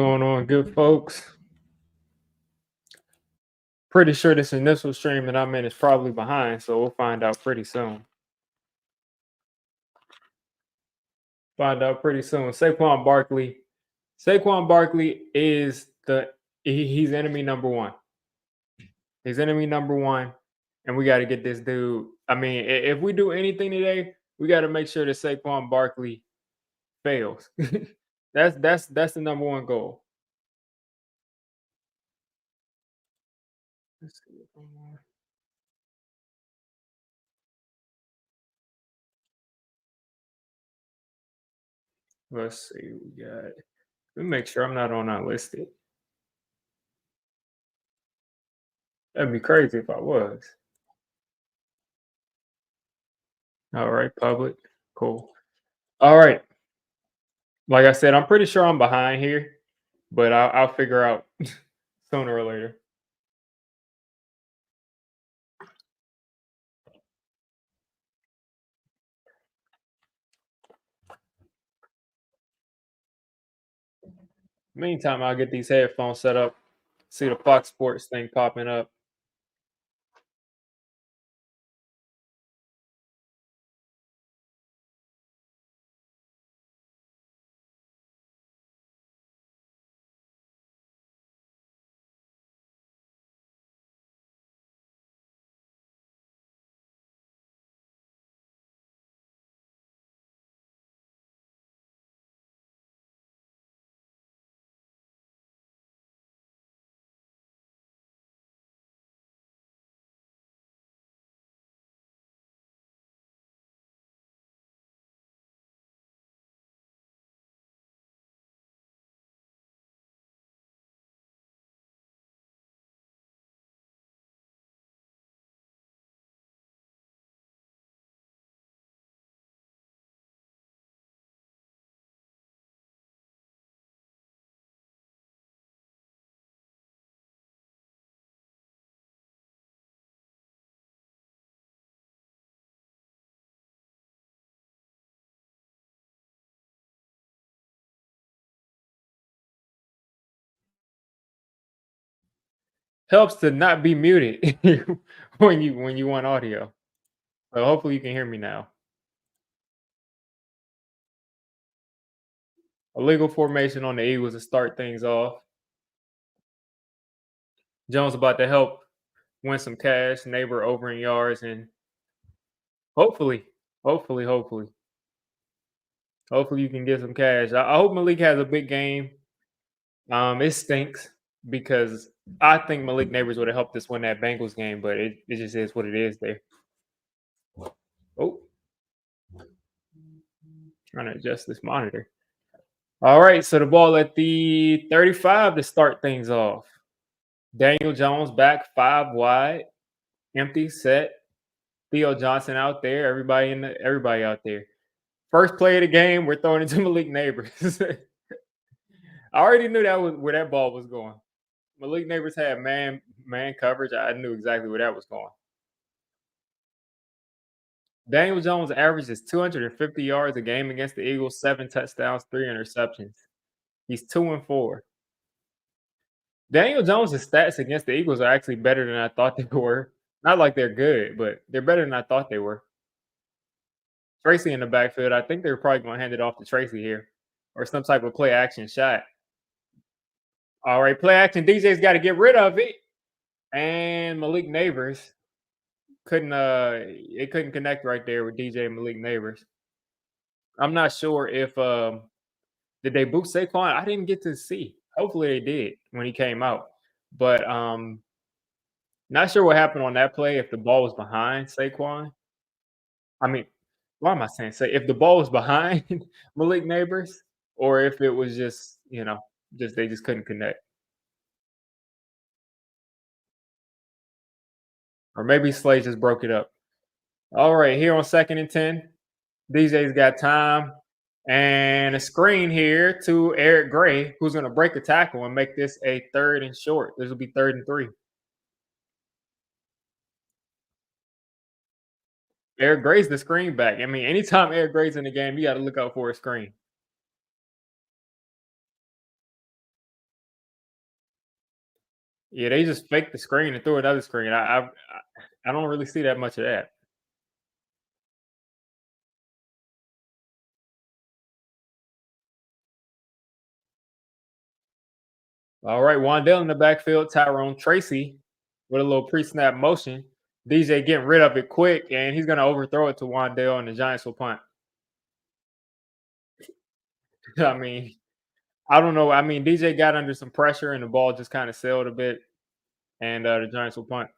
going on, good folks? Pretty sure this initial stream that I'm in is probably behind, so we'll find out pretty soon. Find out pretty soon. Saquon Barkley. Saquon Barkley is he's enemy number one. He's enemy number one, and we got to get this dude. I mean, if we do anything today, we got to make sure that Saquon Barkley fails. That's the number one goal. Let's see. Let's see. We got. Let me make sure I'm not on unlisted. That'd be crazy if I was. All right, public. Cool. All right. Like I said, I'm pretty sure I'm behind here, but I'll figure out sooner or later. Meantime, I'll get these headphones set up. See the Fox Sports thing popping up. Helps to not be muted when you want audio. So hopefully you can hear me now. Illegal formation on the Eagles to start things off. Jones about to help win some cash, neighbor over in yards, and hopefully, hopefully, hopefully, hopefully you can get some cash. I hope Malik has a big game. It stinks because I think Malik Neighbors would have helped us win that Bengals game, but it just is what it is there. Oh, trying to adjust this monitor. All right, so the ball at the 35 to start things off. Daniel Jones back 5 wide, empty set. Theo Johnson out there. Everybody out there. First play of the game, we're throwing it to Malik Neighbors. I already knew that was where that ball was going. Malik Neighbors had man coverage. I knew exactly where that was going. Daniel Jones averages 250 yards a game against the Eagles, 7 touchdowns, 3 interceptions. He's 2-4. Daniel Jones' stats against the Eagles are actually better than I thought they were. Not like they're good, but they're better than I thought they were. Tracy in the backfield. I think they're probably going to hand it off to Tracy here or some type of play action shot. All right, play action. DJ's got to get rid of it. And Malik Neighbors couldn't connect right there with DJ and Malik Neighbors. I'm not sure if did they boot Saquon? I didn't get to see. Hopefully they did when he came out. But not sure what happened on that play if the ball was behind Saquon. I mean, why am I saying say if the ball was behind Malik Neighbors or if it was just, they just couldn't connect. Or maybe Slade just broke it up. All right, here on 2nd and 10. DJ's got time and a screen here to Eric Gray, who's going to break a tackle and make this a 3rd and short. This will be 3rd and 3. Eric Gray's the screen back. I mean, anytime Eric Gray's in the game, you got to look out for a screen. Yeah, they just faked the screen and threw another screen. I don't really see that much of that. All right, Wandale in the backfield, Tyrone Tracy with a little pre-snap motion. DJ getting rid of it quick, and he's gonna overthrow it to Wandale, and the Giants will punt. I mean, I don't know. I mean, DJ got under some pressure, and the ball just kind of sailed a bit, and the Giants will punt.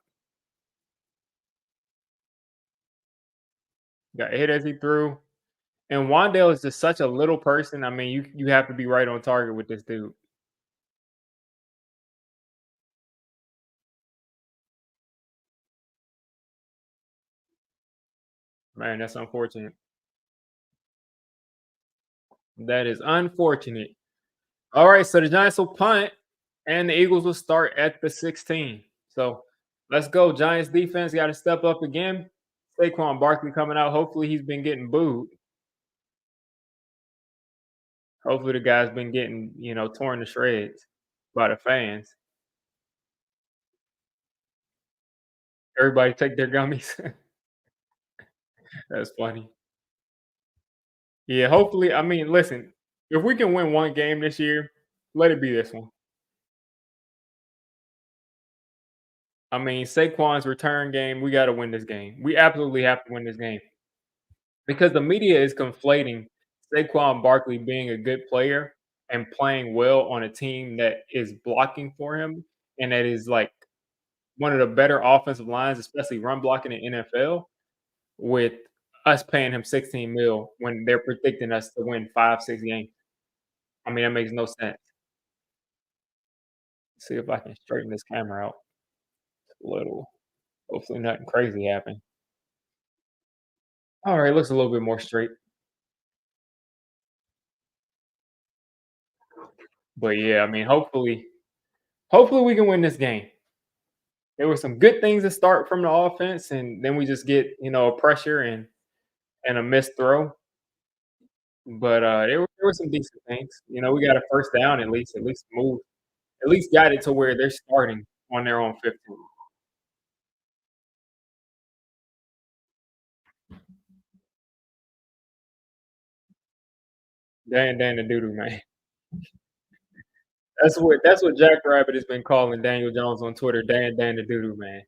Got hit as he threw, and Wandale is just such a little person. I mean, you have to be right on target with this dude. Man, that's unfortunate. That is unfortunate. All right, so the Giants will punt, and the Eagles will start at the 16. So let's go. Giants defense got to step up again. Saquon Barkley coming out. Hopefully, he's been getting booed. Hopefully, the guy's been getting, torn to shreds by the fans. Everybody take their gummies. That's funny. Yeah, hopefully. I mean, listen, if we can win one game this year, let it be this one. I mean, Saquon's return game, we got to win this game. We absolutely have to win this game because the media is conflating Saquon Barkley being a good player and playing well on a team that is blocking for him and that is like one of the better offensive lines, especially run blocking in NFL, with us paying him 16 mil when they're predicting us to win 5, 6 games. I mean, that makes no sense. See if I can straighten this camera out a little. Hopefully, nothing crazy happened. All right, looks a little bit more straight. But yeah, I mean, hopefully we can win this game. There were some good things to start from the offense, and then we just get a pressure and a missed throw. But there were some decent things. We got a first down at least move, at least got it to where they're starting on their own 15. Dan the doo man. That's what Jack Rabbit has been calling Daniel Jones on Twitter. Dan the doo man.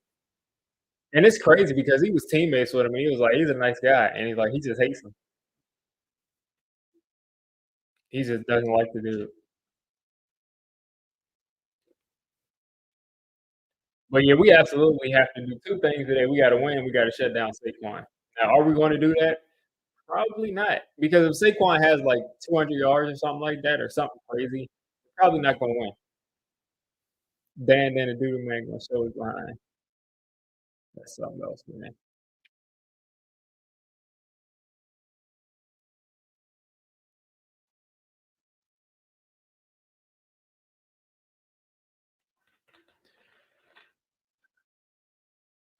And it's crazy because he was teammates with him. And he was like, he's a nice guy, and he's like, he just hates him. He just doesn't like the dude. But yeah, we absolutely have to do two things today. We got to win. We got to shut down Saquon. Now, are we going to do that? Probably not, because if Saquon has like 200 yards or something like that, or something crazy, we're probably not going to win. Dan the dude man gonna show his behind. That's something else, man.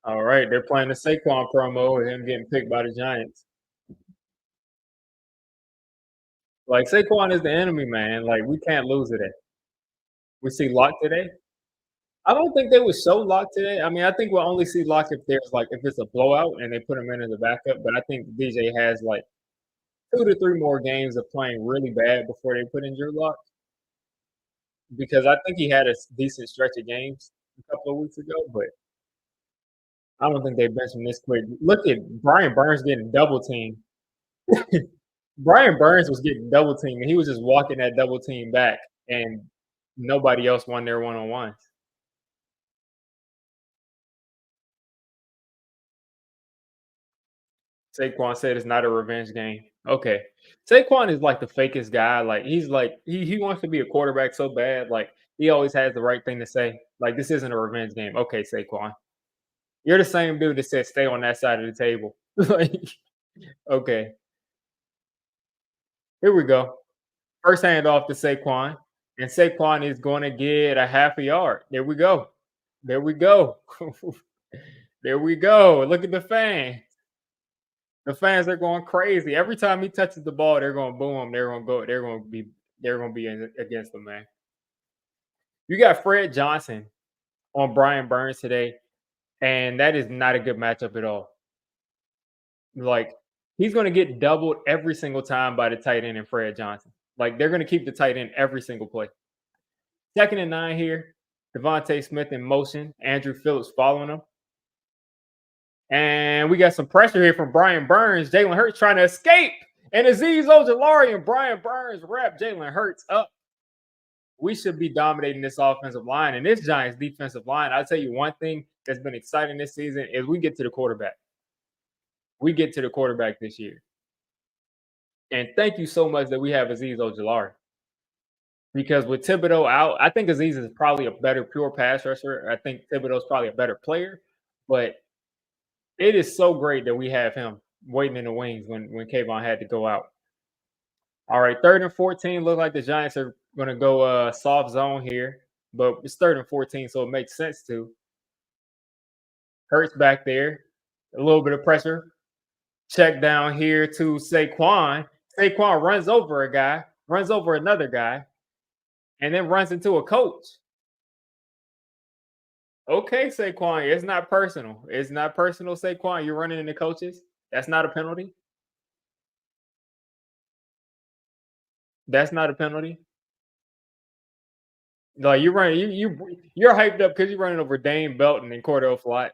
All right, they're playing the Saquon promo with him getting picked by the Giants. Like Saquon is the enemy, man. Like we can't lose today. We see Lock today. I don't think they would show Lock today. I mean, I think we'll only see Lock if it's a blowout and they put him in as a backup. But I think DJ has like 2 to 3 more games of playing really bad before they put in Drew Lock, because I think he had a decent stretch of games a couple of weeks ago, but I don't think they bench him this quick. Look at Brian Burns getting double teamed. Brian Burns was getting double teamed, and he was just walking that double team back, and nobody else won their one on ones. Saquon said it's not a revenge game. Okay. Saquon is like the fakest guy. Like he's like he wants to be a quarterback so bad. Like he always has the right thing to say. Like this isn't a revenge game. Okay, Saquon. You're the same dude that said stay on that side of the table. Like, okay. Here we go. First handoff to Saquon. And Saquon is going to get a half a yard. There we go. There we go. There we go. Look at the fan. The fans are going crazy. Every time he touches the ball, they're going to boo him. They're going to go. They're going to be against him, man. You got Fred Johnson. on Brian Burns today, and that is not a good matchup at all. Like, he's gonna get doubled every single time by the tight end and Fred Johnson. Like, they're gonna keep the tight end every single play. Second and 9 here. Devontae Smith in motion. Andrew Phillips following him. And we got some pressure here from Brian Burns. Jalen Hurts trying to escape. And Azeez Ojulari and Brian Burns wrap Jalen Hurts up. We should be dominating this offensive line and this Giants defensive line. I'll tell you one thing that's been exciting this season is we get to the quarterback. We get to the quarterback this year. And thank you so much that we have Azeez Ojulari. Because with Thibodeau out, I think Azeez is probably a better pure pass rusher. I think Thibodeau's probably a better player, but it is so great that we have him waiting in the wings when Kayvon had to go out. All right, 3rd and 14. Look like the Giants are going to go soft zone here, but it's 3rd and 14, so it makes sense to. Hurts back there, a little bit of pressure. Check down here to Saquon. Saquon runs over a guy, runs over another guy, and then runs into a coach. Okay, Saquon, it's not personal. It's not personal, Saquon. You're running into coaches. That's not a penalty. That's not a penalty. Like you're running, you're hyped up because you're running over Dane Belton and Cordell Flott.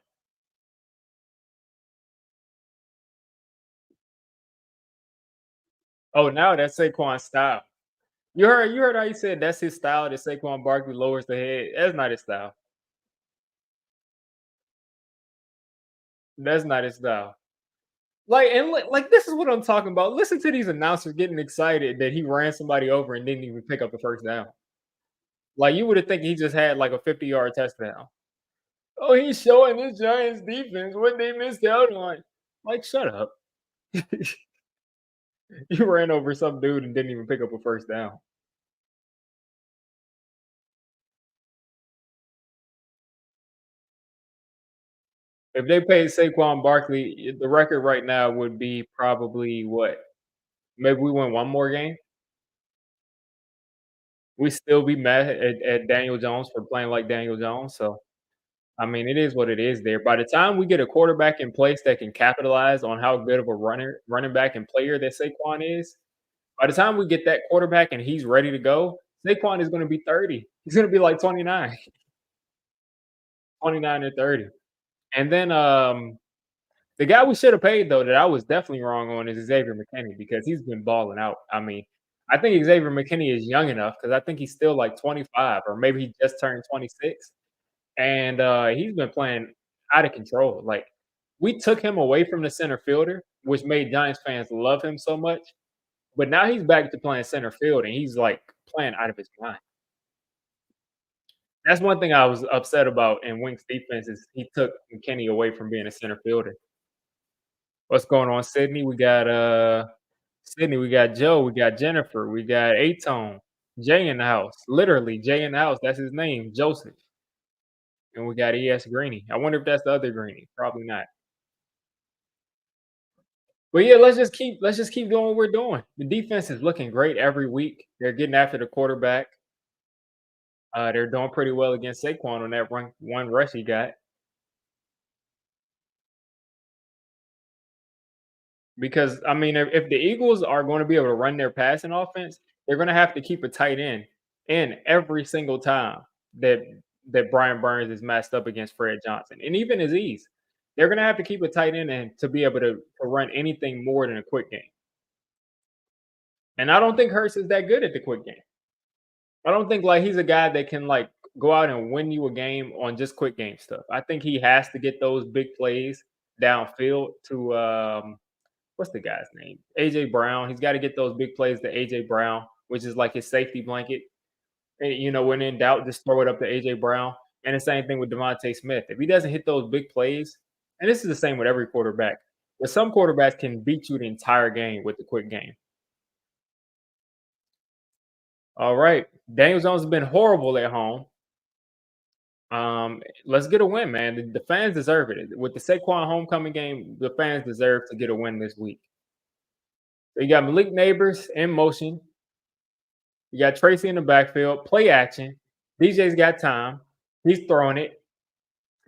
Oh, now that's Saquon's style. You heard how he said that's his style. That Saquon Barkley lowers the head. That's not his style. That's not his style. Like this is what I'm talking about. Listen to these announcers getting excited that he ran somebody over and didn't even pick up the first down. Like you would have think he just had like a 50-yard touchdown. Oh, he's showing this Giants defense what they missed out on. Like, shut up. You ran over some dude and didn't even pick up a first down. If they paid Saquon Barkley, the record right now would be probably what? Maybe we win one more game. We still be mad at Daniel Jones for playing like Daniel Jones. So I mean, it is what it is there. By the time we get a quarterback in place that can capitalize on how good of a running back and player that Saquon is, by the time we get that quarterback and he's ready to go, Saquon is going to be 30. He's going to be like 29, 29 or 30. And then the guy we should have paid though that I was definitely wrong on is Xavier McKinney because he's been balling out. I mean, I think Xavier McKinney is young enough because I think he's still like 25 or maybe he just turned 26. And he's been playing out of control. Like we took him away from the center fielder, which made Giants fans love him so much. But now he's back to playing center field, and he's like playing out of his mind. That's one thing I was upset about in Wink's defense is he took McKinney away from being a center fielder. What's going on, Sydney? We got Sydney, we got Joe, we got Jennifer, we got Atone, Jay in the house. Literally, Jay in the house. That's his name, Joseph. And we got ES Greeny. I wonder if that's the other Greeny. Probably not. But yeah, let's just keep doing what we're doing. The defense is looking great every week. They're getting after the quarterback. They're doing pretty well against Saquon on that one rush he got. Because I mean, if the Eagles are going to be able to run their passing offense, they're going to have to keep a tight end in every single time that Brian Burns is matched up against Fred Johnson, and even Aziz. They're going to have to keep a tight end in to be able to run anything more than a quick game. And I don't think Hurts is that good at the quick game. I don't think like he's a guy that can like go out and win you a game on just quick game stuff. I think he has to get those big plays downfield to what's the guy's name? AJ Brown. He's got to get those big plays to AJ Brown, which is like his safety blanket. And, you know, when in doubt, just throw it up to AJ Brown. And the same thing with Devontae Smith. If he doesn't hit those big plays, and this is the same with every quarterback, but some quarterbacks can beat you the entire game with the quick game. All right. Daniel Jones has been horrible at home. Let's get a win, man. The fans deserve it. With the Saquon homecoming game, the fans deserve to get a win this week. So you got Malik Neighbors in motion. You got Tracy in the backfield, play action. DJ's got time. He's throwing it.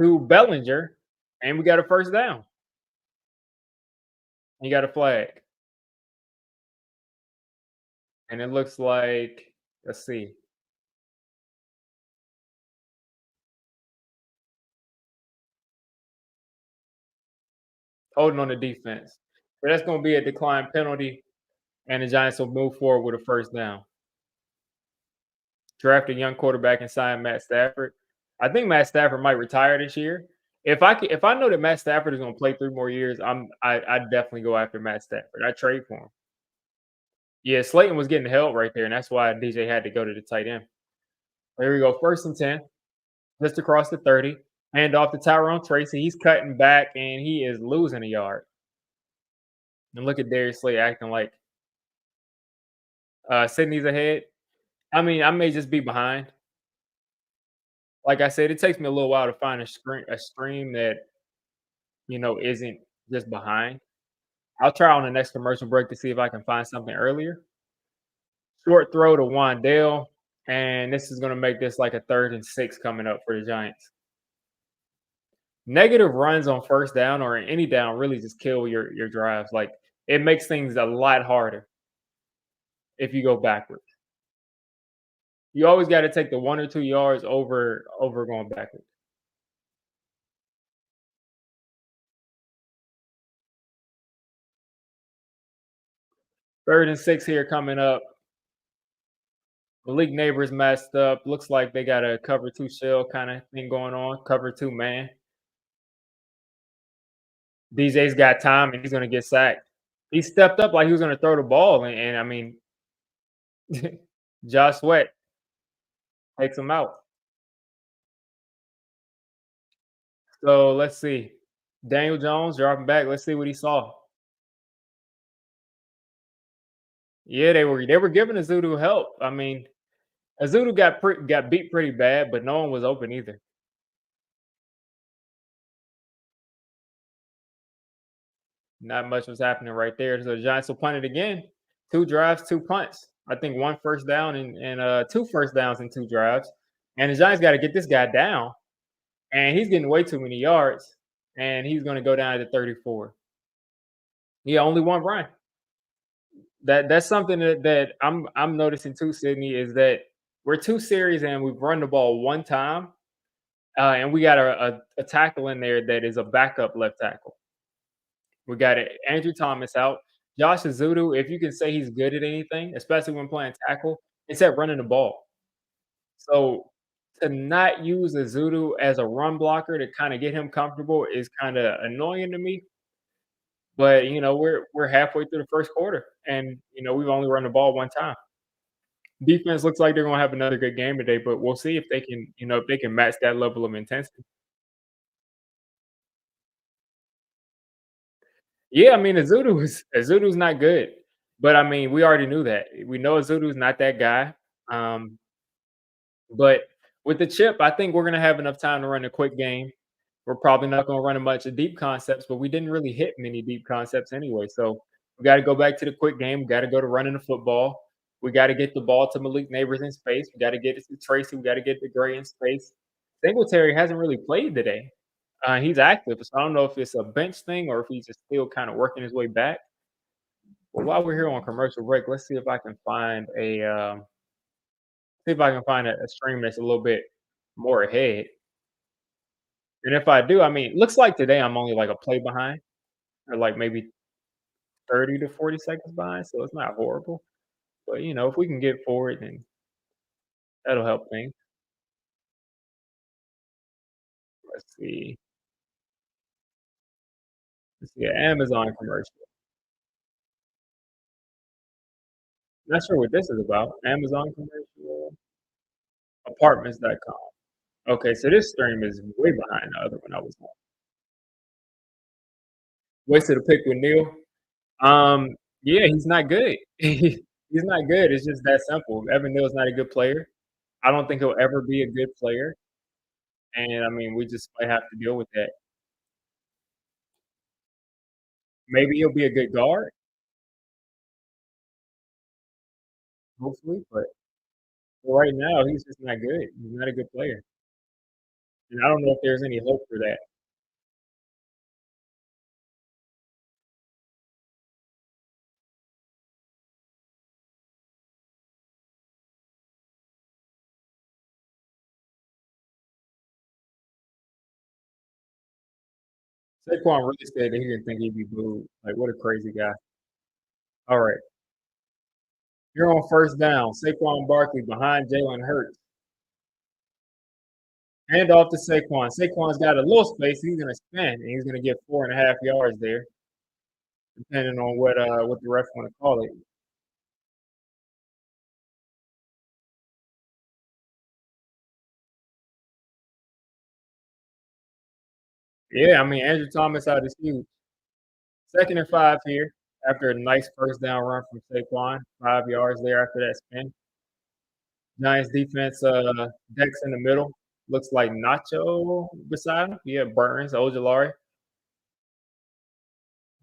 to Bellinger, and we got a first down. You got a flag, and it looks like, let's see, holding on the defense. So that's going to be a decline penalty, and the Giants will move forward with a first down. Draft a young quarterback and sign Matt Stafford. I think Matt Stafford might retire this year. If I know that Matt Stafford is going to play 3 more years, I definitely go after Matt Stafford. I trade for him. Yeah, Slayton was getting help right there, and that's why DJ had to go to the tight end. There we go, 1st and 10, just across the 30. Hand off to Tyrone Tracy. He's cutting back, and he is losing a yard. And look at Darius Slay acting like Sydney's ahead. I mean, I may just be behind. Like I said, it takes me a little while to find a stream that isn't just behind. I'll try on the next commercial break to see if I can find something earlier. Short throw to Wandale, and this is going to make this like a 3rd and 6 coming up for the Giants. Negative runs on first down or any down really just kill your drives. Like it makes things a lot harder if you go backwards. You always got to take the 1 or 2 yards over going backwards. 3rd and 6 here coming up. Malik Neighbors messed up. Looks like they got a cover two shell kind of thing going on. Cover two man. DJ's got time and he's gonna get sacked. He stepped up like he was gonna throw the ball, and I mean, Josh Sweat takes him out. So let's see. Daniel Jones dropping back. Let's see what he saw. Yeah, they were giving Azudu help. I mean, Azudu got beat pretty bad, but no one was open either. Not much was happening right there. So the Giants will punt it again. 2 drives, 2 punts. I think 1 first down and 2 first downs in 2 drives. And the Giants got to get this guy down. And he's getting way too many yards. And he's going to go down to 34. Yeah, only one run. That's something that I'm noticing too, Sydney, is that we're 2 series and we've run the ball 1 time. And we got a tackle in there that is a backup left tackle. We got it. Andrew Thomas out. Josh Azudu, if you can say he's good at anything, especially when playing tackle, it's at running the ball. So to not use Azudu as a run blocker to kind of get him comfortable is kind of annoying to me. But we're halfway through the first quarter, and we've only run the ball 1 time. Defense looks like they're gonna have another good game today, but we'll see if they can, if they can match that level of intensity. Yeah, I mean, Azudu's not good, but I mean, we already knew that. We know Azudu's not that guy. Um, but with the chip, I think we're gonna have enough time to run a quick game. We're probably not gonna run a bunch of deep concepts, but we didn't really hit many deep concepts anyway. So we got to go back to the quick game. We got to go to running the football. We got to get the ball to Malik Neighbors in space. We got to get it to Tracy. We got to get the Gray in space. Singletary hasn't really played today. He's active, so I don't know if it's a bench thing or if he's just still kind of working his way back. But while we're here on commercial break, let's see if I can find a stream that's a little bit more ahead. And if I do, I mean, looks like today I'm only like a play behind, or like maybe 30 to 40 seconds behind, so it's not horrible. But if we can get forward, then that'll help things. Let's see. Let's see, an Amazon commercial. Not sure what this is about. Amazon commercial. Apartments.com. Okay, so this stream is way behind the other one I was on. Wasted a pick with Neil. Yeah, he's not good. He's not good. It's just that simple. Evan Neal's not a good player. I don't think he'll ever be a good player, and I mean, we just might have to deal with that. Maybe he'll be a good guard, hopefully, but for right now, he's just not good. He's not a good player. and I don't know if there's any hope for that. Saquon really said that he didn't think he'd be booed. Like, what a crazy guy. All right, you're on first down. Saquon Barkley behind Jalen Hurts. Hand off to Saquon. Saquon's got a little space. He's gonna spin, and he's gonna get 4.5 yards there, depending on what the ref want to call it. Yeah, I mean Andrew Thomas out is huge. 2nd and 5 here after a nice first down run from Saquon. 5 yards there after that spin. Giants defense, Dex in the middle. Looks like Nacho beside him. Yeah, Burns, Ojolari.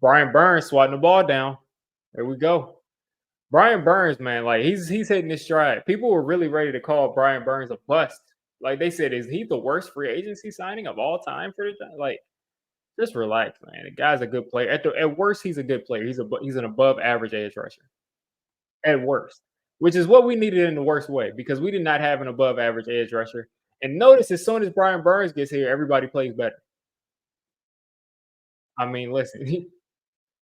Brian Burns swatting the ball down. There we go. Brian Burns, man, like he's hitting his stride. People were really ready to call Brian Burns a bust. Like they said, is he the worst free agency signing of all time for the like? Just relax, man. The guy's a good player. At worst, he's a good player. He's an above average edge rusher. At worst, which is what we needed in the worst way because we did not have an above average edge rusher. And notice as soon as Brian Burns gets here, everybody plays better. I mean, listen,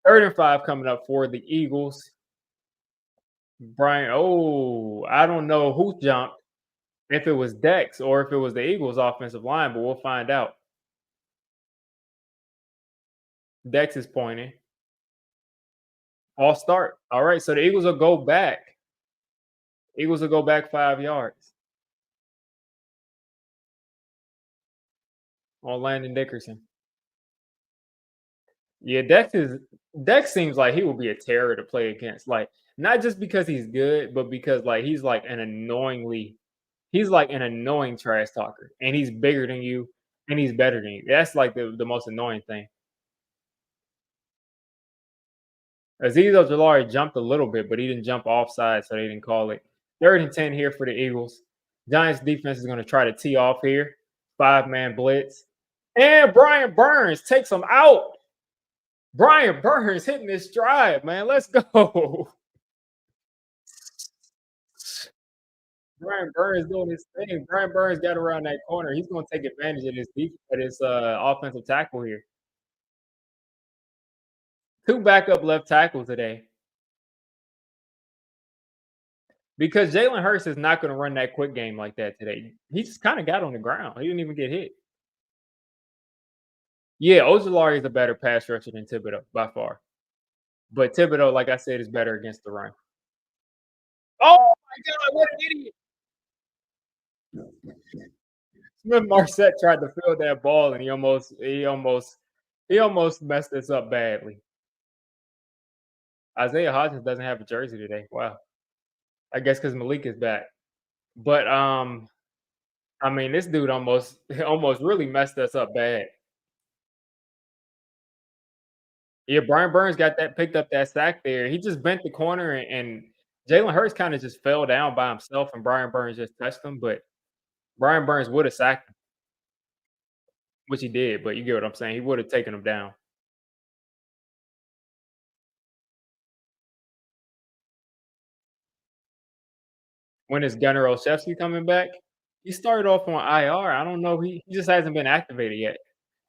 3rd and 5 coming up for the Eagles. Brian, oh, I don't know who jumped, if it was Dex or if it was the Eagles offensive line, but we'll find out. Dex is pointing. All start. All right, so the Eagles will go back. Eagles will go back 5 yards on Landon Dickerson. Yeah, Dex seems like he will be a terror to play against. Like, not just because he's good, but because like he's like an annoying trash talker. And he's bigger than you and he's better than you. That's like the most annoying thing. Azeez Ojolari jumped a little bit, but he didn't jump offside, so they didn't call it. 3rd and 10 here for the Eagles. Giants defense is going to try to tee off here. 5-man blitz. And Brian Burns takes him out. Brian Burns hitting his stride, man. Let's go. Brian Burns doing his thing. Brian Burns got around that corner. He's going to take advantage of this offensive tackle here. 2 backup left tackles today. Because Jalen Hurts is not going to run that quick game like that today. He just kind of got on the ground. He didn't even get hit. Yeah, Ojolari is a better pass rusher than Thibodeau by far. But Thibodeau, like I said, is better against the run. Oh my God, what an idiot. Smith Marset tried to field that ball and he almost messed this up badly. Isaiah Hodgins doesn't have a jersey today. Wow. I guess because Malik is back. But I mean, this dude almost really messed us up bad. Yeah, Brian Burns got that picked up that sack there. He just bent the corner and Jalen Hurts kind of just fell down by himself and Brian Burns just touched him. But Brian Burns would have sacked him, which he did. But you get what I'm saying. He would have taken him down. When is Gunnar Olszewski coming back? He started off on IR. I don't know. He just hasn't been activated yet.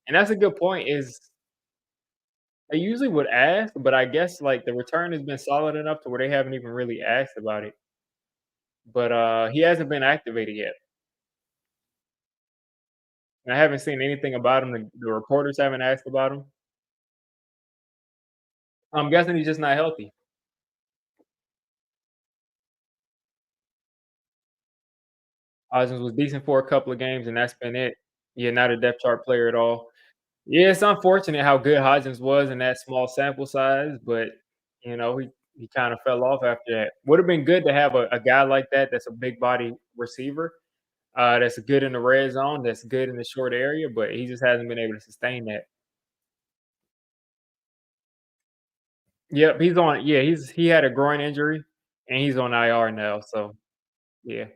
And that's a good point. Is they usually would ask, but I guess like the return has been solid enough to where they haven't even really asked about it. But he hasn't been activated yet. And I haven't seen anything about him. The reporters haven't asked about him. I'm guessing he's just not healthy. Hodgins was decent for a couple of games, and that's been it. Yeah, not a depth chart player at all. Yeah, it's unfortunate how good Hodgins was in that small sample size, but he kind of fell off after that. Would have been good to have a guy like that that's a big body receiver, that's good in the red zone, that's good in the short area, but he just hasn't been able to sustain that. Yep, he's on. Yeah, he had a groin injury, and he's on IR now. So yeah,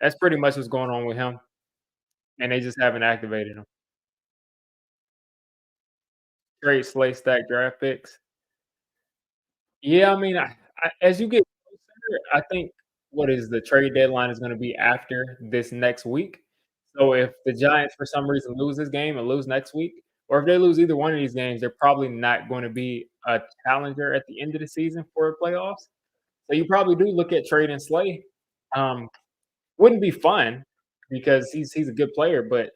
that's pretty much what's going on with him. and they just haven't activated him. Trade slate stack draft picks. Yeah, I mean, as you get closer, I think what is the trade deadline is gonna be after this next week. So if the Giants for some reason lose this game and lose next week, or if they lose either one of these games, they're probably not gonna be a challenger at the end of the season for the playoffs. So you probably do look at trading Slay. Um, wouldn't be fun because he's a good player, but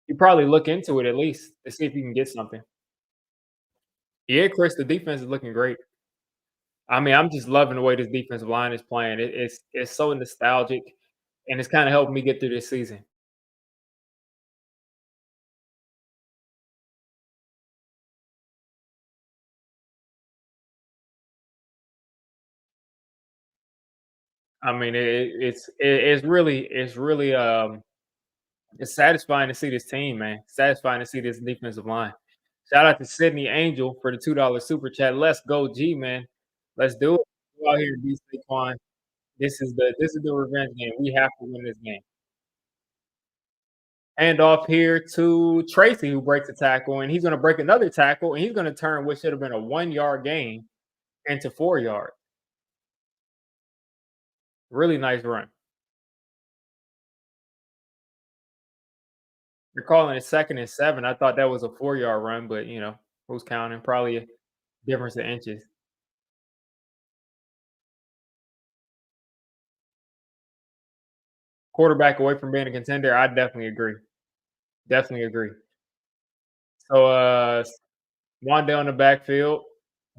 you probably look into it at least to see if you can get something. Yeah, Chris, the defense is looking great. I mean, I'm just loving the way this defensive line is playing. It's so nostalgic, and it's kinda helping me get through this season. I mean, it's satisfying to see this team, man. Satisfying to see this defensive line. Shout out to Sydney Angel for the $2 super chat. Let's go, G, man. Let's do it. Go out here and beat Saquon. This is the revenge game. We have to win this game. Hand off here to Tracy, who breaks a tackle, and he's gonna break another tackle, and he's gonna turn what should have been a 1 yard gain into 4 yards. Really nice run. You're calling it 2nd and 7. I thought that was a 4 yard run, but who's counting? Probably a difference of inches. Quarterback away from being a contender. I definitely agree. Definitely agree. So Wandale in the backfield.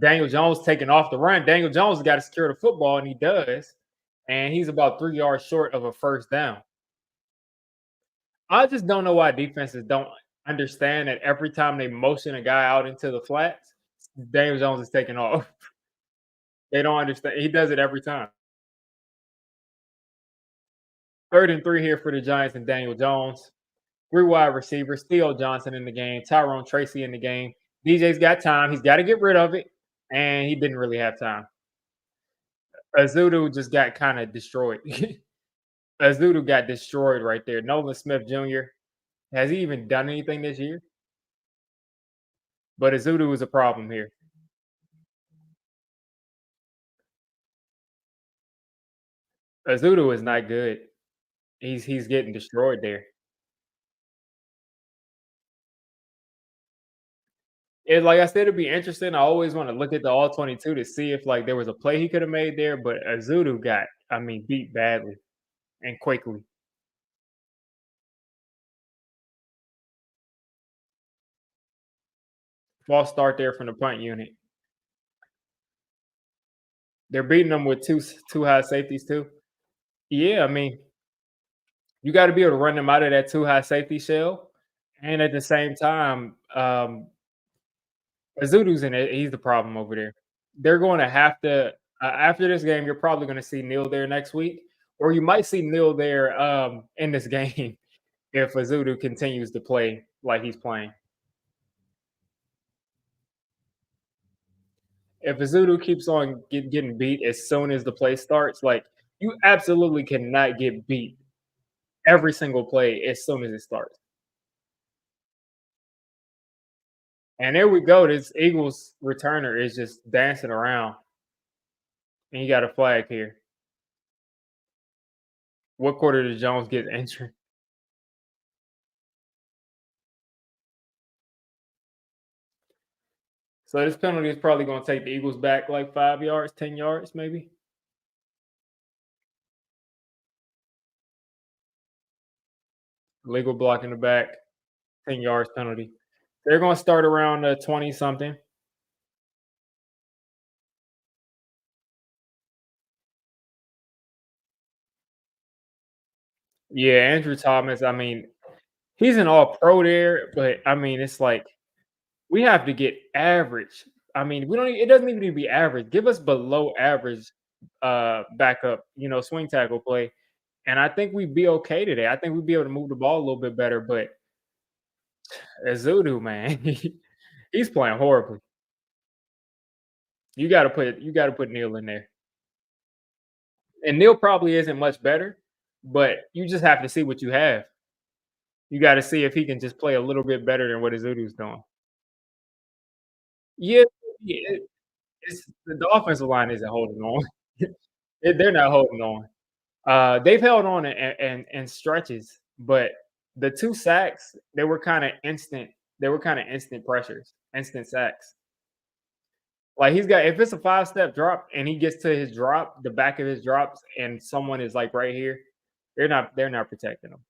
Daniel Jones taking off the run. Daniel Jones got to secure the football, and he does. And he's about 3 yards short of a first down. I just don't know why defenses don't understand that every time they motion a guy out into the flats, Daniel Jones is taking off. They don't understand. He does it every time. 3rd and 3 here for the Giants and Daniel Jones. Three wide receivers, Theo Johnson in the game, Tyrone Tracy in the game. DJ's got time. He's got to get rid of it, and he didn't really have time. Azudu just got kind of destroyed. Azudu got destroyed right there. Nolan Smith Jr. Has he even done anything this year? But Azudu is a problem here. Azudu is not good. He's getting destroyed there. And like I said, it'd be interesting. I always want to look at the all 22 to see if like there was a play he could have made there, but Azudu got, I mean, beat badly and quickly. False start there from the punt unit. They're beating them with two high safeties too. Yeah, I mean, you got to be able to run them out of that two high safety shell, and at the same time, Azudu's in it. He's the problem over there. They're going to have to after this game. You're probably going to see Neil there next week, or you might see Neil there in this game if Azudu continues to play like he's playing. If Azudu keeps on getting beat as soon as the play starts, like you absolutely cannot get beat every single play as soon as it starts. And there we go. This Eagles returner is just dancing around, and you got a flag here. What quarter did Jones get injured? So this penalty is probably going to take the Eagles back like 5 yards, 10 yards, maybe. Legal block in the back, 10 yards penalty. They're going to start around 20 something. Yeah, Andrew Thomas. I mean, he's an all pro there, but I mean, it's like we have to get average. I mean, we don't. It doesn't even need to be average. Give us below average backup. Swing tackle play, and I think we'd be okay today. I think we'd be able to move the ball a little bit better. But Azudu, man, he's playing horribly. You got to put Neil in there, and Neil probably isn't much better, but you just have to see what you have. You got to see if he can just play a little bit better than what Izudu's doing. Yeah, yeah, it's the offensive line isn't holding on. They're not holding on. They've held on in stretches, but the 2 sacks, they were kinda instant pressures, instant sacks. Like, he's got if it's a 5-step drop and he gets to his drop, the back of his drops, and someone is, like, right here, they're not protecting him.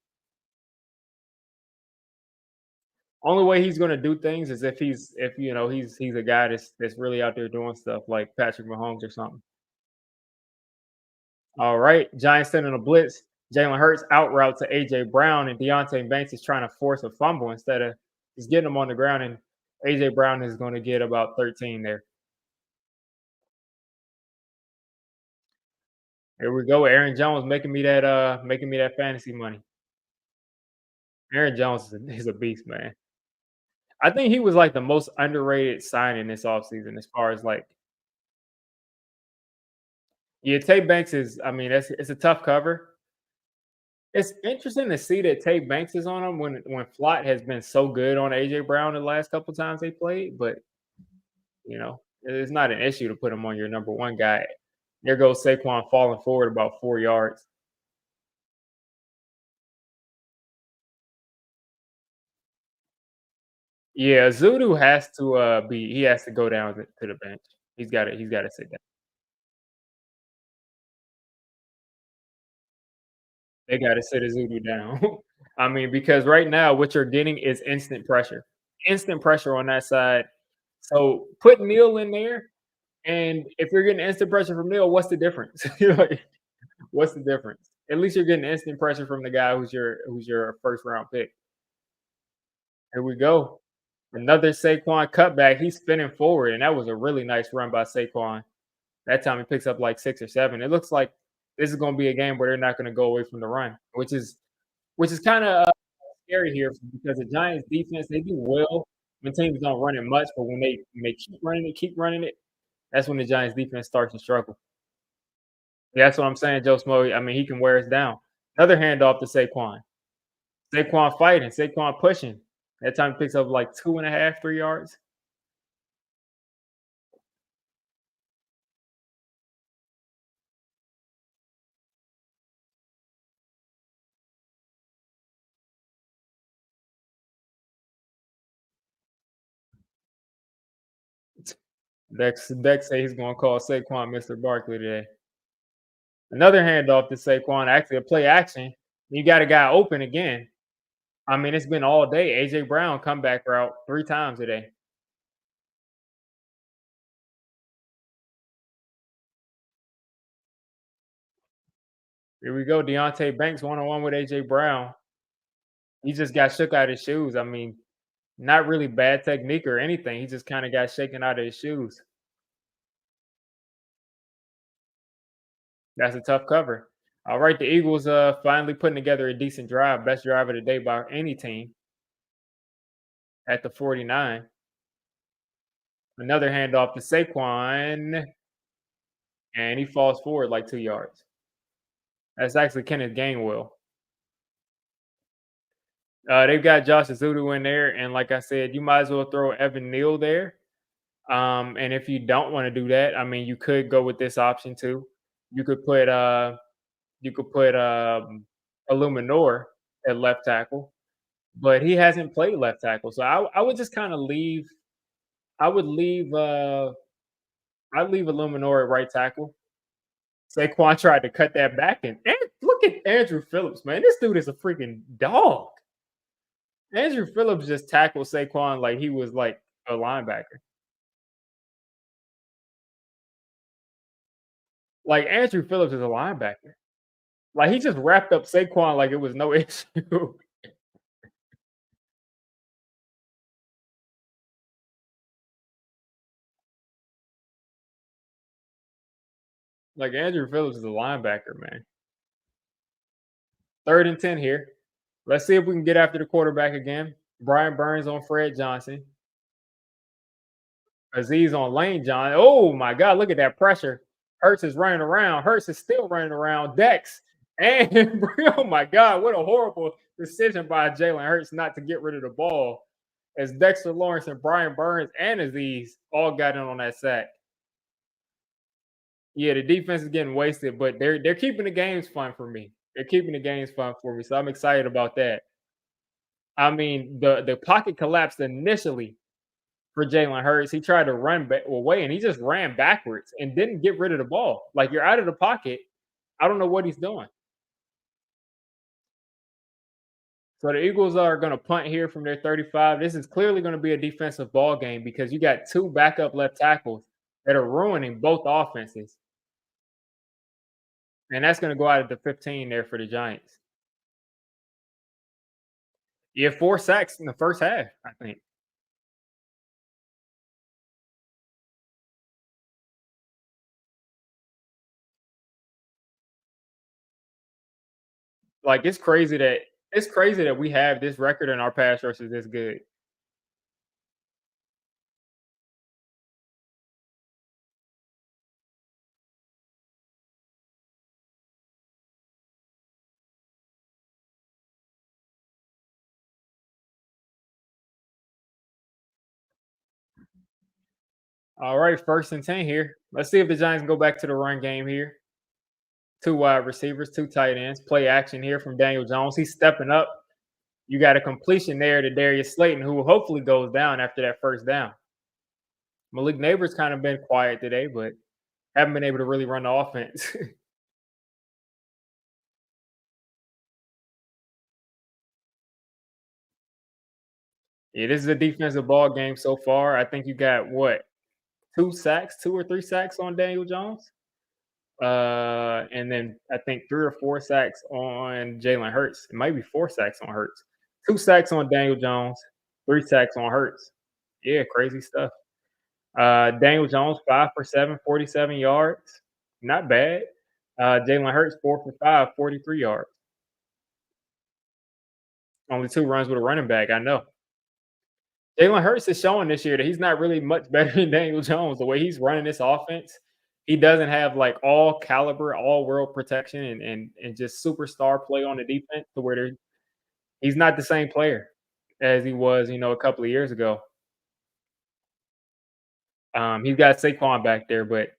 Only way he's gonna do things is if he's a guy that's really out there doing stuff like Patrick Mahomes or something. All right, Giants sending a blitz. Jalen Hurts out route to AJ Brown, and Deontay Banks is trying to force a fumble instead of just getting him on the ground. And AJ Brown is going to get about 13 there. Here we go. Aaron Jones making me that fantasy money. Aaron Jones is a beast, man. I think he was like the most underrated signing this offseason as far as like, yeah, Tay Banks is, I mean, it's a tough cover. It's interesting to see that Tay Banks is on him when Flott has been so good on AJ Brown the last couple times they played, but it's not an issue to put him on your number one guy. There goes Saquon falling forward about 4 yards. Yeah, Zudu has to he has to go down to the bench. He's got to sit down. They got to sit Zudu down. I mean, because right now what you're getting is instant pressure. Instant pressure on that side. So put Neil in there, and if you're getting instant pressure from Neil, what's the difference? Like, what's the difference? At least you're getting instant pressure from the guy who's your first round pick. Here we go. Another Saquon cutback. He's spinning forward, and that was a really nice run by Saquon. That time he picks up like 6 or 7. It looks like this is going to be a game where they're not going to go away from the run, which is kind of scary here because the Giants defense, they do well when teams don't run it much, but when they keep running it, that's when the Giants defense starts to struggle. Yeah, that's what I'm saying, Joe Smo. I mean, he can wear us down. Another handoff to Saquon. Saquon fighting, Saquon pushing. That time he picks up like 2.5, 3 yards. Dex say he's gonna call Saquon Mr. Barkley today. Another handoff to Saquon, actually a play action. You got a guy open again. I mean, it's been all day. AJ Brown comeback route 3 times today. Here we go. Deontay Banks one-on-one with AJ Brown. He just got shook out of his shoes. I mean, not really bad technique or anything. He just kind of got shaken out of his shoes. That's a tough cover. All right, the Eagles finally putting together a decent drive, best drive of the day by any team at the 49. Another handoff to Saquon, and he falls forward like 2 yards. That's actually Kenneth Gainwell. They've got Josh Azudu in there, and like I said, you might as well throw Evan Neal there. And if you don't want to do that, I mean, you could go with this option too. You could put Illuminor at left tackle, but he hasn't played left tackle, so I would just kind of leave. I would leave. I'd leave Illuminor at right tackle. Saquon tried to cut that back, and look at Andrew Phillips, man. This dude is a freaking dog. Andrew Phillips just tackled Saquon like he was like a linebacker. Like Andrew Phillips is a linebacker. Like he just wrapped up Saquon like it was no issue. Like Andrew Phillips is a linebacker, man. 3rd and 10 here. Let's see if we can get after the quarterback again. Brian Burns on Fred Johnson. Aziz on Lane John. Oh my God, look at that pressure. Hurts is running around. Hurts is still running around. Dex. And oh my God, what a horrible decision by Jalen Hurts not to get rid of the ball as Dexter Lawrence and Brian Burns and Aziz all got in on that sack. Yeah, the defense is getting wasted, but they're keeping the games fun for me. They're keeping the games fun for me, so I'm excited about that. I mean, the pocket collapsed initially for Jalen Hurts. He tried to run back away, and he just ran backwards and didn't get rid of the ball. Like, you're out of the pocket. I don't know what he's doing. So the Eagles are going to punt here from their 35. This is clearly going to be a defensive ball game because you got two backup left tackles that are ruining both offenses, and that's going to go out at the 15 there for the Giants. You have 4 sacks in the first half, I think. Like, it's crazy that we have this record and our pass rush is this good. All right, 1st and 10 here. Let's see if the Giants go back to the run game here. Two wide receivers, two tight ends. Play action here from Daniel Jones. He's stepping up. You got a completion there to Darius Slayton, who hopefully goes down after that first down. Malik Neighbors kind of been quiet today, but haven't been able to really run the offense. Yeah, this is a defensive ball game so far. I think you got what, 2 sacks, 2 or 3 sacks on Daniel Jones, and then I think 3 or 4 sacks on Jalen Hurts. It might be 4 sacks on Hurts. 2 sacks on Daniel Jones, 3 sacks on Hurts. Yeah, crazy stuff. Daniel Jones 5 for 7, 47 yards, not bad. Jalen Hurts 4 for 5, 43 yards. Only 2 runs with a running back. I know. Jalen Hurts is showing this year that he's not really much better than Daniel Jones. The way he's running this offense, he doesn't have like all caliber, all world protection, and just superstar play on the defense to where he's not the same player as he was, a couple of years ago. He's got Saquon back there, but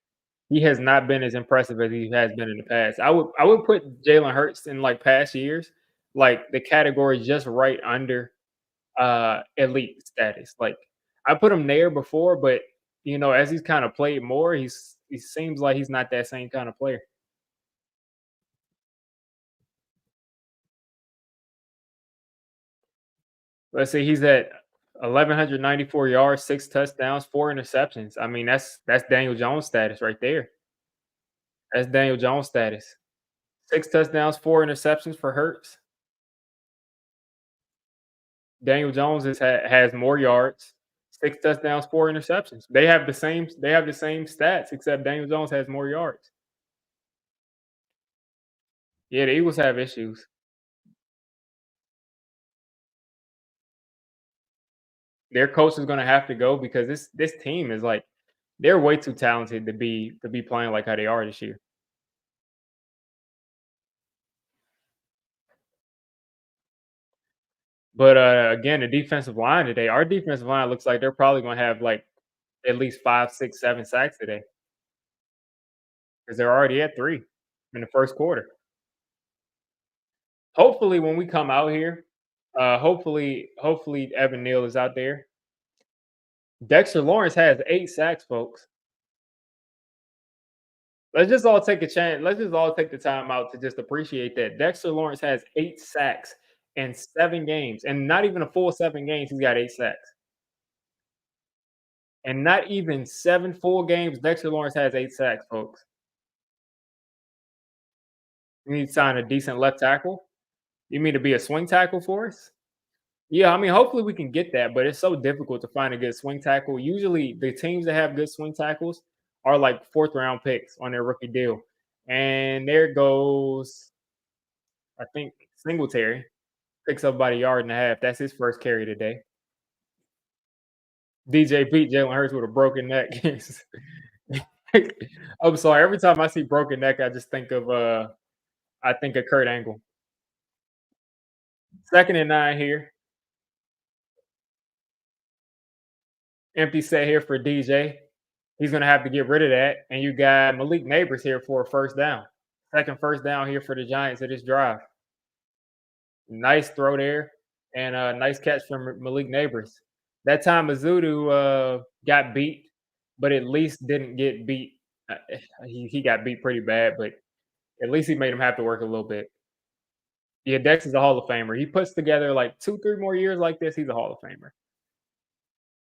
he has not been as impressive as he has been in the past. I would put Jalen Hurts in like past years, like the category just right under elite status. Like, I put him there before, but as he's kind of played more, he seems like he's not that same kind of player. Let's see, he's at 1,194 yards, 6 touchdowns, 4 interceptions. I mean, that's Daniel Jones status right there. That's Daniel Jones status. 6 touchdowns, 4 interceptions for Hurts. Daniel Jones has more yards, 6 touchdowns, 4 interceptions. They have the same stats, except Daniel Jones has more yards. Yeah, the Eagles have issues. Their coach is gonna have to go because this team is like they're way too talented to be playing like how they are this year. But again, the defensive line today, our defensive line looks like they're probably gonna have like at least 5, 6, 7 sacks today because they're already at 3 in the first quarter. Hopefully, when we come out here, hopefully Evan Neal is out there. Dexter Lawrence has 8 sacks, folks. Let's just all take a chance. Let's just all take the time out to just appreciate that. Dexter Lawrence has 8 sacks in 7 games, and not even a full 7 games. He's got 8 sacks, and not even 7 full games. Dexter Lawrence has 8 sacks, folks. You need to sign a decent left tackle. You mean to be a swing tackle for us? Yeah, I mean, hopefully we can get that, but it's so difficult to find a good swing tackle. Usually, the teams that have good swing tackles are like 4th round picks on their rookie deal. And there goes, I think, Singletary picks up about a yard and a half. That's his first carry today. DJ beat Jalen Hurts with a broken neck. I'm sorry. Every time I see broken neck, I think of Kurt Angle. Second and 9 here. Empty set here for DJ. He's gonna have to get rid of that. And you got Malik Neighbors here for a first down. Second first down here for the Giants of this drive. Nice throw there, and a nice catch from Malik Neighbors. That time Azudu got beat, but at least didn't get beat. He got beat pretty bad, but at least he made him have to work a little bit. Yeah, Dex is a Hall of Famer. He puts together like 2, 3 more years like this. He's a Hall of Famer.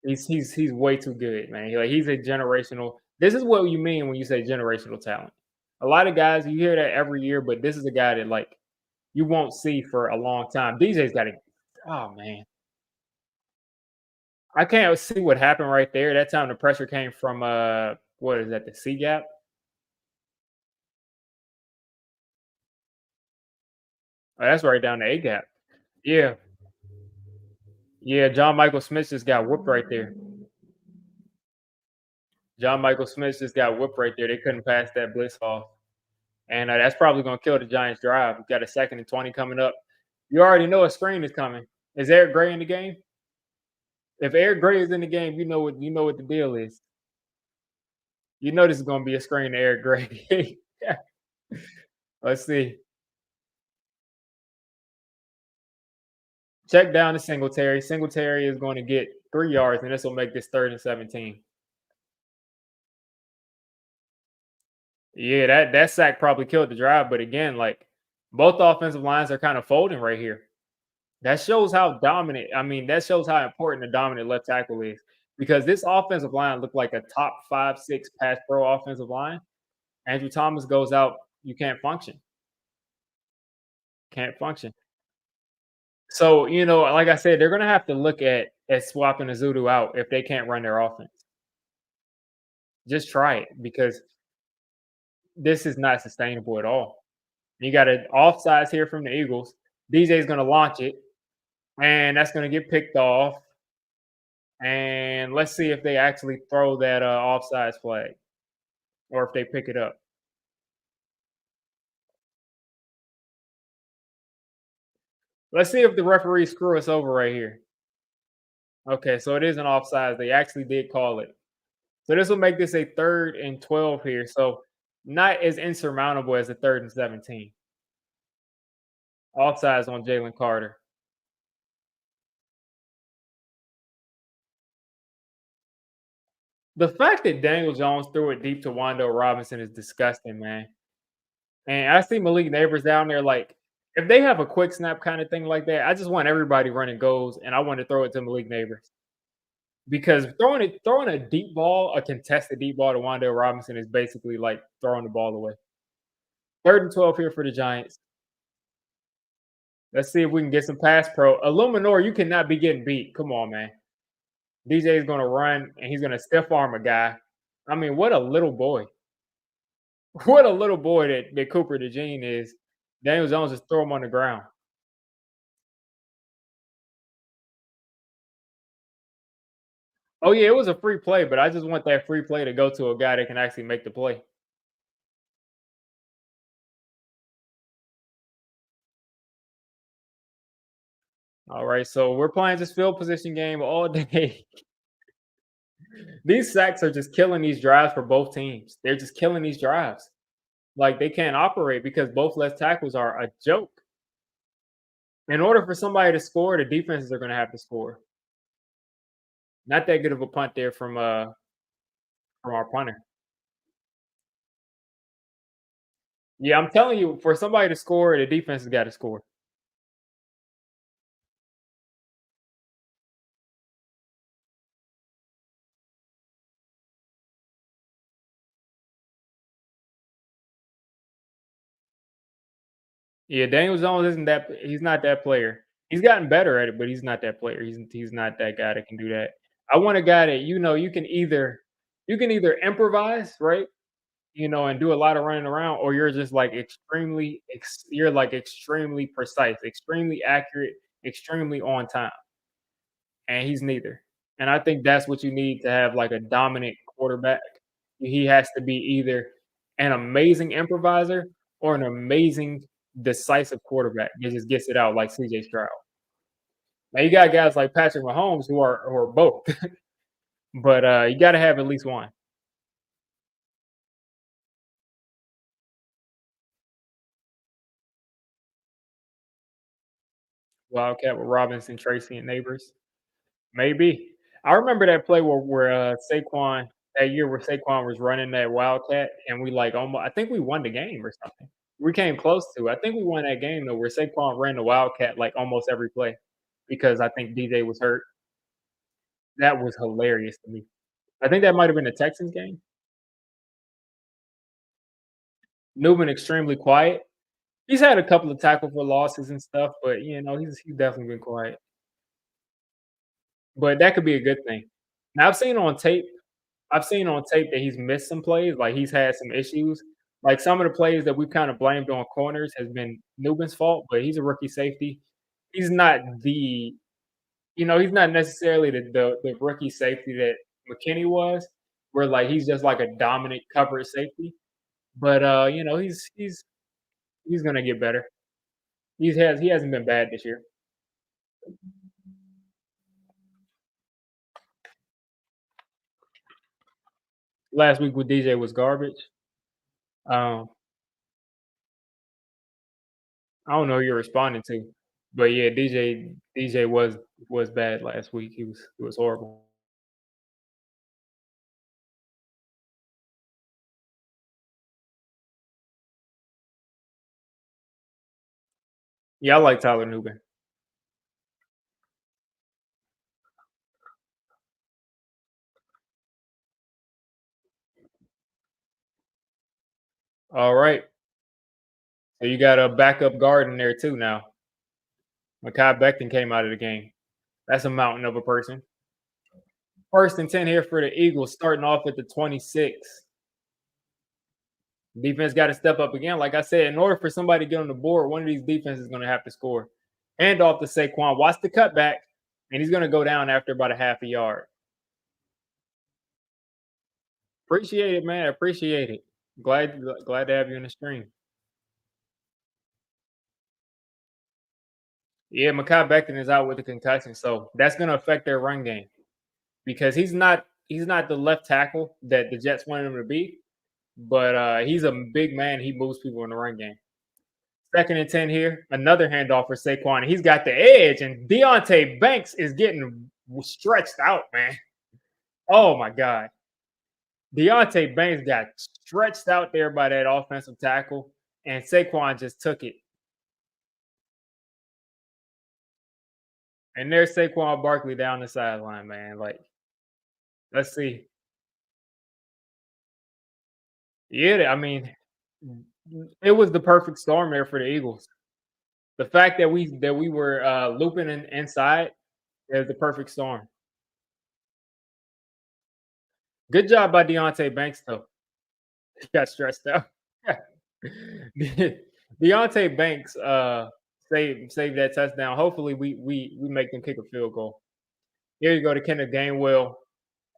He's way too good, man. Like he's a generational. This is what you mean when you say generational talent. A lot of guys you hear that every year, but this is a guy that like you won't see for a long time. DJ's got to. Oh man, I can't see what happened right there. That time the pressure came from what is that, the C gap? Oh, that's right down the A gap. Yeah. Yeah, John Michael Smith just got whooped right there. John Michael Smith just got whooped right there. They couldn't pass that blitz off. And that's probably gonna kill the Giants drive. We've got a 2nd and 20 coming up. You already know a screen is coming. Is Eric Gray in the game? If Eric Gray is in the game, you know what the deal is. You know this is gonna be a screen to Eric Gray. Let's see. Check down to Singletary. Singletary is going to get 3 yards, and this will make this 3rd and 17. Yeah, that sack probably killed the drive. But again, like both offensive lines are kind of folding right here. That shows how dominant. I mean, that shows how important the dominant left tackle is because this offensive line looked like a top 5, 6 pass pro offensive line. Andrew Thomas goes out, you can't function. Can't function. So, like I said, they're gonna have to look at swapping Azudu out if they can't run their offense. Just try it because this is not sustainable at all. You got an offsides here from the Eagles. DJ's gonna launch it, and that's gonna get picked off. And let's see if they actually throw that offsides flag or if they pick it up. Let's see if the referees screw us over right here. Okay, so it is an offsides. They actually did call it. So this will make this a 3rd and 12 here. So not as insurmountable as a 3rd and 17. Offsides on Jalen Carter. The fact that Daniel Jones threw it deep to Wando Robinson is disgusting, man. And I see Malik Neighbors down there. Like, if they have a quick snap kind of thing like that, I just want everybody running goals, and I want to throw it to Malik Neighbors because throwing a deep ball, a contested deep ball to Wando Robinson is basically like throwing the ball away. 3rd and 12 here for the Giants. Let's see if we can get some pass pro. Illuminor, you cannot be getting beat. Come on, man. DJ is going to run, and he's going to stiff arm a guy. I mean, what a little boy. What a little boy that Cooper DeJean is. Daniel Jones just throw him on the ground. Oh, yeah, it was a free play, but I just want that free play to go to a guy that can actually make the play. All right, so we're playing this field position game all day. These sacks are just killing these drives for both teams. They're just killing these drives. Like, they can't operate because both left tackles are a joke. In order for somebody to score, the defenses are gonna have to score. Not that good of a punt there from our punter. Yeah, I'm telling you, for somebody to score, the defense has got to score. Yeah, Daniel Jones isn't that. He's not that player. He's gotten better at it, but he's not that player. He's not that guy that can do that. I want a guy that you can either improvise, right? And do a lot of running around, or you're just like you're like extremely precise, extremely accurate, extremely on time. And he's neither. And I think that's what you need to have like a dominant quarterback. He has to be either an amazing improviser or an amazing decisive quarterback that just gets it out like CJ Stroud. Now you got guys like Patrick Mahomes who are both, but you got to have at least one. Wildcat with Robinson, Tracy, and Neighbors. Maybe. I remember that play where Saquon that year where Saquon was running that Wildcat and we like almost I think we won the game or something. We came close to. I think we won that game though where Saquon ran the Wildcat like almost every play because I think DJ was hurt. That was hilarious to me. I think that might have been the Texans game. Newman extremely quiet. He's had a couple of tackle for losses and stuff, but he's definitely been quiet. But that could be a good thing. Now I've seen on tape that he's missed some plays, like he's had some issues. Like some of the plays that we've kind of blamed on corners has been Newman's fault, but he's a rookie safety. He's not the he's not necessarily the rookie safety that McKinney was, where like he's just like a dominant coverage safety. But he's gonna get better. He hasn't been bad this year. Last week with DJ was garbage. Um, I don't know who you're responding to, but yeah, DJ was bad last week. He was horrible. Yeah, I like Tyler Newman. All right, so you got a backup guard in there too now. Mekhi Becton came out of the game. That's a mountain of a person. First and 10 here for the Eagles, starting off at the 26. Defense got to step up again. Like I said, in order for somebody to get on the board, one of these defenses is going to have to score. Hand off to Saquon. Watch the cutback, and he's going to go down after about a half a yard. Appreciate it, man. Appreciate it. Glad to have you in the stream. Yeah, Mekhi Becton is out with a concussion, so that's going to affect their run game because he's not the left tackle that the Jets wanted him to be, but he's a big man. He moves people in the run game. Second and 10 here. Another handoff for Saquon. He's got the edge, and Deontay Banks is getting stretched out, man. Oh my God. Deontay Banks got stretched out there by that offensive tackle, and Saquon just took it. And there's Saquon Barkley down the sideline, man. Like, let's see. Yeah, I mean, it was the perfect storm there for the Eagles. The fact that we were looping inside is the perfect storm. Good job by Deontay Banks, though. He got stressed out. Deontay Banks saved that touchdown. Hopefully, we make them kick a field goal. Here you go to Kenneth Gainwell,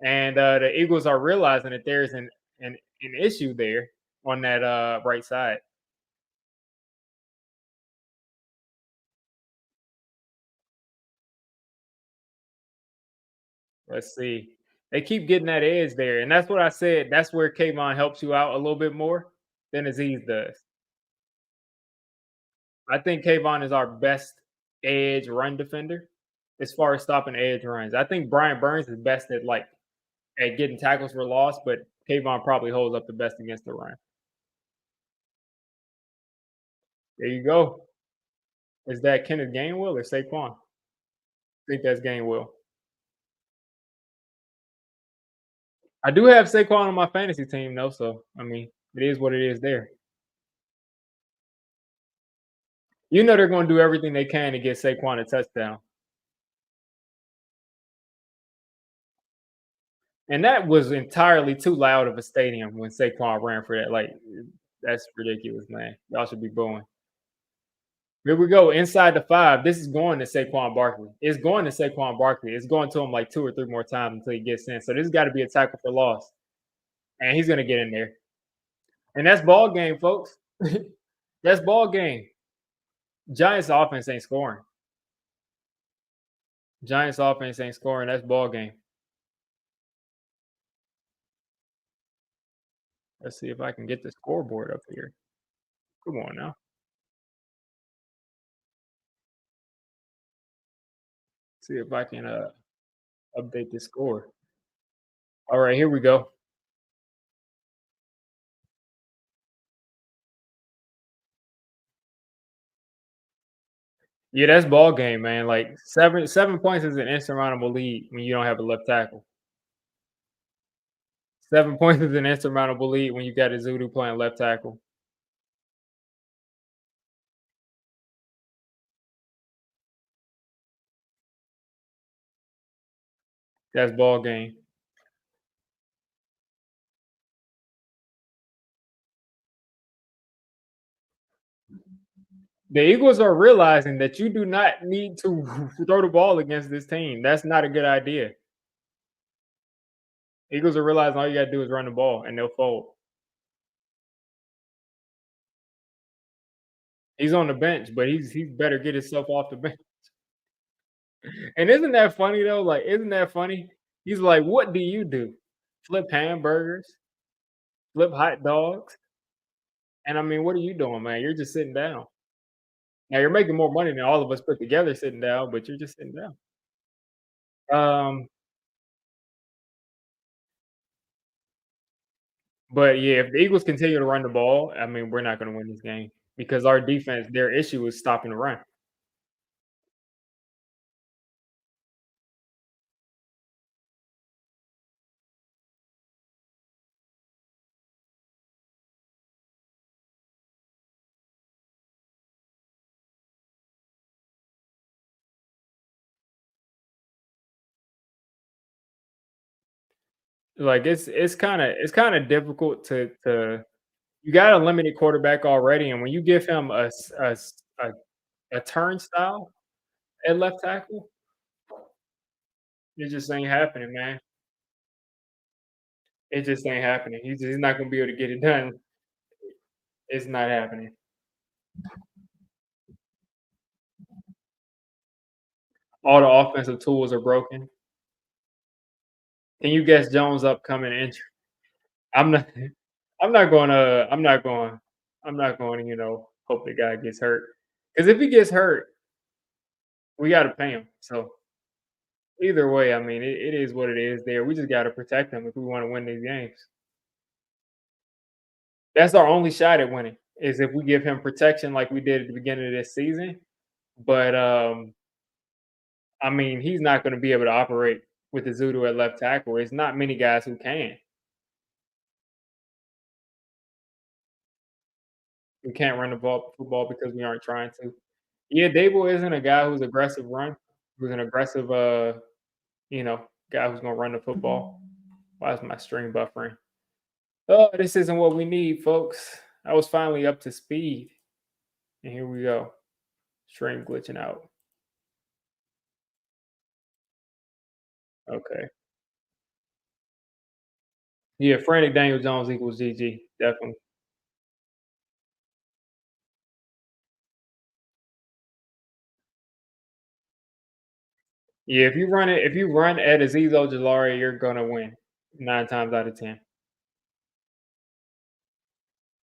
and the Eagles are realizing that there's an issue there on that right side. Let's see. They keep getting that edge there, and that's what I said. That's where Kayvon helps you out a little bit more than Aziz does. I think Kayvon is our best edge run defender as far as stopping edge runs. I think Brian Burns is best at getting tackles for loss, but Kayvon probably holds up the best against the run. There you go. Is that Kenneth Gainwell or Saquon? I think that's Gainwell. I do have Saquon on my fantasy team though, so I mean, it is what it is there. You know they're going to do everything they can to get Saquon a touchdown. And that was entirely too loud of a stadium when Saquon ran for that. Like, that's ridiculous, man. Y'all should be booing. Here we go. Inside the 5. This is going to Saquon Barkley. It's going to Saquon Barkley. It's going to him like 2 or 3 more times until he gets in. So this has got to be a tackle for loss. And he's going to get in there. And that's ball game, folks. That's ball game. Giants offense ain't scoring. Giants offense ain't scoring. That's ball game. Let's see if I can get the scoreboard up here. Come on now. See if I can update the score. All right, here we go. Yeah, that's ball game, man. Like 7 points is an insurmountable lead when you don't have a left tackle. 7 points is an insurmountable lead when you got a Zudu playing left tackle. That's ball game. The Eagles are realizing that you do not need to throw the ball against this team. That's not a good idea. Eagles are realizing all you gotta do is run the ball and they'll fold. He's on the bench, but he's better get himself off the bench. And isn't that funny though? Like, isn't that funny? He's like, "What do you do? Flip hamburgers, flip hot dogs?" And I mean, what are you doing, man? You're just sitting down. Now you're making more money than all of us put together sitting down, but you're just sitting down. Um, but yeah, if the Eagles continue to run the ball, I mean, we're not going to win this game because our defense, their issue is stopping the run. Like it's kind of difficult to you got a limited quarterback already, and when you give him a turnstile at left tackle, it just ain't happening, man. It just ain't happening. He's not gonna be able to get it done. It's not happening. All the offensive tools are broken. Can you guess Jones' upcoming injury? I'm not. I'm not gonna. I'm not going. I'm not going to. Hope the guy gets hurt. Because if he gets hurt, we got to pay him. So either way, I mean, it is what it is. There, we just got to protect him if we want to win these games. That's our only shot at winning. Is if we give him protection like we did at the beginning of this season. But I mean, he's not going to be able to operate with the Zudu at left tackle. There's not many guys who can. We can't run the football because we aren't trying to. Yeah, Dable isn't a guy who's aggressive who's an aggressive guy who's gonna run the football. Why is my string buffering? Oh, this isn't what we need, folks. I was finally up to speed. And here we go. String glitching out. Okay. Yeah, frantic Daniel Jones equals GG. Definitely. Yeah, if you run at Aziz Ojulari, you're gonna win 9 times out of 10.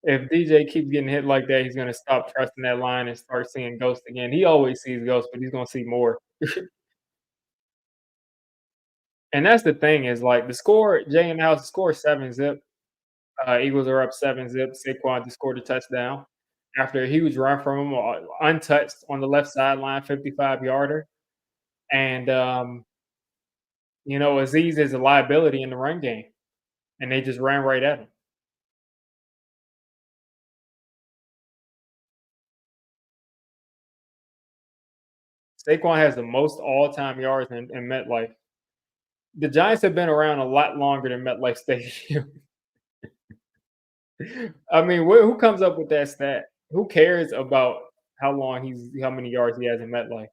If DJ keeps getting hit like that, he's gonna stop trusting that line and start seeing ghosts again. He always sees ghosts, but he's gonna see more. And that's the thing is like the score, Jay in the house, the score is 7-zip. Eagles are up 7-zip. Saquon just scored a touchdown after a huge run from him, untouched on the left sideline, 55 yarder. And Aziz is a liability in the run game, and they just ran right at him. Saquon has the most all-time yards in Metlife. The Giants have been around a lot longer than MetLife Stadium. I mean, who comes up with that stat? Who cares about how many yards he has in MetLife?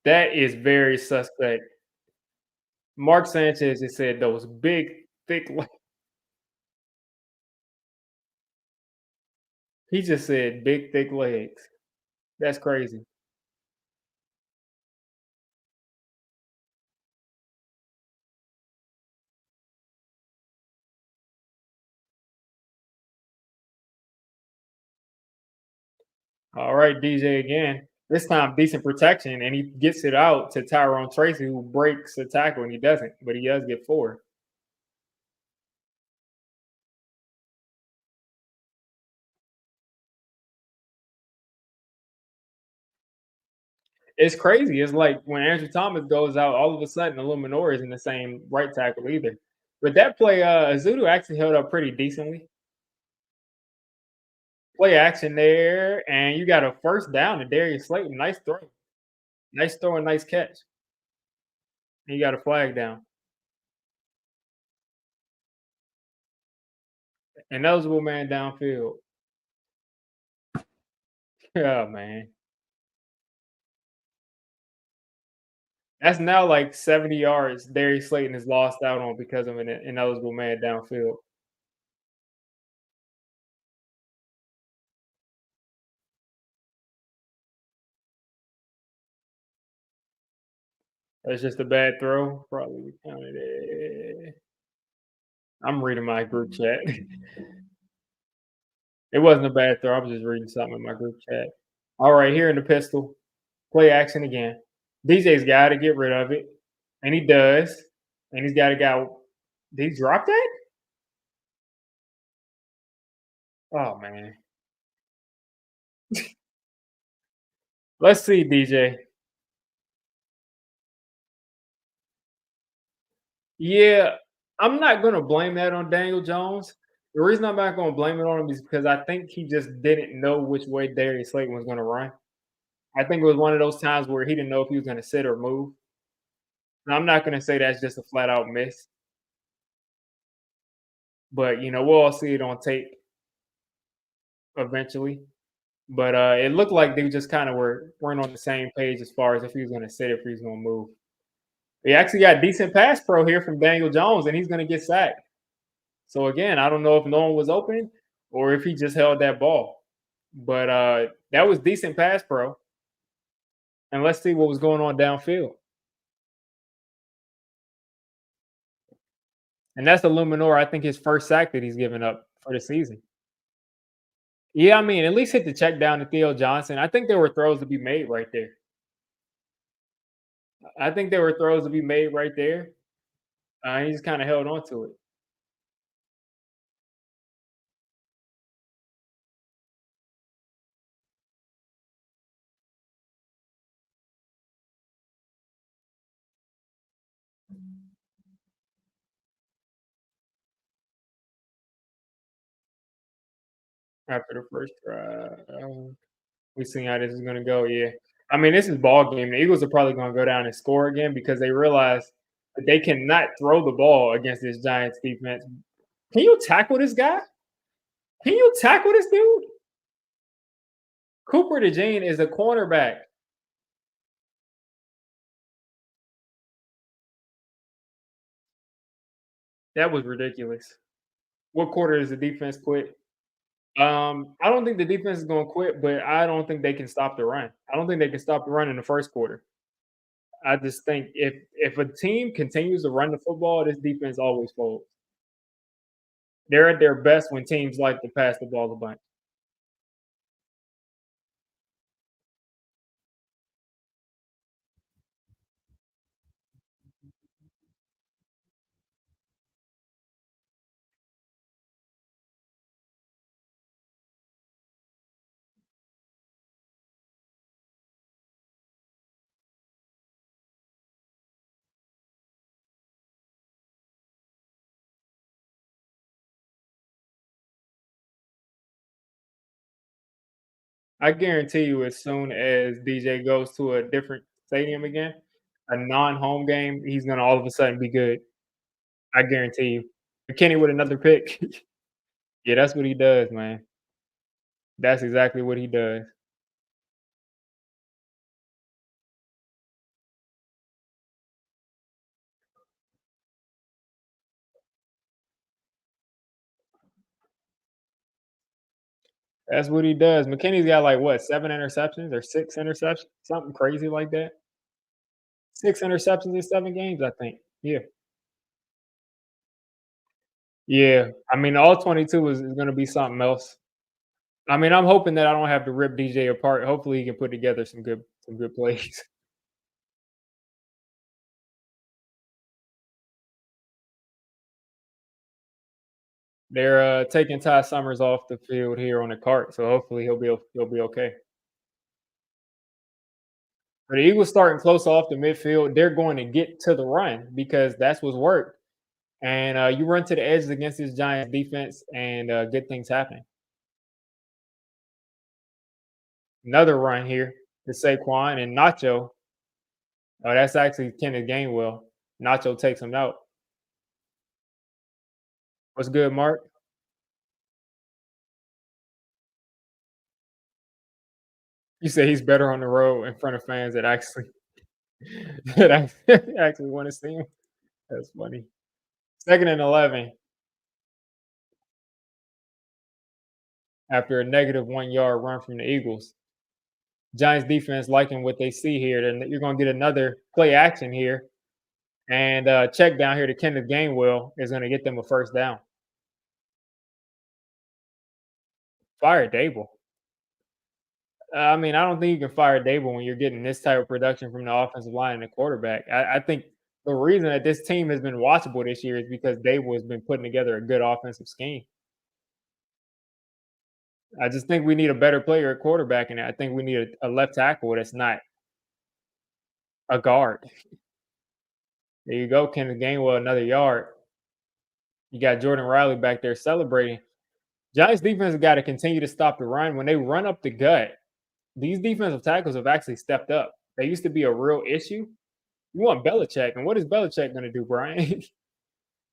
That is very suspect. Mark Sanchez just said those big, thick. He just said big, thick legs. That's crazy. All right, DJ again. This time, decent protection, and he gets it out to Tyrone Tracy, who breaks the tackle, and he doesn't, but he does get 4. It's crazy. It's like when Andrew Thomas goes out, all of a sudden, Illuminor is in the same right tackle either. But that play, Azudu actually held up pretty decently. Play action there, and you got a first down to Darius Slayton. Nice throw. Nice throw and nice catch. And you got a flag down. An eligible man downfield. Yeah, man. That's now like 70 yards Darius Slayton is lost out on because of an ineligible man downfield. That's just a bad throw. Probably counted it. I'm reading my group chat. It wasn't a bad throw. I was just reading something in my group chat. All right, here in the pistol. Play action again. DJ's got to get rid of it. And he does. And he's got to go. Did he drop that? Oh, man. Let's see, DJ. Yeah, I'm not gonna blame that on Daniel Jones. The reason I'm not gonna blame it on him is because I think he just didn't know which way Darius Slayton was gonna run. I think it was one of those times where he didn't know if he was gonna sit or move. And I'm not gonna say that's just a flat out miss, but we'll all see it on tape eventually. But it looked like they just kind of weren't on the same page as far as if he was gonna sit, if he was gonna move. He actually got decent pass pro here from Daniel Jones, and he's gonna get sacked. So again, I don't know if no one was open or if he just held that ball. But that was decent pass pro. And let's see what was going on downfield. And that's the Luminor, I think his first sack that he's given up for the season. Yeah, I mean, at least hit the check down to Theo Johnson. I think there were throws to be made right there. I think there were throws to be made right there. He just kind of held on to it. After the first drive. We seen how this is gonna go. Yeah, I mean, this is ball game. The Eagles are probably gonna go down and score again because they realize that they cannot throw the ball against this Giants defense. Can you tackle this guy? Can you tackle this dude? Cooper DeJean is a cornerback. That was ridiculous. What quarter does the defense quit? I don't think the defense is gonna quit, but I don't think they can stop the run. I don't think they can stop the run in the first quarter. I just think if a team continues to run the football, this defense always folds. They're at their best when teams like to pass the ball a bunch. I guarantee you, as soon as DJ goes to a different stadium again, a non-home game, he's gonna all of a sudden be good. I guarantee you. McKinney with another pick. Yeah, that's what he does, man. That's exactly what he does. That's what he does. McKinney's got like what, 7 interceptions or 6 interceptions, something crazy like that. 6 interceptions in 7 games, I think. Yeah. Yeah. I mean, all 22 is gonna be something else. I mean, I'm hoping that I don't have to rip DJ apart. Hopefully, he can put together some good plays. They're, taking Ty Summers off the field here on the cart, so hopefully he'll be okay. For the Eagles starting close off the midfield, they're going to get to the run because that's what's worked. And, you run to the edges against this Giants defense and, good things happen. Another run here to Saquon and Nacho. Oh, that's actually Kenneth Gainwell. Nacho takes him out. What's good, Mark? You say he's better on the road in front of fans that actually that actually want to see him. That's funny. Second and 11 after a negative 1 yard run from the Eagles. Giants defense liking what they see here. Then you're going to get another play action here, and check down here to Kenneth Gainwell is going to get them a first down. Fire Dable. I mean, I don't think you can fire Dable when you're getting this type of production from the offensive line and the quarterback. I think the reason that this team has been watchable this year is because Dable has been putting together a good offensive scheme. I just think we need a better player at quarterback, and I think we need a left tackle that's not a guard. There you go, Kenneth Gainwell, another yard. You got Jordan Riley back there celebrating. Giants defense has got to continue to stop the run. When they run up the gut, these defensive tackles have actually stepped up. They used to be a real issue. You want Belichick, and what is Belichick going to do, Brian?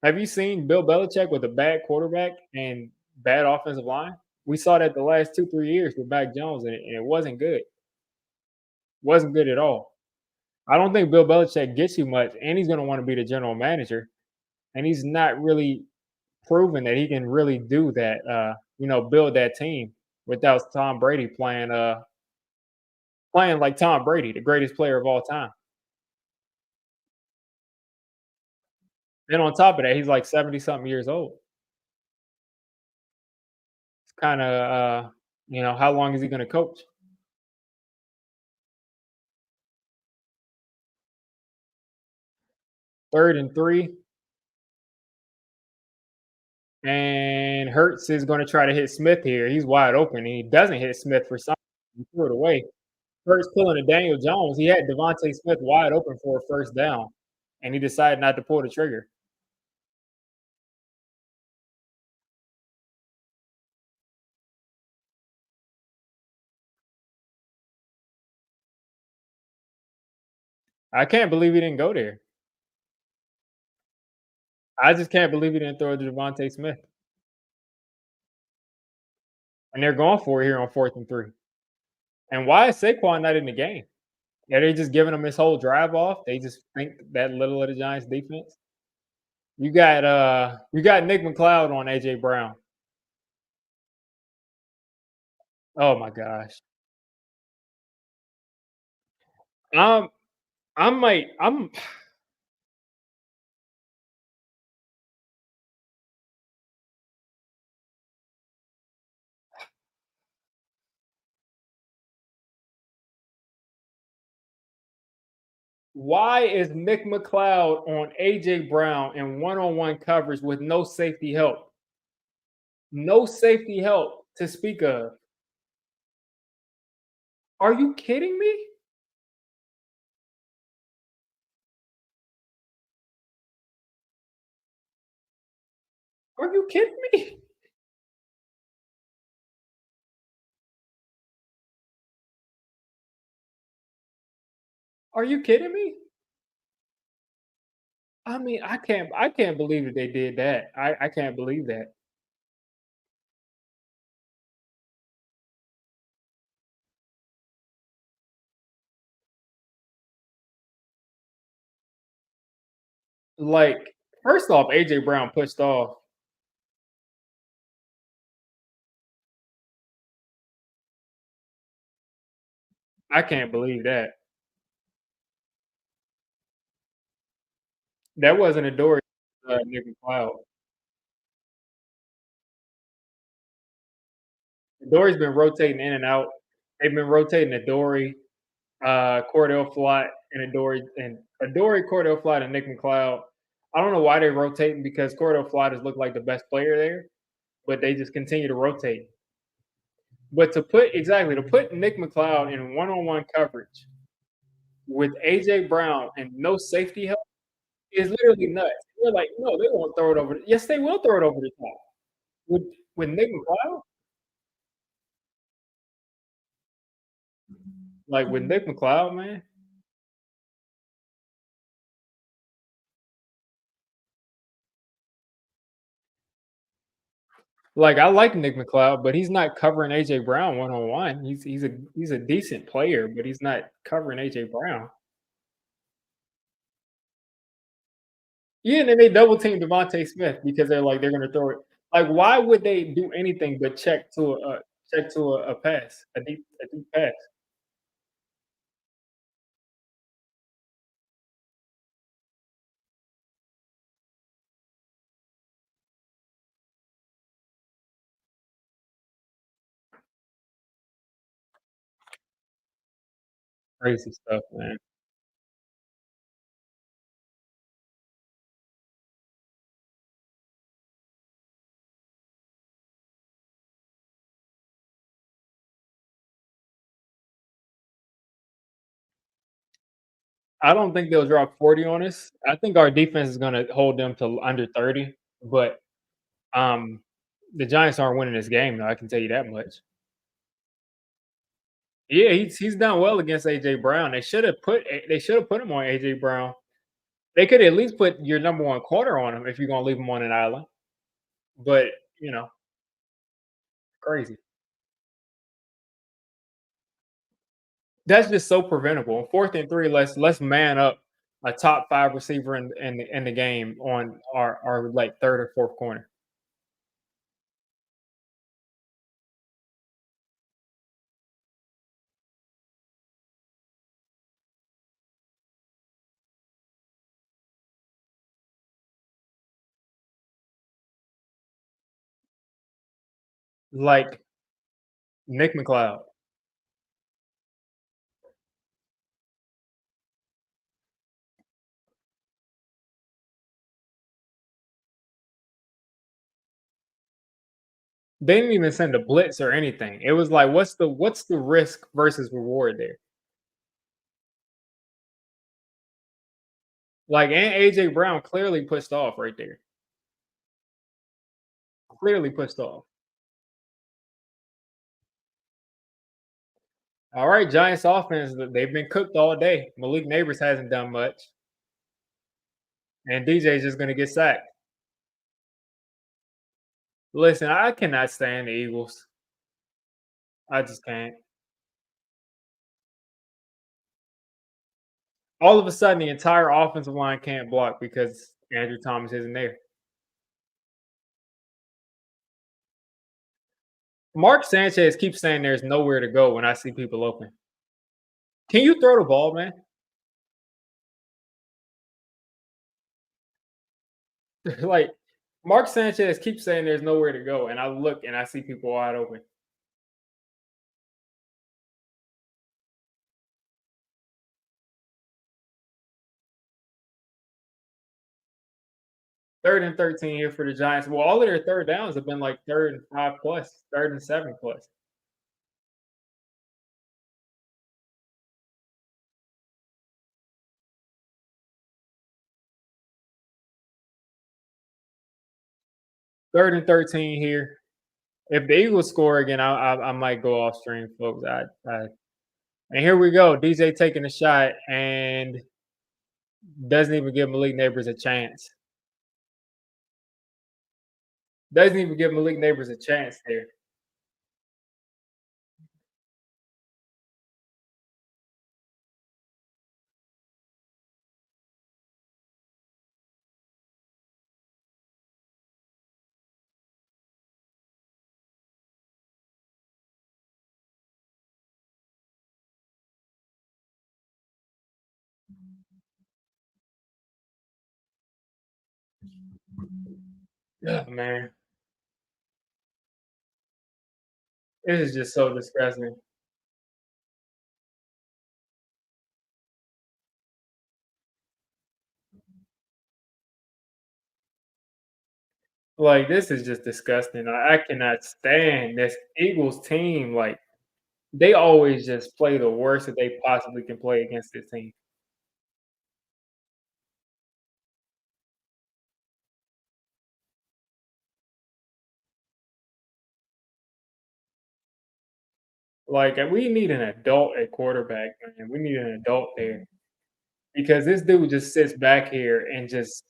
Have you seen Bill Belichick with a bad quarterback and bad offensive line? We saw that the last 2, 3 years with Mac Jones, and it wasn't good. Wasn't good at all. I don't think Bill Belichick gets you much, and he's going to want to be the general manager, and he's not really proven that he can really do that. Build that team without Tom Brady playing like Tom Brady, the greatest player of all time. Then on top of that, he's like 70 something years old. It's kind of how long is he going to coach? 3rd and 3, and Hurts is going to try to hit Smith here. He's wide open, and he doesn't hit Smith for some. He threw it away. Hurts pulling a Daniel Jones. He had Devontae Smith wide open for a first down, and he decided not to pull the trigger. I can't believe he didn't go there. I just can't believe he didn't throw it to Devontae Smith. And they're going for it here on 4th and 3. And why is Saquon not in the game? Yeah, they just giving him his whole drive off. They just think that little of the Giants defense. You got Nick McLeod on AJ Brown. Oh my gosh. Um I'm why is Nick McLeod on AJ Brown in one-on-one coverage with no safety help? No safety help to speak of. Are you kidding me? Are you kidding me? Are you kidding me? I mean, I can't believe that they did that. I can't believe that. Like, first off, AJ Brown pushed off. I can't believe that. That wasn't a Dory, Nick McCloud. Dory's been rotating in and out. They've been rotating Adoree', Cordell Flott, and Adoree', Cordell Flott, and Nick McCloud. I don't know why they're rotating because Cordell Flott has looked like the best player there, but they just continue to rotate. But to put Nick McCloud in one-on-one coverage with AJ Brown and no safety help is literally nuts. We're like, no, they won't throw it over. Yes, they will throw it over the top with with Nick McCloud. Like with Nick McCloud, man. Like I like Nick McCloud, but he's not covering AJ Brown one on one. He's a decent player, but he's not covering AJ Brown. Yeah, and then they double team Devontae Smith because they're like they're gonna throw it. Like, why would they do anything but check to a pass, a deep pass? Crazy stuff, man. I don't think they'll drop 40 on us. I think our defense is gonna hold them to under 30, but um the Giants aren't winning this game though, I can tell you that much. Yeah, he's done well against AJ Brown. They should have put him on AJ Brown. They could at least put your number one corner on him if you're gonna leave him on an island. But you know, crazy. That's just so preventable. 4th and 3, let's man up a top 5 receiver in the game on our like third or fourth corner. Like Nick McLeod. They didn't even send a blitz or anything. It was like, what's the risk versus reward there? Like, and AJ Brown clearly pushed off right there. Clearly pushed off. All right, Giants offense, they've been cooked all day. Malik Neighbors hasn't done much, and DJ's just gonna get sacked. Listen, I cannot stand the Eagles. I just can't. All of a sudden, the entire offensive line can't block because Andrew Thomas isn't there. Mark Sanchez keeps saying there's nowhere to go when I see people open. Can you throw the ball, man? Like Mark Sanchez keeps saying there's nowhere to go, and I look and I see people wide open. 3rd and 13 here for the Giants. Well, all of their third downs have been like 3rd and 5 plus, 3rd and 7 plus. 3rd and 13 here. If the Eagles score again, I might go off stream, folks. And here we go. DJ taking a shot and doesn't even give Malik Neighbors a chance. Doesn't even give Malik Neighbors a chance there. Yeah, man, this is just so disgusting. Like, this is just disgusting. I cannot stand this Eagles team. Like, they always just play the worst that they possibly can play against this team. Like, we need an adult at quarterback, man. We need an adult there because this dude just sits back here and just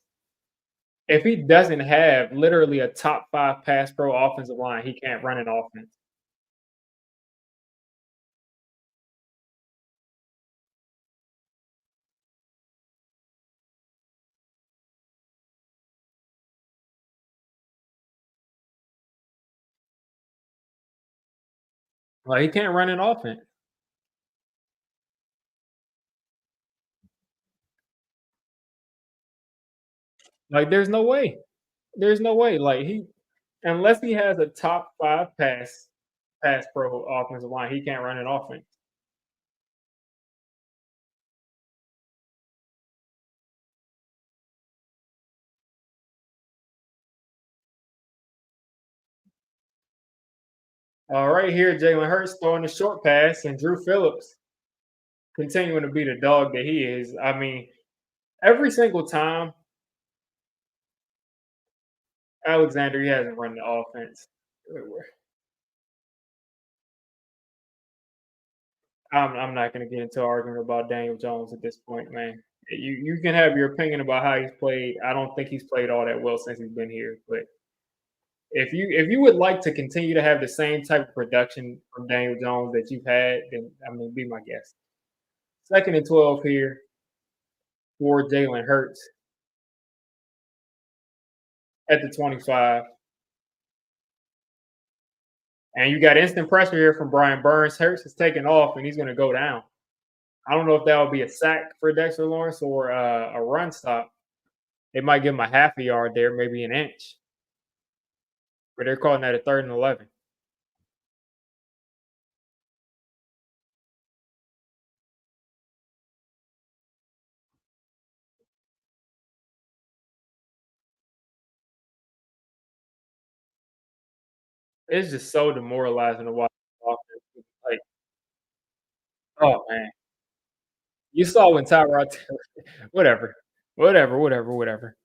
if he doesn't have literally a top 5 pass pro offensive line, he can't run an offense. Like, he can't run an offense. Like, there's no way. There's no way. Like, he unless he has a top 5 pass pro offensive line, he can't run an offense. Right here, Jalen Hurts throwing the short pass, and Drew Phillips continuing to be the dog that he is. I mean, every single time Alexander, he hasn't run the offense. I'm not going to get into an argument about Daniel Jones at this point, man. You can have your opinion about how he's played. I don't think he's played all that well since he's been here. But if you would like to continue to have the same type of production from Daniel Jones that you've had, then I mean, be my guest. Second and 12 here for Jalen Hurts at the 25. And you got instant pressure here from Brian Burns. Hurts is taking off and he's going to go down. I don't know if that would be a sack for Dexter Lawrence or a run stop. They might give him a half a yard there, maybe an inch, but they're calling that a third and 11. It's just so demoralizing to watch offense. Like, oh man, you saw when Tyrod, whatever, whatever.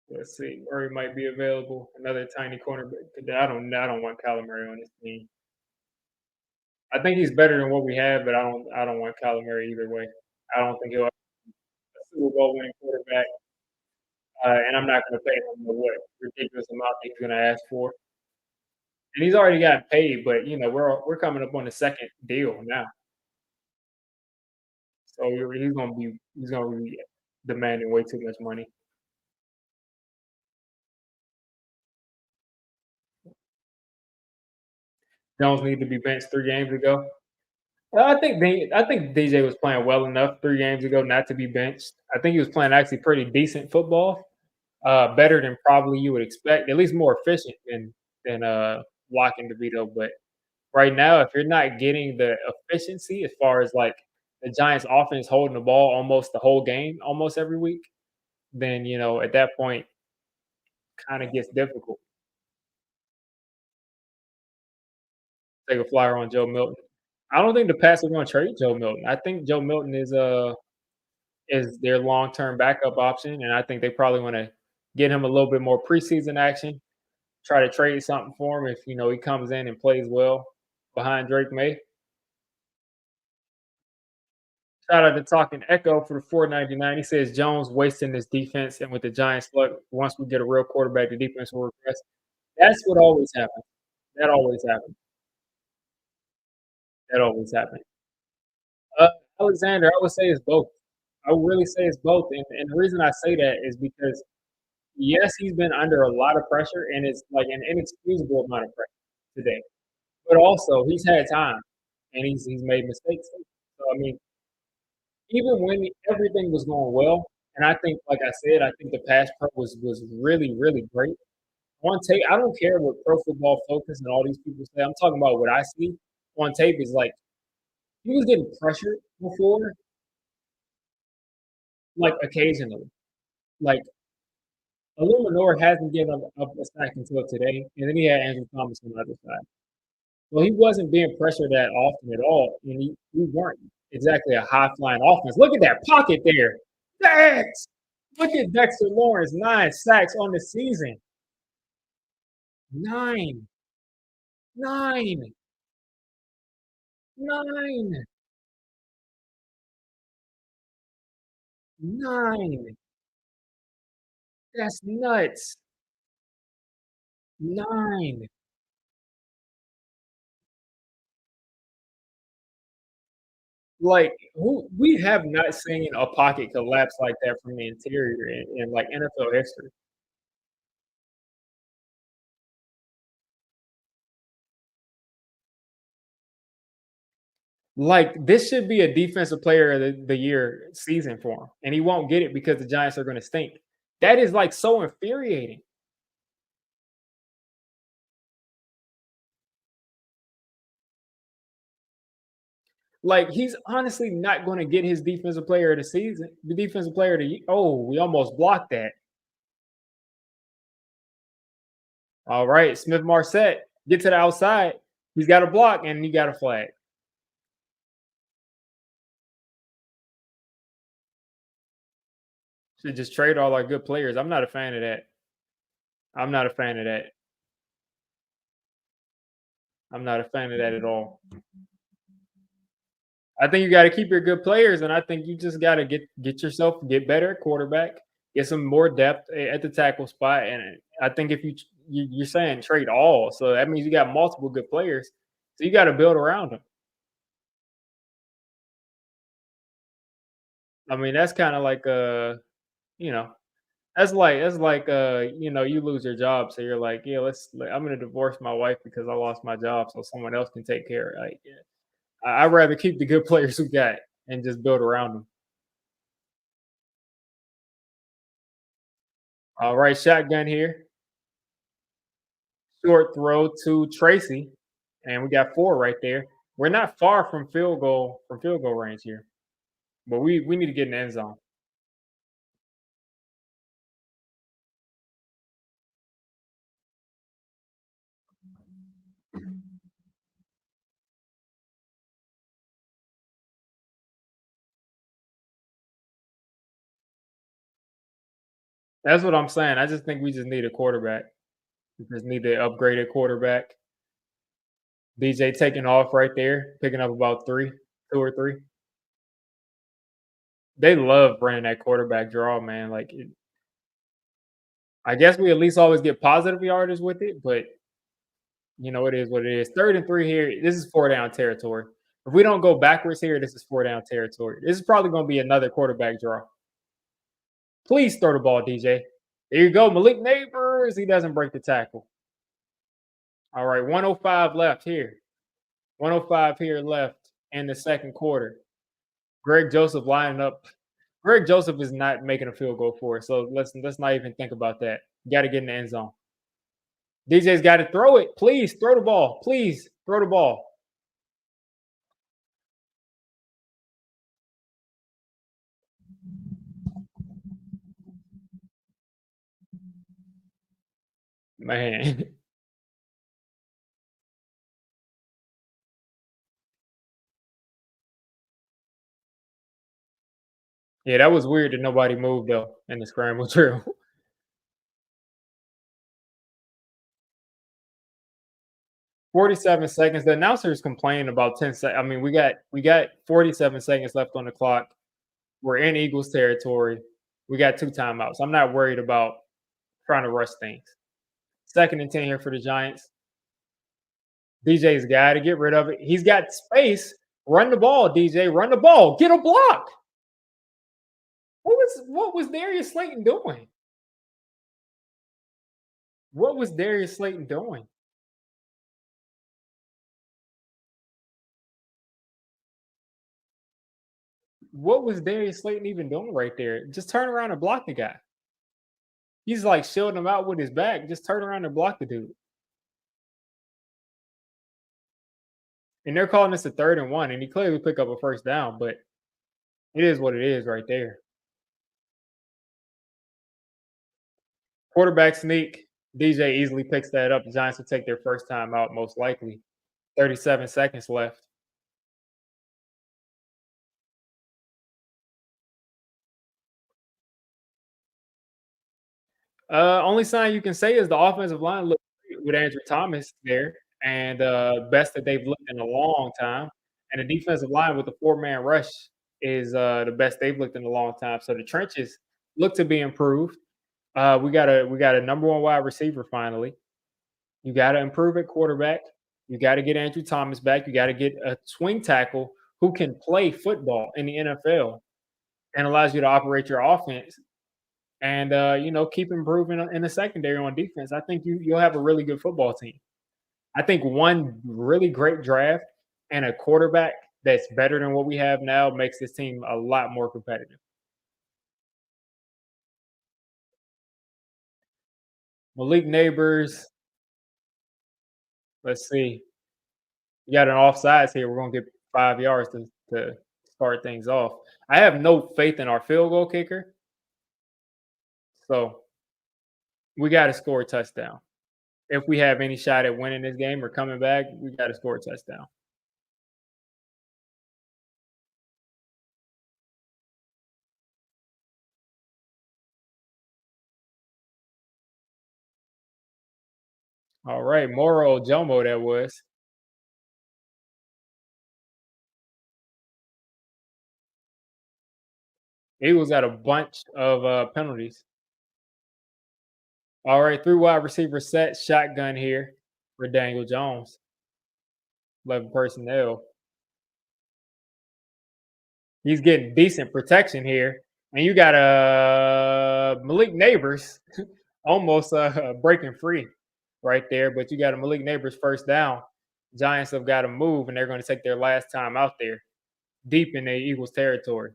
Let's see, Murray might be available. Another tiny cornerback. I don't want Kyler Murray on this team. I think he's better than what we have, but I don't want Kyler Murray either way. I don't think he'll be a Super Bowl winning quarterback, and I'm not going to pay him the what ridiculous amount that he's going to ask for. And he's already gotten paid, but we're coming up on the second deal now, so he's gonna be demanding way too much money. Jones need to be benched 3 games ago. I think DJ was playing well enough 3 games ago not to be benched. I think he was playing actually pretty decent football, better than probably you would expect, at least more efficient than blocking DeVito. But right now, if you're not getting the efficiency as far as like the Giants' offense holding the ball almost the whole game, almost every week, then at that point, kind of gets difficult. Take a flyer on Joe Milton. I don't think the Pats are going to trade Joe Milton. I think Joe Milton is their long term backup option, and I think they probably want to get him a little bit more preseason action. Try to trade something for him if he comes in and plays well behind Drake May. Shout out to Talking Echo for the 4.99. He says Jones wasting this defense, and with the Giants' luck, once we get a real quarterback, the defense will regress. That's what always happens. That always happens. That always happens. Uh, Alexander, I would say it's both. I would really say it's both, and the reason I say that is because Yes, he's been under a lot of pressure, and it's like an inexcusable amount of pressure today. But also, he's had time, and he's made mistakes. So I mean, even when everything was going well, and I think, like I said, I think the pass pro was really really great. On tape, I don't care what Pro Football Focus and all these people say. I'm talking about what I see on tape is like he was getting pressured before, like occasionally. Like Illuminor hasn't given up a sack until today, and then he had Andrew Thomas on the other side. Well, he wasn't being pressured that often at all, and we weren't exactly a high flying offense. Look at that pocket there. Dex! Look at Dexter Lawrence, 9 sacks on the season. Nine, nine, nine, nine. That's nuts. Nine. Like, who we have not seen a pocket collapse like that from the interior in like NFL history. Like, this should be a defensive player of the year season for him, and he won't get it because the Giants are gonna stink. That is, like, so infuriating. Like, he's honestly not gonna get his defensive player of the season, the defensive player of the ye oh, we almost blocked that. Alright, Smith Marset, get to the outside. He's got a block, and he got a flag. Should just trade all our good players. I'm not a fan of that. I'm not a fan of that. I'm not a fan of that at all. I think you got to keep your good players, and I think you just got to get yourself get better at quarterback, get some more depth at the tackle spot, and I think if you're saying trade all, so that means you got multiple good players, so you got to build around them. I mean, that's kind of like you know, you lose your job, so you're like, yeah, I'm gonna divorce my wife because I lost my job, so someone else can take care. Like, yeah. I'd rather keep the good players we got and just build around them. All right, shotgun here. Short throw to Tracy, and we got 4 right there. We're not far from field goal range here, but we need to get in the end zone. That's what I'm saying. I just think we just need a quarterback. We just need to upgrade a quarterback. DJ taking off right there, picking up about 3, 2 or 3. They love running that quarterback draw, man. Like, I guess we at least always get positive yardage with it, but it is what it is. 3rd and 3 here. This is 4 down territory. If we don't go backwards here, this is 4 down territory. This is probably going to be another quarterback draw. Please throw the ball, DJ. There you go, Malik Neighbors. He doesn't break the tackle. All right, 105 left here. 105 here left in the second quarter. Greg Joseph lining up. Greg Joseph is not making a field goal for us, so let's not even think about that. Got to get in the end zone. DJ's got to throw it. Please throw the ball. Please throw the ball. Man. Yeah, that was weird that nobody moved though in the scramble drill. 47 seconds. The announcers complained about 10 seconds. I mean, we got 47 seconds left on the clock. We're in Eagles territory. We got 2 timeouts. I'm not worried about trying to rush things. 2nd and 10 here for the Giants. DJ's got to get rid of it. He's got space. Run the ball, DJ. Run the ball. Get a block. What was Darius Slayton doing? What was Darius Slayton doing? What was Darius Slayton even doing right there? Just turn around and block the guy. He's like shielding him out with his back. Just turn around and block the dude. And they're calling this a 3rd and 1, and he clearly picked up a first down, but it is what it is right there. Quarterback sneak. DJ easily picks that up. The Giants will take their first time out, most likely. 37 seconds left. Only sign you can say is the offensive line looked great with Andrew Thomas there, and best that they've looked in a long time. And the defensive line with the 4-man rush is the best they've looked in a long time. So the trenches look to be improved. We got a number one wide receiver finally. You got to improve at quarterback. You got to get Andrew Thomas back. You got to get a swing tackle who can play football in the NFL and allows you to operate your offense and keep improving in the secondary on defense. I think you'll have a really good football team. I think one really great draft and a quarterback that's better than what we have now makes this team a lot more competitive. Malik Neighbors, let's see. You got an offsides here. We're gonna get 5 yards to start things off. I have no faith in our field goal kicker, so we got to score a touchdown. If we have any shot at winning this game or coming back, we got to score a touchdown. All right, Moro Jomo, that was. Eagles got a bunch of penalties. All right, 3 wide receiver set, shotgun here for Daniel Jones. 11 personnel. He's getting decent protection here. And you got Malik Neighbors almost breaking free right there. But you got a Malik Neighbors first down. Giants have got to move, and they're going to take their last time out there deep in the Eagles territory.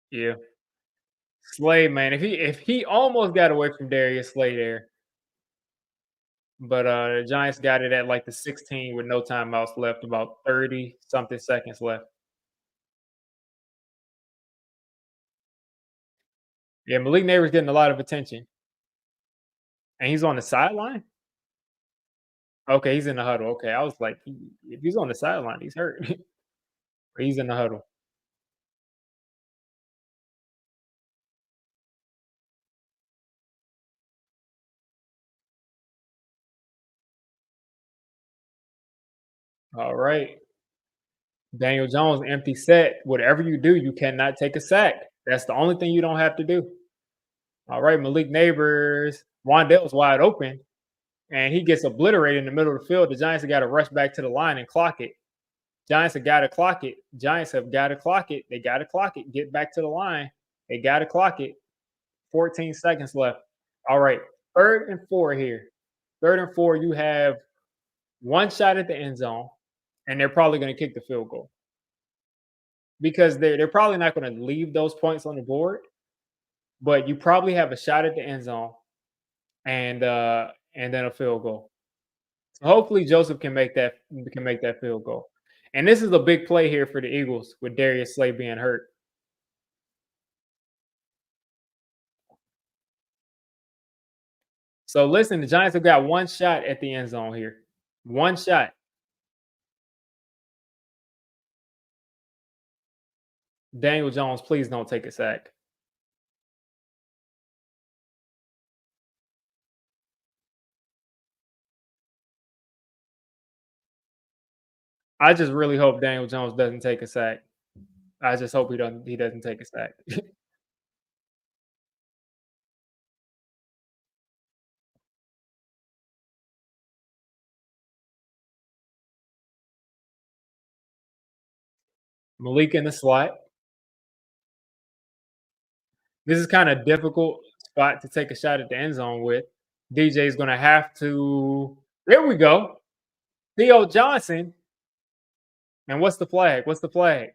Yeah. Slay, man. If he almost got away from Darius Slay there, but the Giants got it at like the 16 with no timeouts left, about 30 something seconds left. Yeah, Malik Neighbors getting a lot of attention. And he's on the sideline? Okay, he's in the huddle. Okay, I was like, if he's on the sideline, he's hurt. But he's in the huddle. All right. Daniel Jones, empty set. Whatever you do, you cannot take a sack. That's the only thing you don't have to do. All right, Malik Neighbors. Wandell's wide open, and he gets obliterated in the middle of the field. The Giants have got to rush back to the line and clock it. Giants have got to clock it. Giants have got to clock it. They got to clock it. Get back to the line. They got to clock it. 14 seconds left. All right. 3rd and 4 here. 3rd and 4, you have one shot at the end zone, and they're probably going to kick the field goal because they're probably not going to leave those points on the board. But you probably have a shot at the end zone and then a field goal. So hopefully Joseph can make that field goal. And this is a big play here for the Eagles with Darius Slay being hurt. So listen, the Giants have got one shot at the end zone here. One shot. Daniel Jones, please don't take a sack. I just really hope Daniel Jones doesn't take a sack. I just hope he doesn't take a sack. Malik in the slot. This is kind of difficult spot to take a shot at the end zone with. DJ's gonna have to. There we go. Theo Johnson. And what's the flag? What's the flag?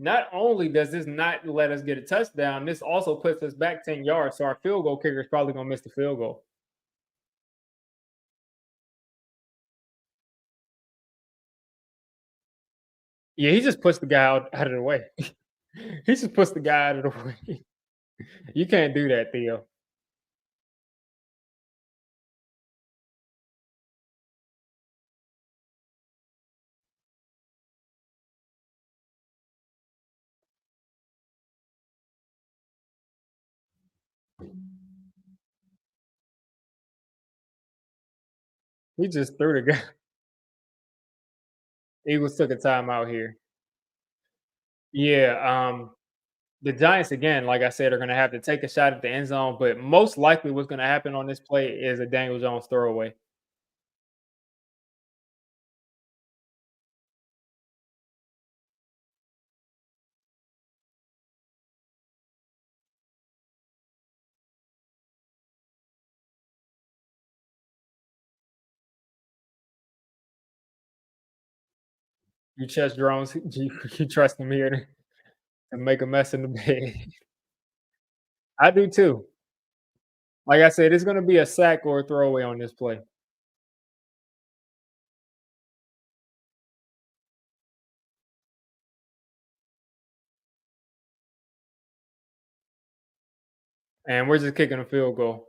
Not only does this not let us get a touchdown, this also puts us back 10 yards. So our field goal kicker is probably gonna miss the field goal. Yeah, he just puts the guy out of the way. He just puts the guy out of the way. You can't do that, Theo. He just threw the guy. Eagles took a timeout here. Yeah, the Giants again, like I said, are gonna have to take a shot at the end zone, but most likely what's gonna happen on this play is a Daniel Jones throwaway. You trust drones, you trust them here to make a mess in the bed. I do too. Like I said, it's gonna be a sack or a throwaway on this play. And we're just kicking a field goal.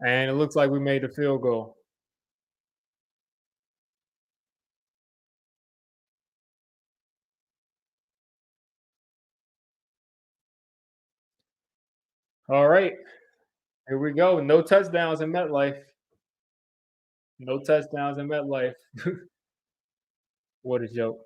And it looks like we made the field goal. All right, here we go. No touchdowns in MetLife. No touchdowns in MetLife. What a joke.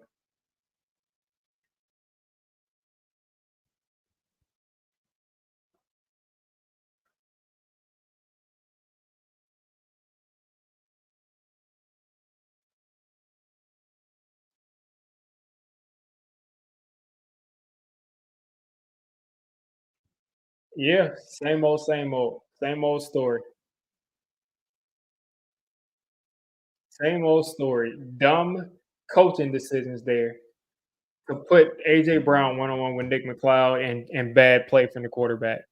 Yeah, same old, same old, same old story. Same old story. Dumb coaching decisions there to put AJ Brown one on one with Nick McLeod and bad play from the quarterback.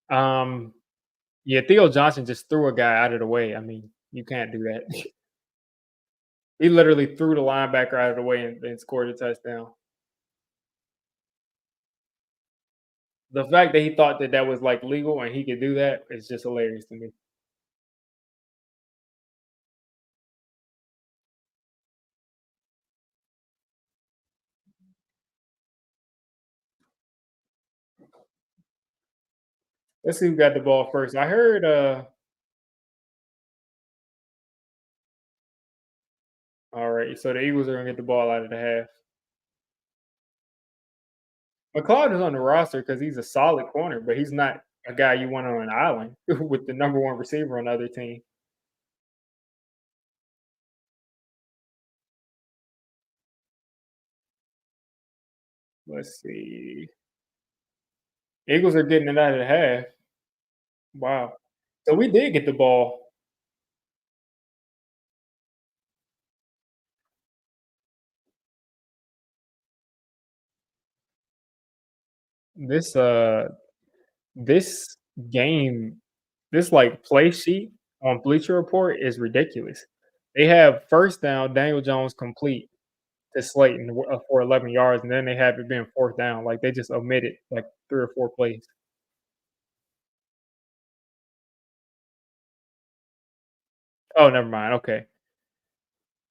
Um, yeah, Theo Johnson just threw a guy out of the way. I mean, you can't do that. He literally threw the linebacker out of the way and scored a touchdown. The fact that he thought that that was like legal and he could do that is just hilarious to me. Let's see who got the ball first. I heard all right, so the Eagles are gonna get the ball out of the half. McLeod is on the roster because he's a solid corner, but he's not a guy you want on an island with the number one receiver on the other team. Let's see. Eagles are getting it out of the half. Wow. So we did get the ball. This this game, this like play sheet on Bleacher Report is ridiculous. They have first down, Daniel Jones complete to Slayton for 11 yards, and then they have it being fourth down. Like they just omitted like 3 or 4 plays. Oh, never mind. Okay.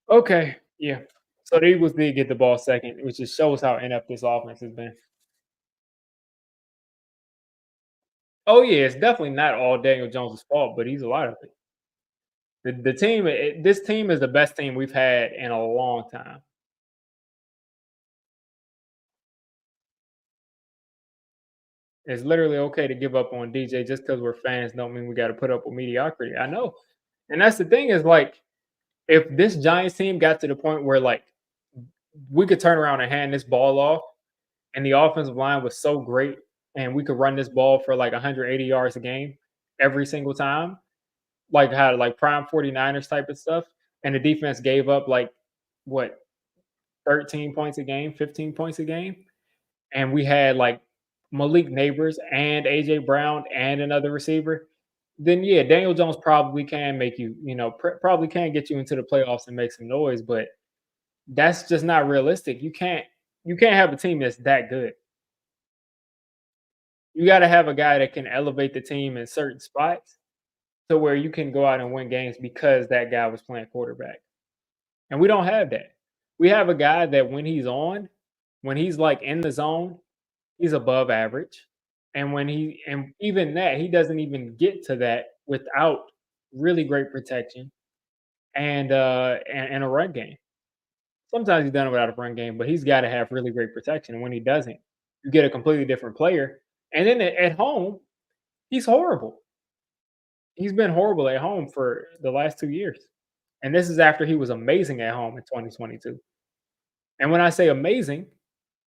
Okay. Yeah. So the Eagles did get the ball second, which just shows how inept this offense has been. Oh yeah, it's definitely not all Daniel Jones' fault, but he's a lot of it. The team, this team is the best team we've had in a long time. It's literally okay to give up on DJ just because we're fans. Don't mean we got to put up with mediocrity. I know, and that's the thing is like if this Giants team got to the point where like we could turn around and hand this ball off, and the offensive line was so great, and we could run this ball for like 180 yards a game every single time, like how like prime 49ers type of stuff, and the defense gave up like what 13 points a game, 15 points a game, and we had like Malik Neighbors and AJ Brown and another receiver, then yeah, Daniel Jones probably can make you, probably can get you into the playoffs and make some noise, but that's just not realistic. You can't have a team that's that good. You got to have a guy that can elevate the team in certain spots to where you can go out and win games because that guy was playing quarterback. And we don't have that. We have a guy that when he's like in the zone, he's above average. And even that, he doesn't even get to that without really great protection and a run game. Sometimes he's done it without a run game, but he's got to have really great protection. And when he doesn't, you get a completely different player. And then at home, he's horrible. He's been horrible at home for the last 2 years. And this is after he was amazing at home in 2022. And when I say amazing,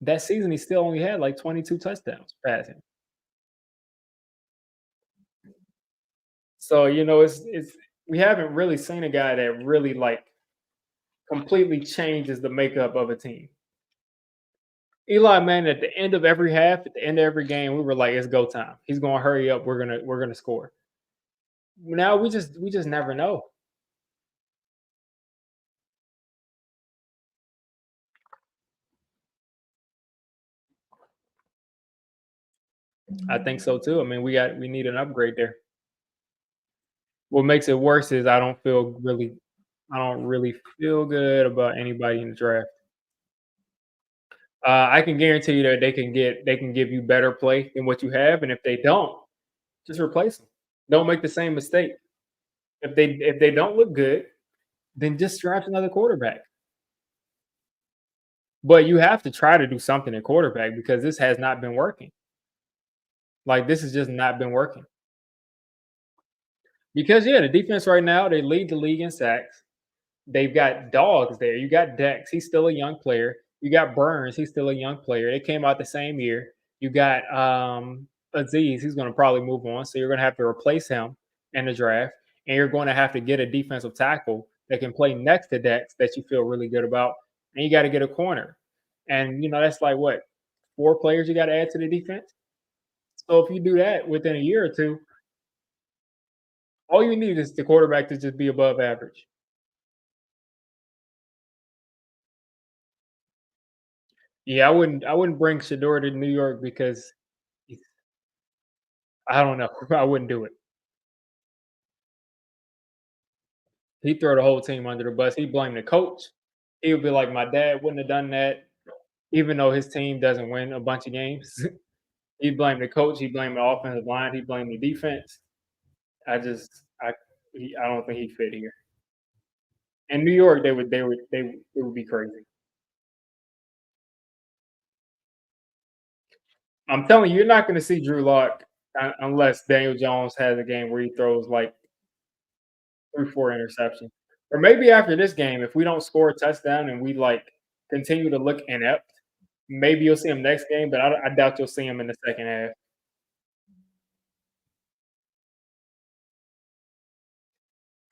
that season he still only had like 22 touchdowns passing. So, it's we haven't really seen a guy that really like completely changes the makeup of a team. Eli man, at the end of every half, at the end of every game, we were like, it's go time. He's gonna hurry up. We're gonna score. Now we just never know. I think so too. I mean, we need an upgrade there. What makes it worse is I don't really feel good about anybody in the draft. I can guarantee you that they can give you better play than what you have, and if they don't, just replace them. Don't make the same mistake. If they don't look good, then just draft another quarterback. But you have to try to do something at quarterback because this has not been working. Like this has just not been working. Because yeah, the defense right now they lead the league in sacks. They've got dogs there. You got Dex, he's still a young player. You got Burns, he's still a young player. They came out the same year. You got Aziz, he's going to probably move on, so you're going to have to replace him in the draft, and you're going to have to get a defensive tackle that can play next to Dex that you feel really good about, and you got to get a corner, and that's like what 4 players you got to add to the defense. So if you do that within a year or two, all you need is the quarterback to just be above average. Yeah, I wouldn't bring Shador to New York because he's I don't know. I wouldn't do it. He'd throw the whole team under the bus. He'd blame the coach. He would be like, "My dad wouldn't have done that," even though his team doesn't win a bunch of games. He'd blame the coach. He'd blame the offensive line. He'd blame the defense. I just, I don't think he fit here. In New York, they would be crazy. I'm telling you, you're not going to see Drew Lock unless Daniel Jones has a game where he throws like 3, 4 interceptions. Or maybe after this game, if we don't score a touchdown and we like continue to look inept, maybe you'll see him next game, but I doubt you'll see him in the second half.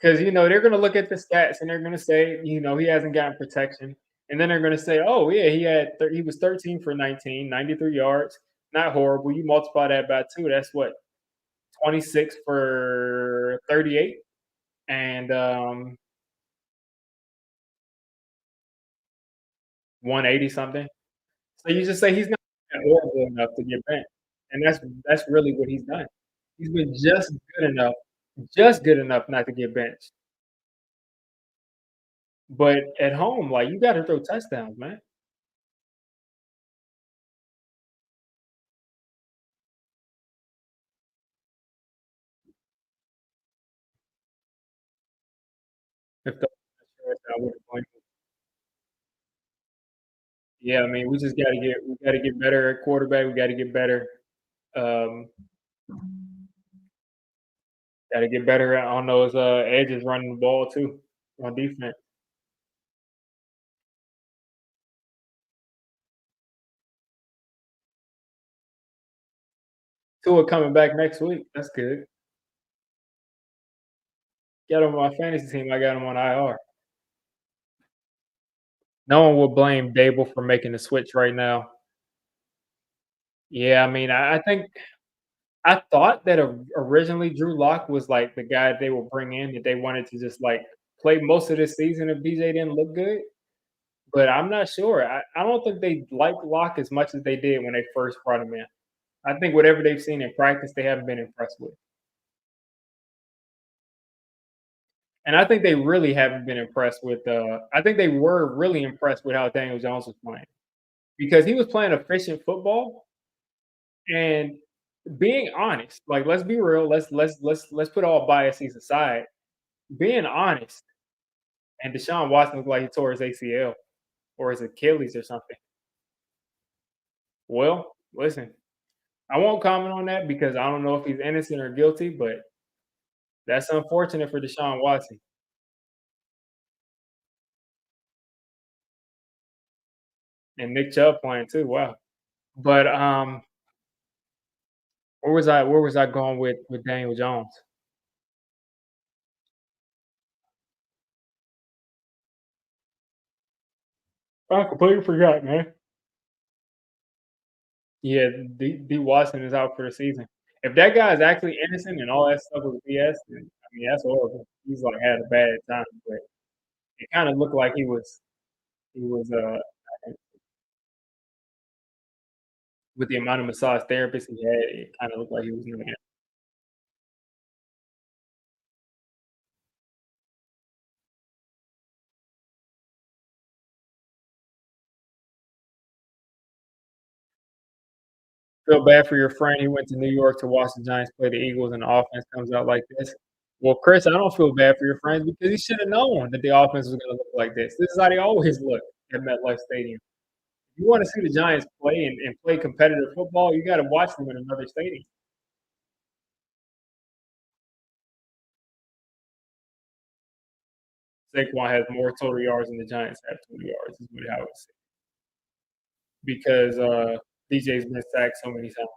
Because they're gonna look at the stats and they're gonna say, he hasn't gotten protection. And then they're gonna say, oh yeah, he was 13 for 19, 93 yards. Not horrible. You multiply that by two, that's what, 26 for 38 and 180 something. So you just say he's not horrible enough to get benched, and that's really what he's done. He's been just good enough not to get benched. But at home, like you got to throw touchdowns, man. If the I wouldn't blame him. Yeah, I mean, we gotta get better at quarterback. We gotta get better. Um, gotta get better on those edges running the ball too on defense. Tua coming back next week. That's good. Got him on my fantasy team. I got him on IR. No one will blame Dable for making the switch right now. Yeah, I mean, I think I thought that originally Drew Lock was like the guy they will bring in that they wanted to just like play most of this season if BJ didn't look good. But I'm not sure. I don't think they like Lock as much as they did when they first brought him in. I think whatever they've seen in practice, they haven't been impressed with. And I think they really haven't been impressed with. I think they were really impressed with how Daniel Jones was playing because he was playing efficient football and being honest. Like, let's be real. Let's put all biases aside. Being honest, and Deshaun Watson looked like he tore his ACL or his Achilles or something. Well, listen, I won't comment on that because I don't know if he's innocent or guilty, but that's unfortunate for Deshaun Watson and Nick Chubb playing too. Wow. But where was I going with Daniel Jones? I completely forgot, man. Yeah, D Watson is out for the season. If that guy is actually innocent and all that stuff was BS, then I mean that's horrible. He's like had a bad time, but it kind of looked like he was with the amount of massage therapists he had, it kind of looked like he was doing it. Feel bad for your friend. He went to New York to watch the Giants play the Eagles, and the offense comes out like this. Well, Chris, I don't feel bad for your friends because he should have known that the offense was going to look like this. This is how they always look at MetLife Stadium. If you want to see the Giants play and play competitive football, you got to watch them in another stadium. Saquon has more total yards than the Giants have total yards, is what I would say. Because DJ's been sacked so many times.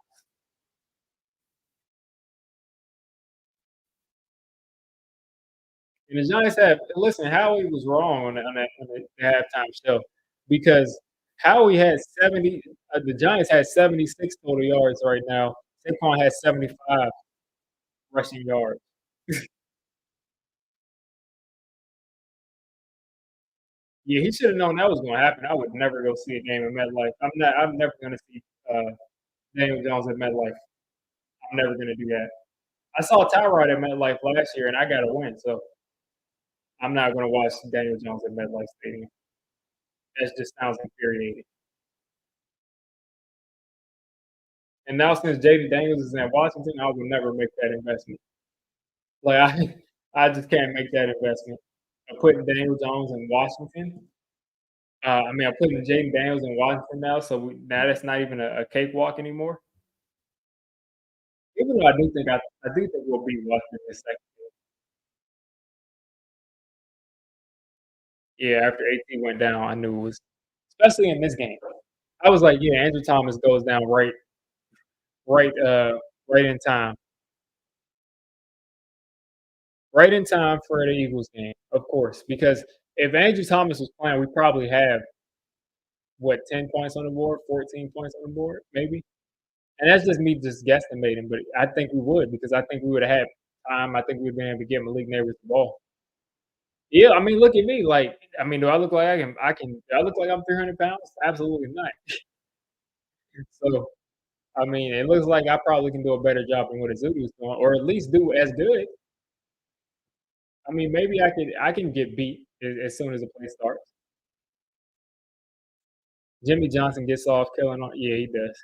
And the Giants have listen, Howie was wrong on the halftime show because Howie had 70 the Giants had 76 total yards right now. Saquon has 75 rushing yards. Yeah, he should have known that was gonna happen. I would never go see a game at MetLife. I'm never gonna see Daniel Jones at MetLife. I'm never gonna do that. I saw Tyrod at MetLife last year and I got a win, so I'm not gonna watch Daniel Jones at MetLife Stadium. That just sounds infuriating. And now since Jaden Daniels is in Washington, I will never make that investment. Like I just can't make that investment. I'm putting Daniel Jones in Washington. I mean, I'm putting Jaden Daniels in Washington now, so now that's not even a cakewalk anymore. Even though I do think we'll beat Washington this second. Yeah, after AT went down, I knew it was, especially in this game. I was like, yeah, Andrew Thomas goes down right, right in time, right in time for the Eagles game, of course. Because if Andrew Thomas was playing, we probably have what 10 points on the board, 14 points on the board, maybe. And that's just me just guesstimating, but I think we would because I think we would have had time. I think we'd been able to get Malik Neighbors the ball. Yeah, I mean, look at me. Like, I mean, do I look like do I look like I'm 300 pounds? Absolutely not. So, I mean, it looks like I probably can do a better job than what Azubu's doing, or at least do as good. I mean, maybe I can get beat as soon as the play starts. Jimmy Johnson gets off killing on. Yeah, he does.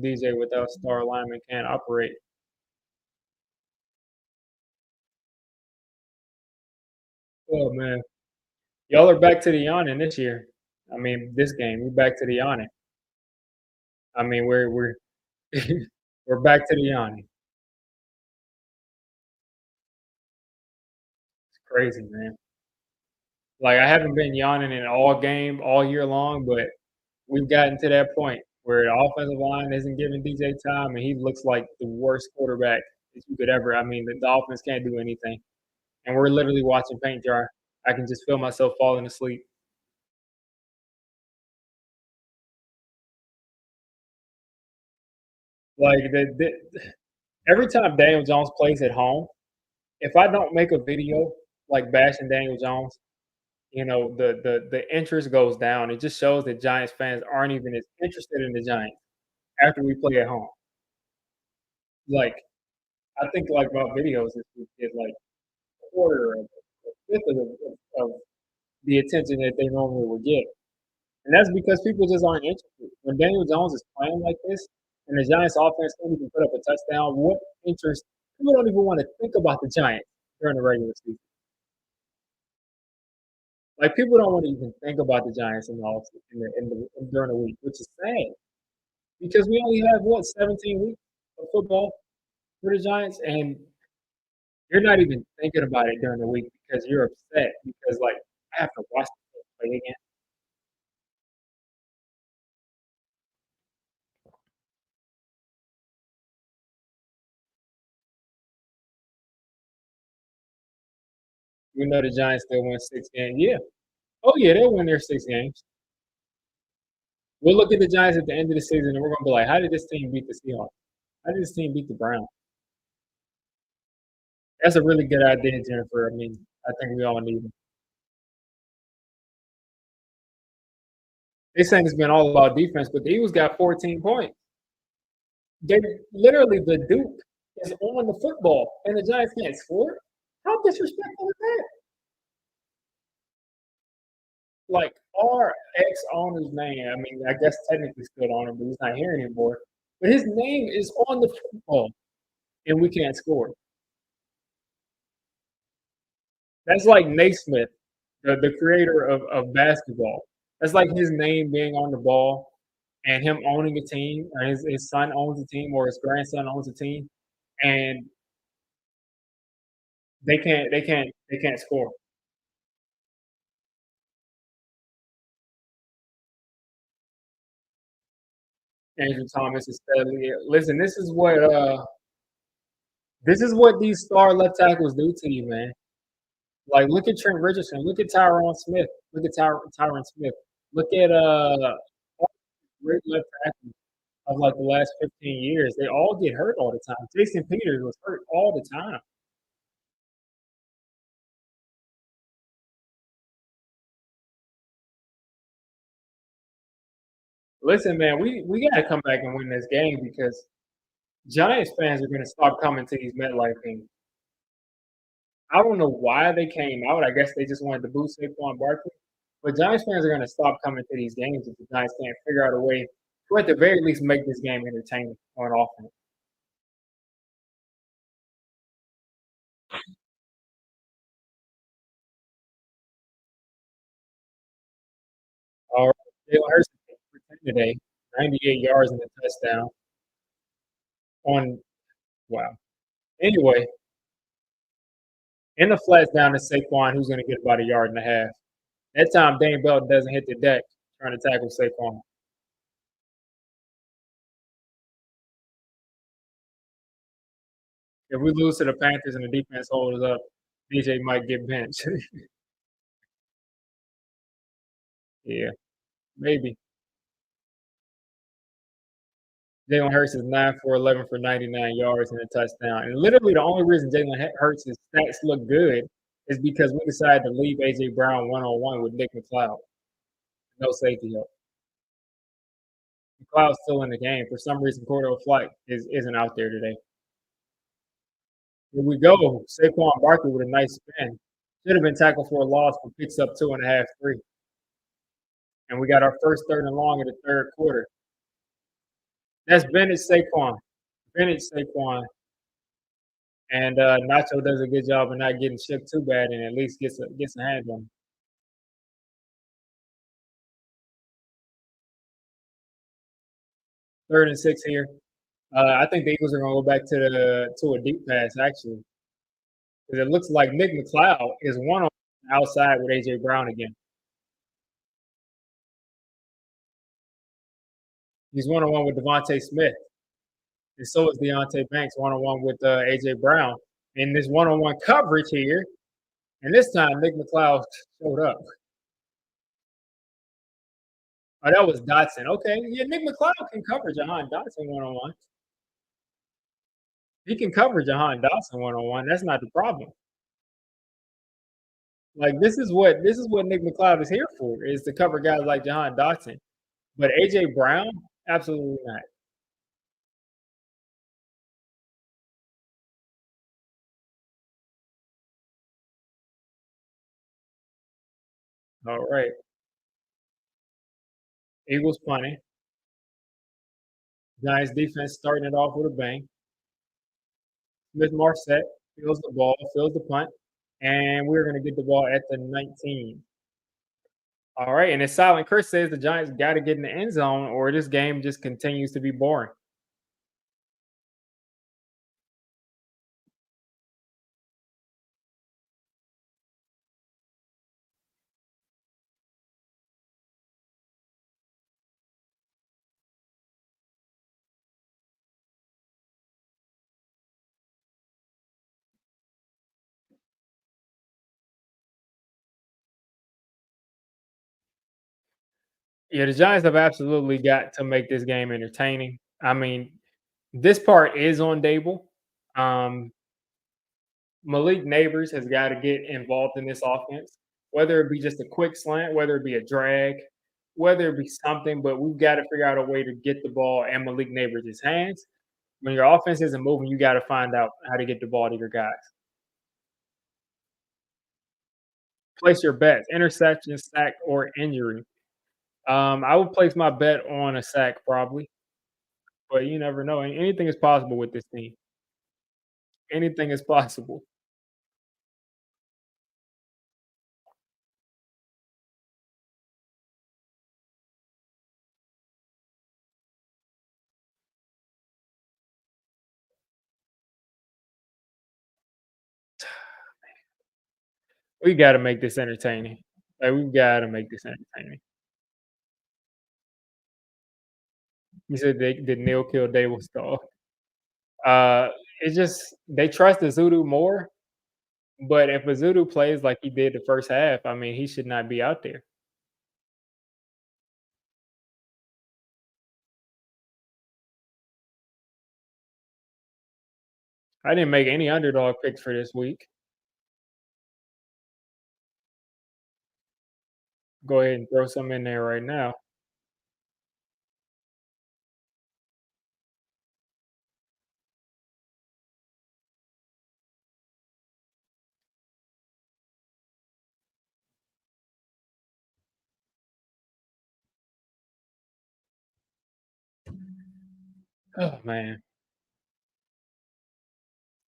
DJ without star lineman can't operate. Oh man, y'all are back to the yawning this year. I mean, this game, we're back to the yawning. I mean, we're we're back to the yawning. It's crazy, man. Like I haven't been yawning in all game all year long, but we've gotten to that point where the offensive line isn't giving DJ time, and he looks like the worst quarterback that you could ever. I mean, the offense can't do anything, and we're literally watching paint dry. I can just feel myself falling asleep. Like every time Daniel Jones plays at home, if I don't make a video like bashing Daniel Jones, the interest goes down. It just shows that Giants fans aren't even as interested in the Giants after we play at home. Like I think like about videos, if we get like a quarter of a fifth of the attention that they normally would get, and that's because people just aren't interested. When Daniel Jones is playing like this, and the Giants offense can't even put up a touchdown, what interest? People don't even want to think about the Giants during the regular season. Like people don't want to even think about the Giants in the off during the week, which is sad because we only have what 17 weeks of football for the Giants, and you're not even thinking about it during the week because you're upset because like I have to watch the play again. You know the Giants still win 6 games. Yeah. Oh yeah, they'll win their 6 games. We'll look at the Giants at the end of the season and we're gonna be like, how did this team beat the Seahawks? How did this team beat the Browns? That's a really good idea, Jennifer. I mean, I think we all need it. They saying it's been all about defense, but the Eagles got 14 points. They literally the Duke is on the football and the Giants can't score. How disrespectful is that? Like our ex owner's name. I mean, I guess technically still on him, but he's not here anymore. But his name is on the football, and we can't score. That's like Naismith, the creator of basketball. That's like his name being on the ball and him owning a team, or his son owns a team, or his grandson owns a team, and they can't score. Andrew Thomas is steadily. Listen, this is what these star left tackles do to you, man. Like, look at Trent Richardson. Look at Tyron Smith. Look at Tyron Smith. Look at all the great left tackles of like the last 15 years. They all get hurt all the time. Jason Peters was hurt all the time. Listen, man, we gotta come back and win this game because Giants fans are gonna stop coming to these MetLife games. I don't know why they came out. I guess they just wanted to boost Saquon Barkley. But Giants fans are going to stop coming to these games if the Giants can't figure out a way to, at the very least, make this game entertaining on offense. All right, Jalen Hurts for 10 today, 98 yards and a touchdown. On wow. Anyway, in the flats down to Saquon, who's going to get about a yard and a half. That time, Dane Bell doesn't hit the deck trying to tackle Saquon. If we lose to the Panthers and the defense holds up, DJ might get benched. Yeah, maybe. Jalen Hurts is 9 for 11 for 99 yards and a touchdown. And literally, the only reason Jalen Hurts' stats look good is because we decided to leave A.J. Brown one on one with Nick McLeod. No safety help. McLeod's still in the game. For some reason, Cordell Flight isn't out there today. Here we go. Saquon Barkley with a nice spin. Should have been tackled for a loss, but picks up 2.5, 3. And we got our first third and long in the third quarter. That's Bennett, Saquon. Bennett, Saquon, and Nacho does a good job of not getting shook too bad, and at least gets a hand on him. 3rd and 6 here. I think the Eagles are gonna go back to a deep pass actually, because it looks like Nick McLeod is one on outside with AJ Brown again. He's one on one with Devontae Smith, and so is Deontay Banks one on one with AJ Brown. In this one on one coverage here, and this time Nick McLeod showed up. Oh, that was Dotson. Okay, yeah, Nick McLeod can cover Jahan Dotson one on one. He can cover Jahan Dotson one on one. That's not the problem. Like this is what Nick McLeod is here for, is to cover guys like Jahan Dotson. But AJ Brown, absolutely not. All right. Eagles punting. Giants defense starting it off with a bang. Smith Marset fields the ball, fields the punt, and we're gonna get the ball at the 19. All right, and as Silent Chris says, the Giants got to get in the end zone, or this game just continues to be boring. Yeah, the Giants have absolutely got to make this game entertaining. I mean, this part is on Dable. Um, Malik Neighbors has got to get involved in this offense, whether it be just a quick slant, whether it be a drag, whether it be something, but we've got to figure out a way to get the ball in Malik Neighbors' hands. When your offense isn't moving, you got to find out how to get the ball to your guys. Place your bets: interception, sack, or injury. I would place my bet on a sack probably, but you never know. Anything is possible with this team. Anything is possible. We got to make this entertaining. Like we've got to make this entertaining. You said did Neil kill Dable Stall? It's just they trust Azudu more, but if Azudu plays like he did the first half, I mean, he should not be out there. I didn't make any underdog picks for this week. Go ahead and throw some in there right now. Oh man,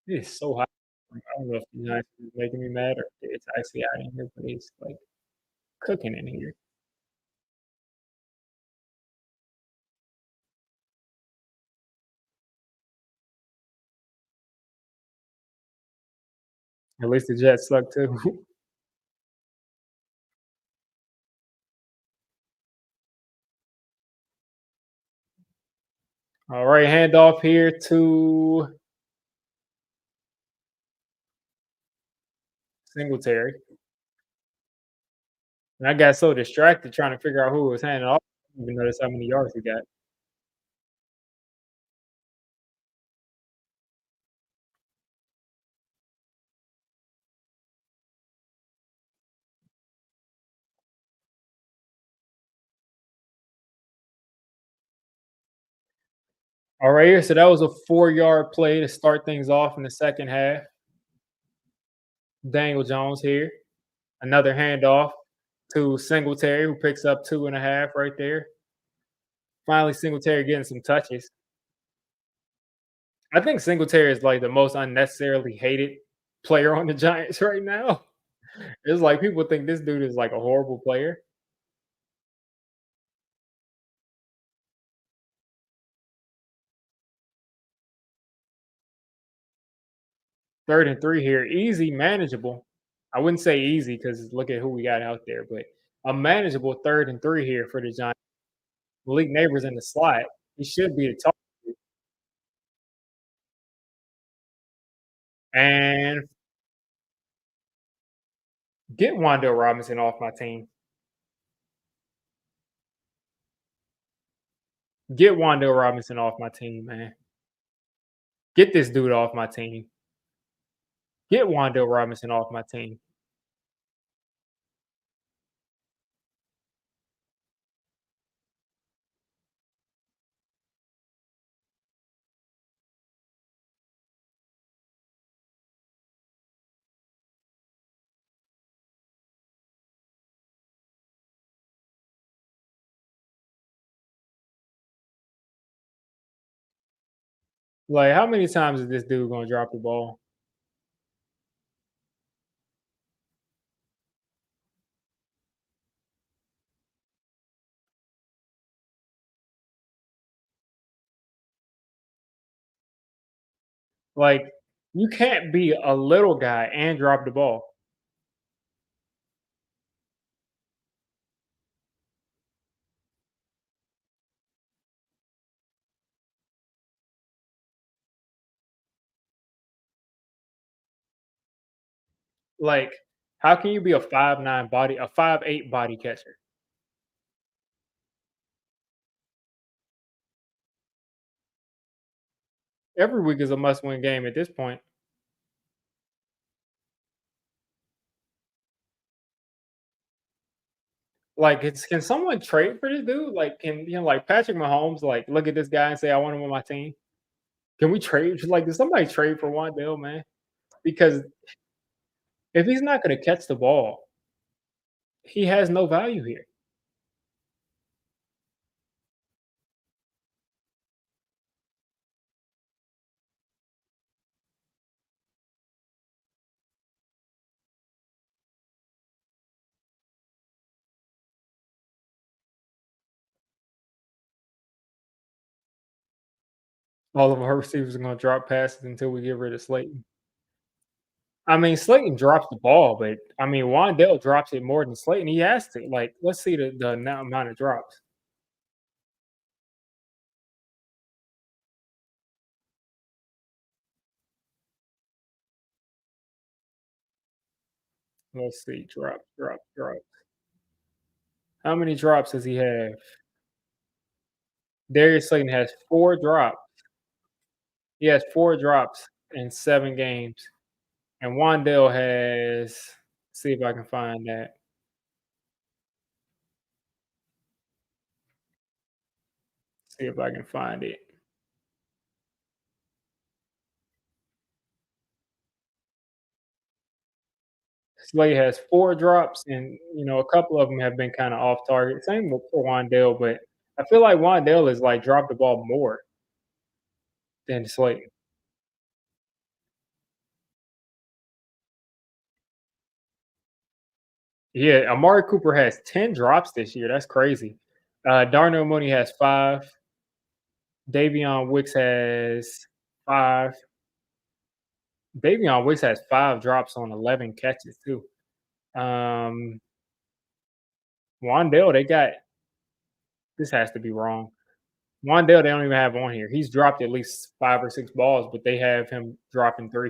it's so hot. I don't know if the Giants is making me mad or if it's actually out in here, but it's like cooking in here. At least the Jets suck too. All right, handoff here to Singletary. And I got so distracted trying to figure out who was handing off. I didn't even notice how many yards he got. All right, here. So that was a 4-yard play to start things off in the second half. Daniel Jones here. Another handoff to Singletary, who picks up 2.5 right there. Finally, Singletary getting some touches. I think Singletary is like the most unnecessarily hated player on the Giants right now. It's like people think this dude is like a horrible player. 3rd and 3 here, easy, manageable. I wouldn't say easy because look at who we got out there, but a manageable 3rd and 3 here for the Giants. Malik Neighbors in the slot. He should be the target. And get Wandale Robinson off my team. Get Wandale Robinson off my team, man. Get this dude off my team. Get Wandale Robinson off my team. Like, how many times is this dude gonna drop the ball? Like, you can't be a little guy and drop the ball. Like, how can you be a 5'9" body, a 5'8" body catcher? Every week is a must-win game at this point. Like, it's can someone trade for this dude? Like, like Patrick Mahomes, like, look at this guy and say, I want him on my team. Can we trade? Like, did somebody trade for Wandale, man? Because if he's not gonna catch the ball, he has no value here. All of our receivers are gonna drop passes until we get rid of Slayton. I mean, Slayton drops the ball, but I mean, Wandale drops it more than Slayton. He has to. Like, let's see the amount of drops. Let's see. Drop. How many drops does he have? Darius Slayton has 4 drops. He has 4 drops in 7 games. And Wandale has see if I can find that. See if I can find it. Slay has 4 drops, and a couple of them have been kind of off target. Same with for Wandale, but I feel like Wandale has like dropped the ball more than Slay. Yeah, Amari Cooper has 10 drops this year. That's crazy. Darnell Mooney has 5. Davion Wicks has 5. Davion Wicks has 5 drops on 11 catches too. Um, Wandale, they got this has to be wrong. Wandale, they don't even have on here. He's dropped at least 5 or 6 balls, but they have him dropping 3.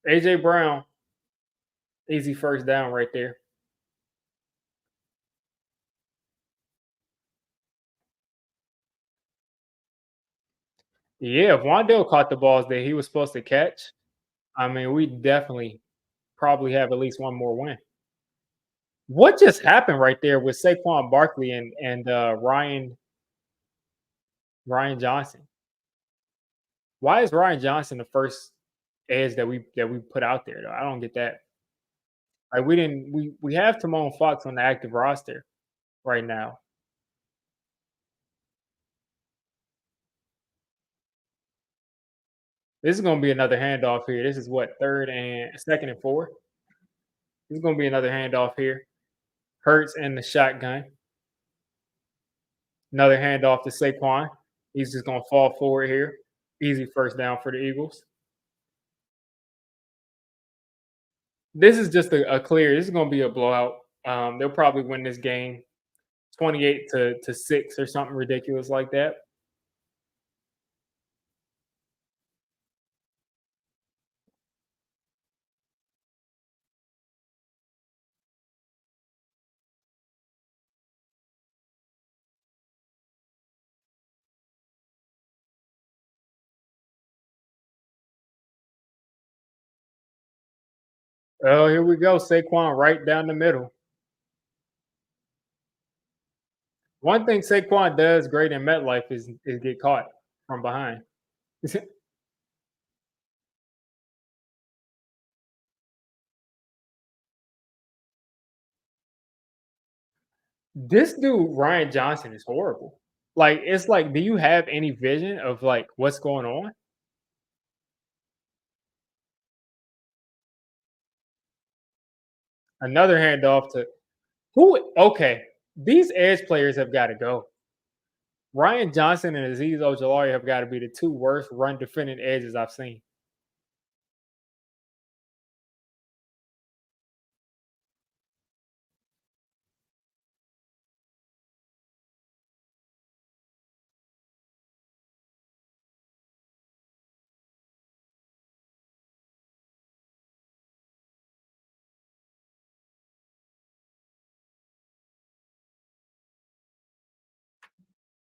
AJ Brown, easy first down right there. Yeah, if Wandale caught the balls that he was supposed to catch, I mean, we definitely probably have at least one more win. What just happened right there with Saquon Barkley and Ryan Johnson? Why is Ryan Johnson the first edge that we put out there though? I don't get that. Like we didn't we have Timon Fox on the active roster right now. This is gonna be another handoff here. This is what, 2nd and 4? This is gonna be another handoff here. Hurts in the shotgun. Another handoff to Saquon. He's just gonna fall forward here. Easy first down for the Eagles. This is just a clear. This is gonna be a blowout. They'll probably win this game 28 to 6 or something ridiculous like that. Oh, here we go. Saquon right down the middle. One thing Saquon does great in Metlife is get caught from behind. This dude, Ryan Johnson, is horrible. Like, it's like, do you have any vision of like what's going on? Another handoff to who? Okay, these edge players have got to go. Ryan Johnson and Azeez Ojolari have got to be the two worst run defending edges I've seen.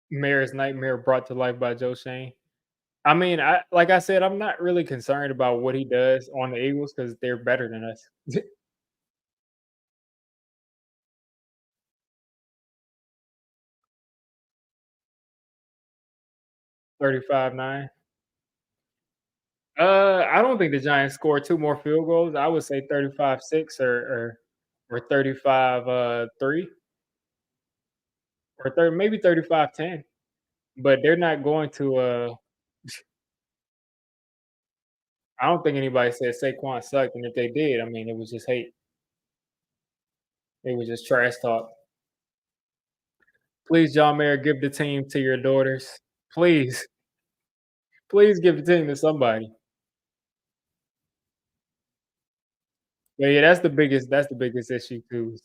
Mayor's nightmare brought to life by Joe Shane. I mean, I like I said, I'm not really concerned about what he does on the Eagles because they're better than us. 35-9. I don't think the Giants scored two more field goals. I would say 35-6 or 35 3 or 30, maybe 35-10. But they're not going to I don't think anybody said Saquon sucked, and if they did, I mean it was just hate. It was just trash talk. Please, John Mayer, give the team to your daughters. Please, please give the team to somebody. But yeah, that's the biggest issue too.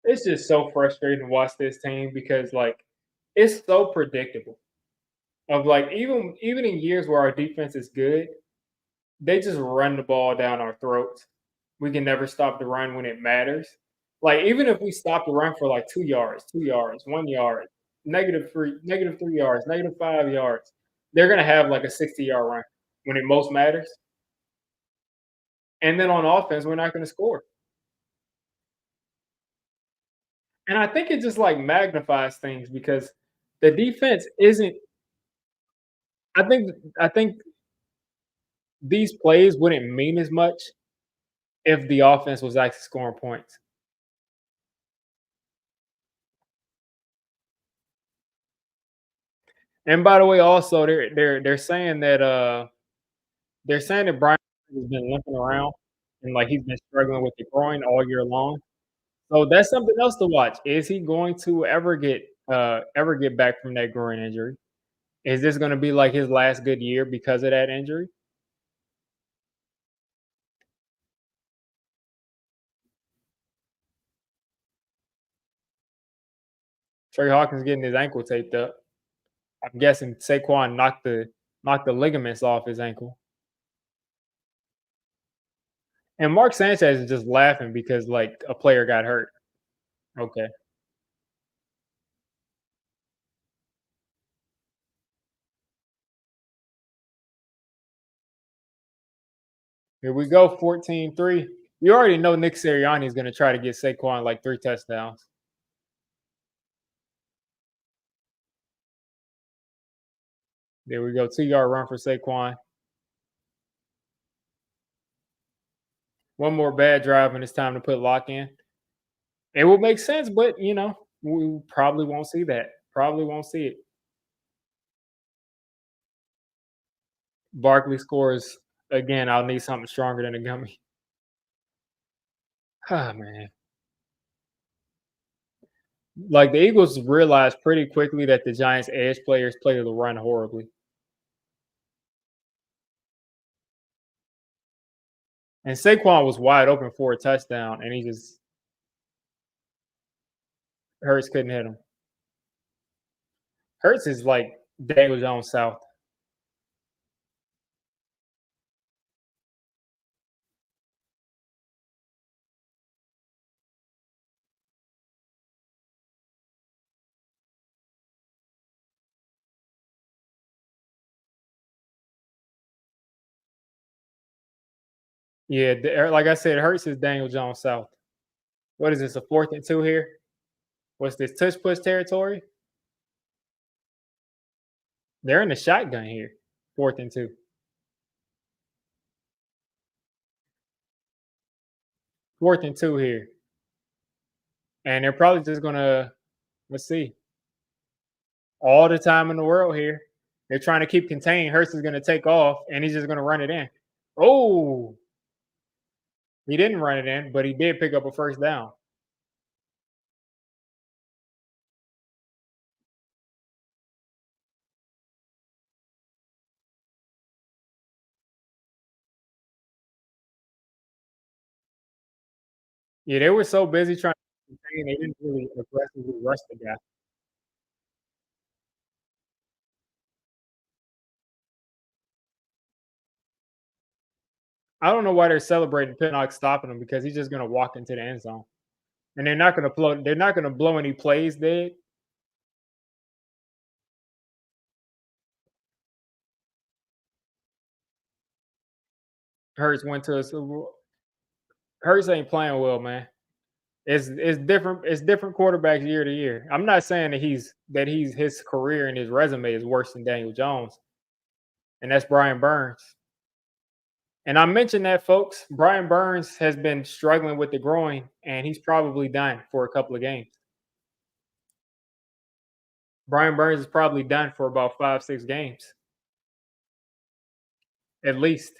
It's just so frustrating to watch this team because like it's so predictable. Of like even in years where our defense is good, they just run the ball down our throats. We can never stop the run when it matters. Like even if we stop the run for like 2 yards, 2 yards, 1 yard, -3, -3 yards, -5 yards, they're gonna have like a 60-yard run when it most matters. And then on offense, we're not gonna score. And I think it just like magnifies things because the defense isn't. I think these plays wouldn't mean as much if the offense was actually scoring points. And by the way, also they're saying that Brian has been limping around and like he's been struggling with the groin all year long. So that's something else to watch. Is he going to ever get back from that groin injury? Is this going to be like his last good year because of that injury? Trey Hawkins getting his ankle taped up. I'm guessing Saquon knocked the ligaments off his ankle. And Mark Sanchez is just laughing because like a player got hurt. Okay. Here we go, 14-3. You already know Nick Sirianni is going to try to get Saquon like 3 touchdowns. There we go, 2-yard run for Saquon. One more bad drive and it's time to put lock in. It would make sense, but we probably won't see that. Probably won't see it. Barkley scores again. I'll need something stronger than a gummy. Ah, man. Like the Eagles realized pretty quickly that the Giants' edge players play the run horribly. And Saquon was wide open for a touchdown, and he just Hurts couldn't hit him. Hurts is like Daniel Jones South. Yeah, like I said, Hurts is Daniel Jones South. What is this? A 4th and 2 here? What's this? Tush push territory? They're in the shotgun here. 4th and 2. 4th and 2 here, and they're probably just gonna let's see all the time in the world here. They're trying to keep contained. Hurts is gonna take off, and he's just gonna run it in. Oh, he didn't run it in, but he did pick up a first down. Yeah, they were so busy trying to contain, they didn't really aggressively rush the guy. I don't know why they're celebrating Pinnock stopping him because he's just gonna walk into the end zone, and They're not gonna blow any plays dead. Hurts went to a Super Bowl. Hurts ain't playing well, man. It's different. It's different quarterbacks year to year. I'm not saying that he's his career and his resume is worse than Daniel Jones, and that's Brian Burns. And I mentioned that, folks. Brian Burns has been struggling with the groin, and he's probably done for a couple of games. Brian Burns is probably done for about 5, 6 games at least,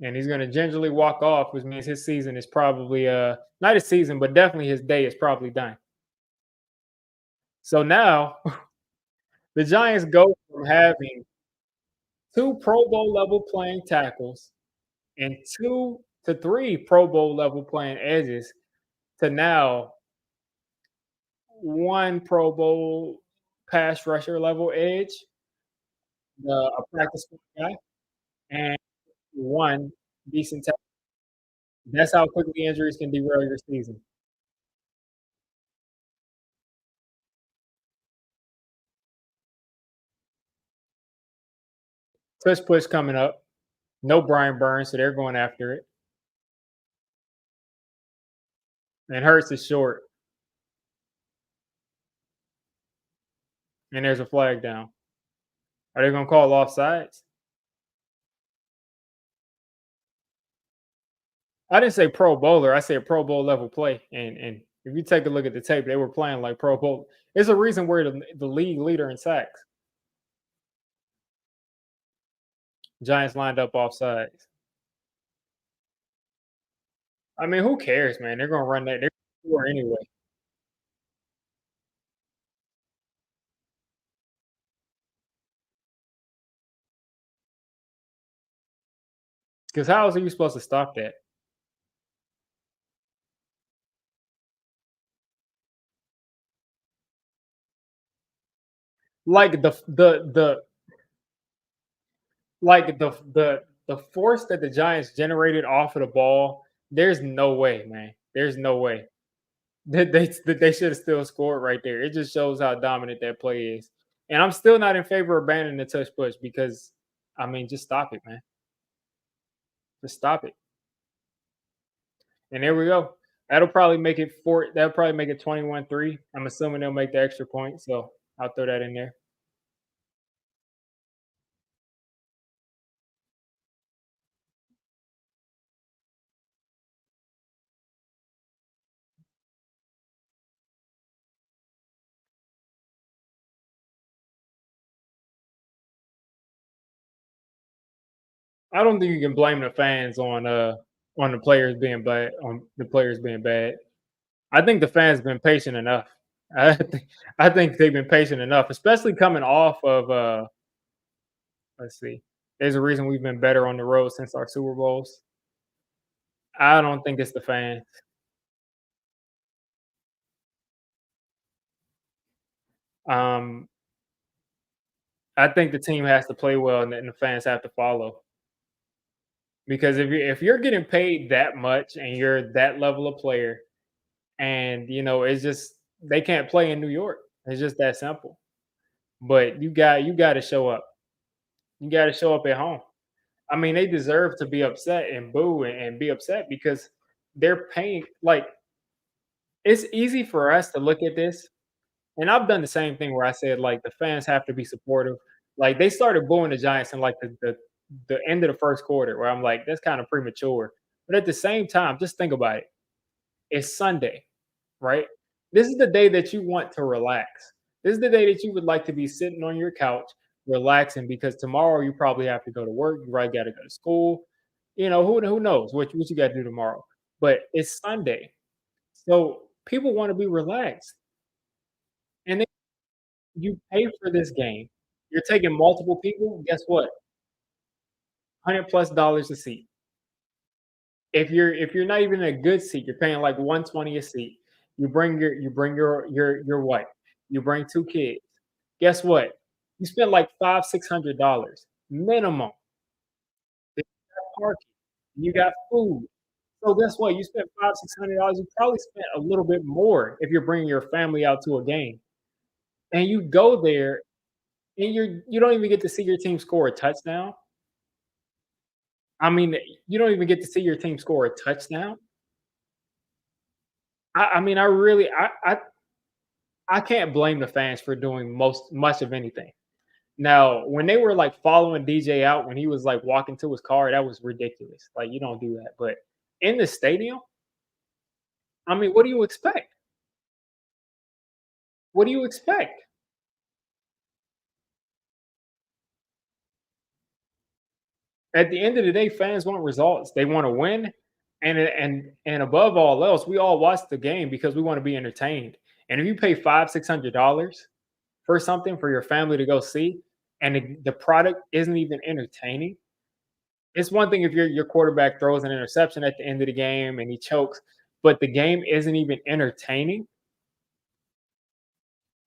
and he's going to gingerly walk off, which means his season is probably not his season, but definitely his day is probably done. So now the Giants go from having two Pro Bowl level playing tackles and 2 to 3 Pro Bowl level playing edges to now one Pro Bowl pass rusher level edge, a practice squad guy, and one decent tackle. That's how quickly injuries can derail your season. Tush push coming up. No Brian Burns, so they're going after it. And Hurts is short, and there's a flag down. Are they going to call offsides? I didn't say Pro Bowler. I said Pro Bowl level play. And if you take a look at the tape, they were playing like Pro Bowl. It's a reason we're the league leader in sacks. Giants lined up offsides. I mean, who cares, man? They're going to run that. They're going to score anyway. Because how else are you supposed to stop that? Like the force that the Giants generated off of the ball. There's no way, man. There's no way that they should have still scored right there. It just shows how dominant that play is. And I'm still not in favor of banning the touch push because, I mean, just stop it, man. Just stop it. And there we go. That'll probably make it 21-3. I'm assuming they'll make the extra point, so I'll throw that in there. I don't think you can blame the fans on the players being bad. I think the fans been patient enough. I think they've been patient enough, especially coming off of let's see. There's a reason we've been better on the road since our Super Bowls. I don't think it's the fans. Um, I think the team has to play well and then the fans have to follow. Because if you're getting paid that much and you're that level of player, and it's just they can't play in New York. It's just that simple. But you got to show up. You got to show up at home. I mean, they deserve to be upset and boo and be upset because they're paying. Like, it's easy for us to look at this, and I've done the same thing where I said like the fans have to be supportive. Like they started booing the Giants in like the end of the first quarter, where I'm like, that's kind of premature. But at the same time, just think about it. It's Sunday, right? This is the day that you want to relax. This is the day that you would like to be sitting on your couch, relaxing because tomorrow you probably have to go to work. You right got to go to school. Who knows what you got to do tomorrow? But it's Sunday, so people want to be relaxed, and then you pay for this game. You're taking multiple people. Guess what? $100+ a seat. If you're not even in a good seat, you're paying like 120 a seat. You bring your wife. You bring 2 kids. Guess what? You spend like $500-600 minimum. You got parking. You got food. So guess what? You spent $500-600. You probably spent a little bit more if you're bringing your family out to a game. And you go there and you don't even get to see your team score a touchdown. I mean, you don't even get to see your team score a touchdown. I mean, I can't blame the fans for doing much of anything. Now, when they were like following DJ out when he was like walking to his car, that was ridiculous. Like you don't do that. But in the stadium, I mean, what do you expect? What do you expect? At the end of the day, fans want results. They want to win, and above all else, we all watch the game because we want to be entertained. And if you pay $500-600 for something for your family to go see, and the product isn't even entertaining, it's one thing if your quarterback throws an interception at the end of the game and he chokes, but the game isn't even entertaining.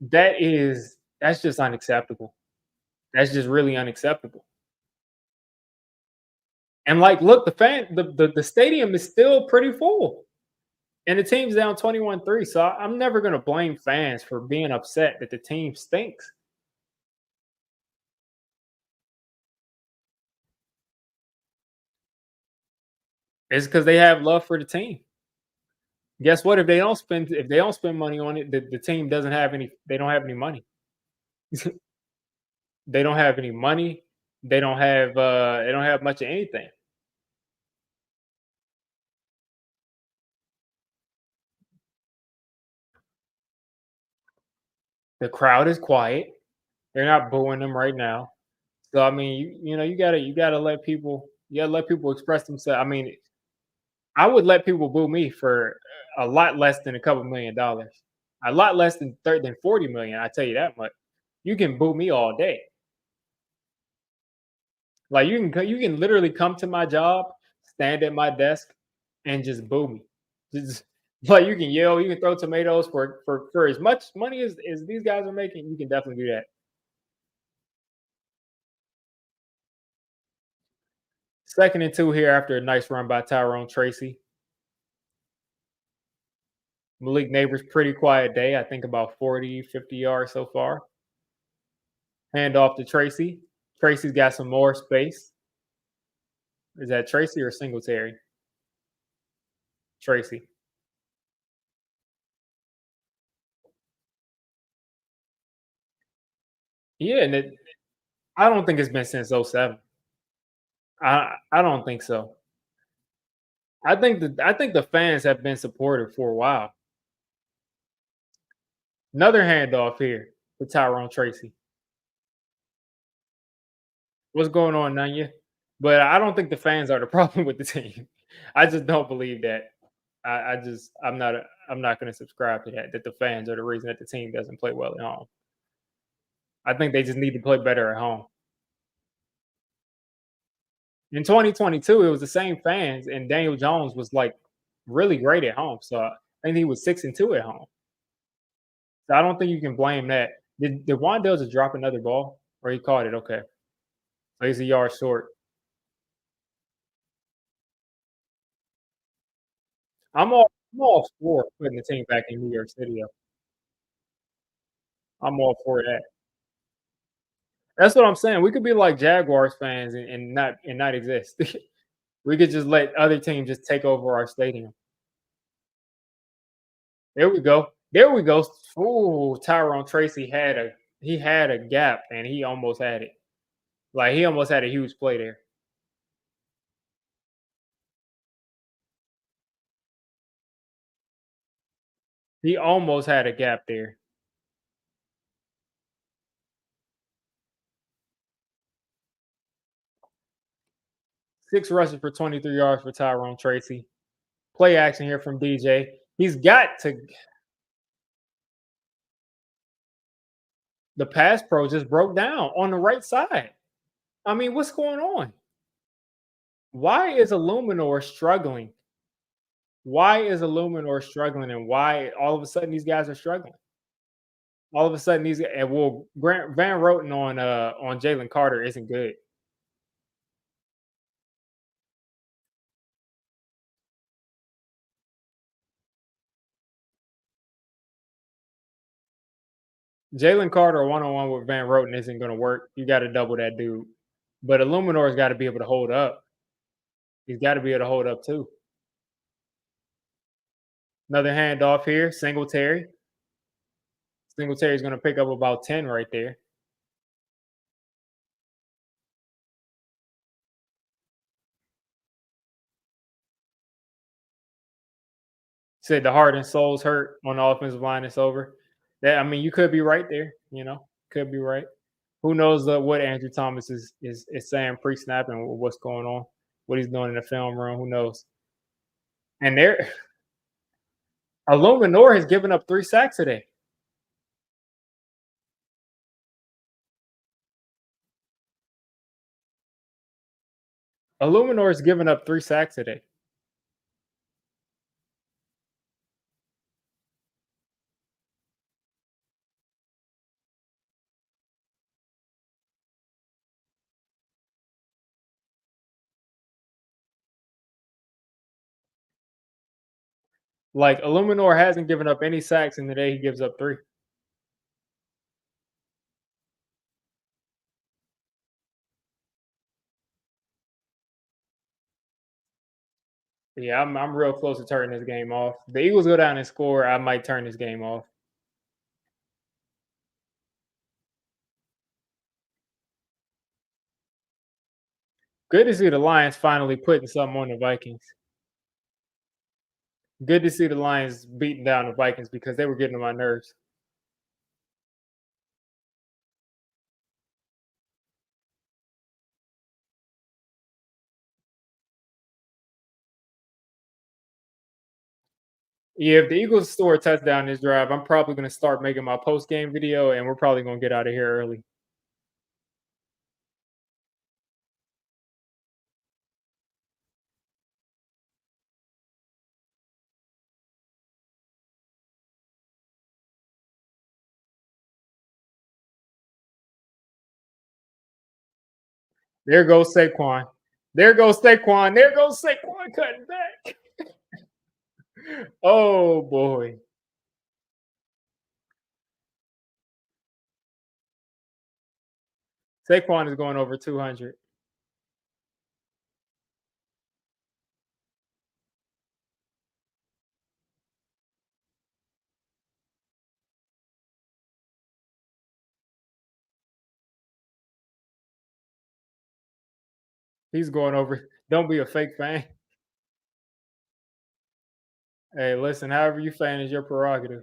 That's just unacceptable. That's just really unacceptable. And like, look, the stadium is still pretty full, and the team's down 21-3. So I'm never gonna blame fans for being upset that the team stinks. It's because they have love for the team. Guess what? If they don't spend money on it, the team doesn't have any. They don't have any money. They don't have any money. They don't have much of anything. The crowd is quiet. They're not booing them right now. So I mean, you gotta let people express themselves. I mean, I would let people boo me for a lot less than a couple $1,000,000. A lot less than 40 million. I tell you that much. You can boo me all day. Like you can literally come to my job, stand at my desk, and just boo me. Just like you can yell, you can throw tomatoes for as much money as these guys are making. You can definitely do that. 2nd and 2 here after a nice run by Tyrone Tracy. Malik Neighbors pretty quiet day. I think about 40-50 yards so far. Hand off to Tracy. Tracy's got some more space. Is that Tracy or Singletary? Tracy. Yeah, and I don't think it's been since '07. I don't think so. I think the fans have been supportive for a while. Another handoff here to Tyrone Tracy. What's going on, Nanya? But I don't think the fans are the problem with the team. I just don't believe that. I'm not going to subscribe to that. That the fans are the reason that the team doesn't play well at home. I think they just need to play better at home. In 2022, it was the same fans, and Daniel Jones was like really great at home. So I think he was 6-2 at home. So I don't think you can blame that. Did Wandale just drop another ball, or he caught it? Okay, so he's a yard short. I'm all for putting the team back in New York City. I'm all for that. That's what I'm saying. We could be like Jaguars fans and not exist. We could just let other teams just take over our stadium. There we go. There we go. Ooh, Tyrone Tracy had a gap and he almost had it. Like he almost had a huge play there. He almost had a gap there. 6 rushes for 23 yards for Tyrone Tracy. Play action here from DJ. He's got to the pass pro just broke down on the right side. I mean, what's going on? Why is Illuminor struggling? Why is Illuminor struggling, and why all of a sudden these guys are struggling? All of a sudden these and well, Grant Van Roten on Jalen Carter isn't good. Jalen Carter one on one with Van Roten isn't going to work. You got to double that dude. But Illuminor's got to be able to hold up. He's got to be able to hold up too. Another handoff here, Singletary. Singletary's going to pick up about 10 right there. Said the heart and soul's hurt on the offensive line. It's over. That I mean, you could be right there. Could be right. Who knows what Andrew Thomas is saying pre-snap and what's going on, what he's doing in the film room. Who knows? And there, Illuminor has given up 3 sacks today. Illuminor has given up 3 sacks today. Like Illuminor hasn't given up any sacks, and today he gives up 3. Yeah, I'm real close to turning this game off. The Eagles go down and score, I might turn this game off. Good to see the Lions finally putting something on the Vikings. Good to see the Lions beating down the Vikings because they were getting on my nerves. Yeah, if the Eagles score a touchdown this drive, I'm probably going to start making my post game video, and we're probably going to get out of here early. There goes Saquon. There goes Saquon. There goes Saquon cutting back. Oh boy. Saquon is going over 200. He's going over. Don't be a fake fan. Hey, listen, however you fan is your prerogative.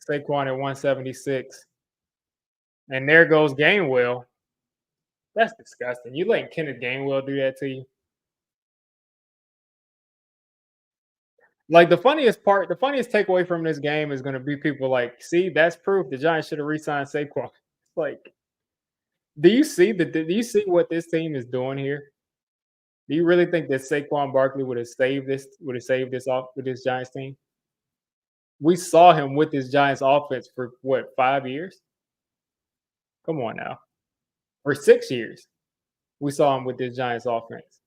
Saquon at 176. And there goes Gainwell. That's disgusting. You letting Kenneth Gainwell do that to you? Like the funniest takeaway from this game is going to be people like, see, that's proof the Giants should have re-signed Saquon. Like, do you see what this team is doing here? Do you really think that Saquon Barkley would have saved this off with this Giants team? We saw him with this Giants offense for what, 5 years? Come on now. For 6 years. We saw him with this Giants offense.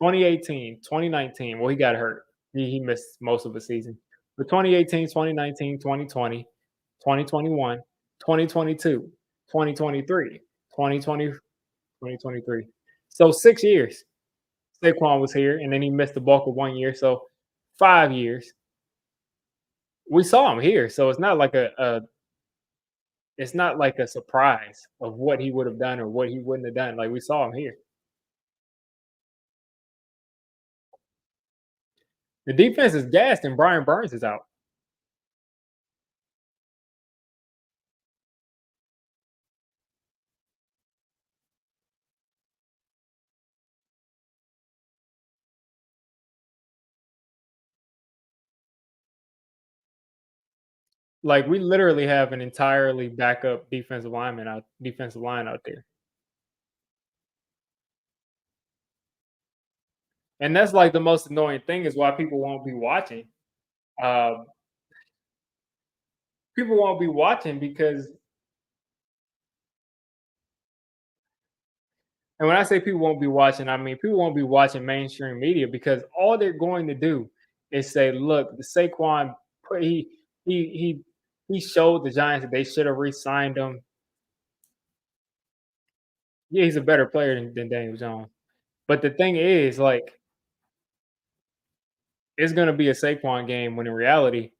2018, 2019. Well, he got hurt. He missed most of the season. But 2018, 2019, 2020, 2021, 2022, 2023, 2020, 2023. So 6 years. Saquon was here, and then he missed the bulk of 1 year. So 5 years. We saw him here. So it's not like a surprise of what he would have done or what he wouldn't have done. Like we saw him here. The defense is gassed and Brian Burns is out. Like we literally have an entirely backup defensive line out there. And that's like the most annoying thing is why people won't be watching. Um, People won't be watching because, and when I say people won't be watching, I mean people won't be watching mainstream media because all they're going to do is say, "Look, the Saquon, he he he showed the Giants that they should have re-signed him. Yeah, he's a better player than Daniel Jones." But the thing is, like, it's going to be a Saquon game when in reality,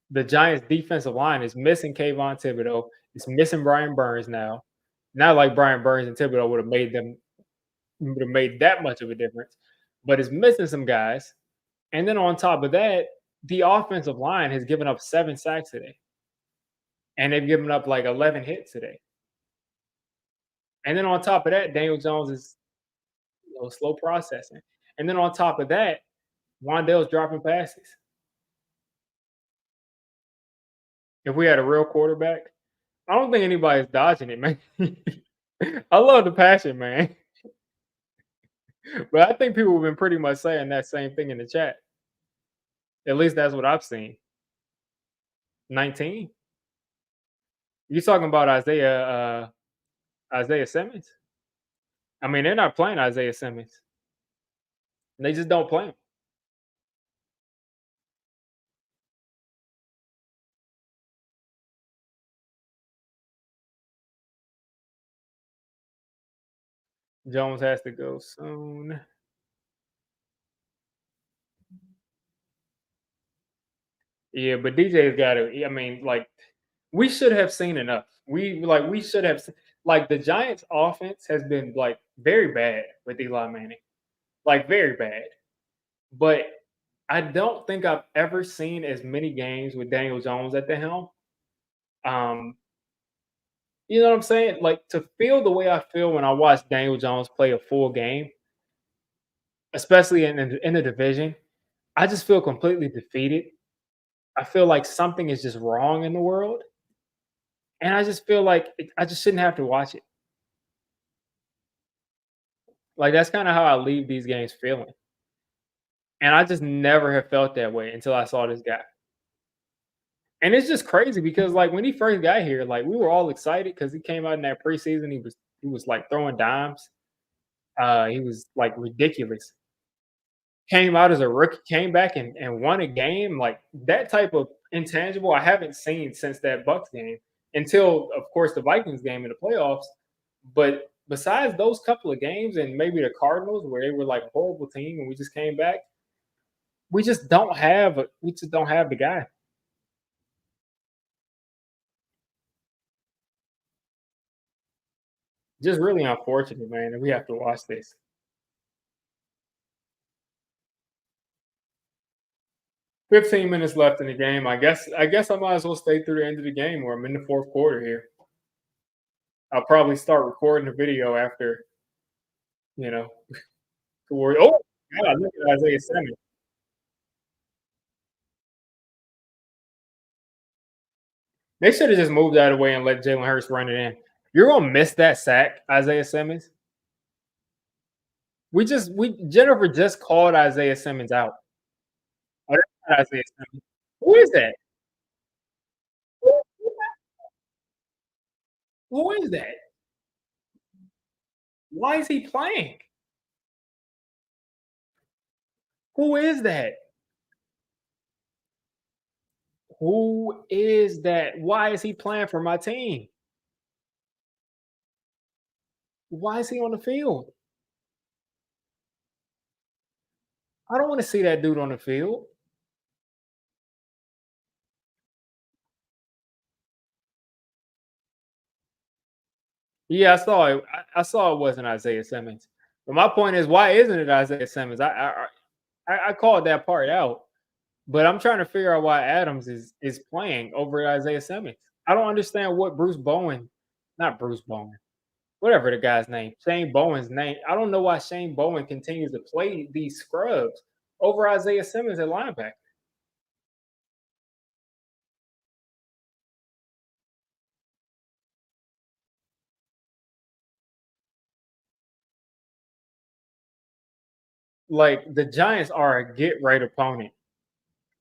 the Giants' defensive line is missing Kayvon Thibodeau. It's missing Brian Burns now. Not like Brian Burns and Thibodeau would have made that much of a difference, but it's missing some guys. And then on top of that, the offensive line has given up 7 sacks today, and they've given up like 11 hits today. And then on top of that, Daniel Jones is slow processing. And then on top of that, Wandale's dropping passes. If we had a real quarterback, I don't think anybody's dodging it, man. I love the passion, man. But I think people have been pretty much saying that same thing in the chat. At least that's what I've seen. 19? You talking about Isaiah Simmons? I mean, they're not playing Isaiah Simmons. They just don't play him. Jones has to go soon. Yeah, but DJ's got to. I mean, like we should have seen enough. We should have like the Giants' offense has been like very bad with Eli Manning, like very bad. But I don't think I've ever seen as many games with Daniel Jones at the helm. Um, you know what I'm saying? Like to feel the way I feel when I watch Daniel Jones play a full game, especially in the division, I just feel completely defeated. I feel like something is just wrong in the world, and I just feel like I just shouldn't have to watch it. Like that's kind of how I leave these games feeling, and I just never have felt that way until I saw this guy. And it's just crazy because like when he first got here, like we were all excited because he came out in that preseason. He was like throwing dimes. He was like ridiculous. Came out as a rookie, came back and won a game. Like that type of intangible I haven't seen since that Bucks game until of course the Vikings game in the playoffs. But besides those couple of games and maybe the Cardinals where they were like a horrible team and we just came back, we just don't have the guy. Just really unfortunate, man, that we have to watch this. 15 minutes left in the game. I guess I might as well stay through the end of the game, or I'm in the fourth quarter here. I'll probably start recording the video after, you know, oh, God, look at Isaiah Simmons. They should have just moved out of the way and let Jalen Hurts run it in. You're gonna miss that sack, Isaiah Simmons. We Jennifer just called Isaiah Simmons out. Oh, that's not Isaiah Simmons. Who is that? Who who is that? Why is he playing? Who is that? Who is that? Why is he playing for my team? Why is he on the field? I don't want to see that dude on the field. Yeah, I saw it. I saw it wasn't Isaiah Simmons. But my point is, why isn't it Isaiah Simmons? I called that part out, but I'm trying to figure out why Adams is playing over Isaiah Simmons. I don't understand what Bruce Bowen, not Bruce Bowen, whatever the guy's name, Shane Bowen's name. I don't know why Shane Bowen continues to play these scrubs over Isaiah Simmons at linebacker. Like the Giants are a get right opponent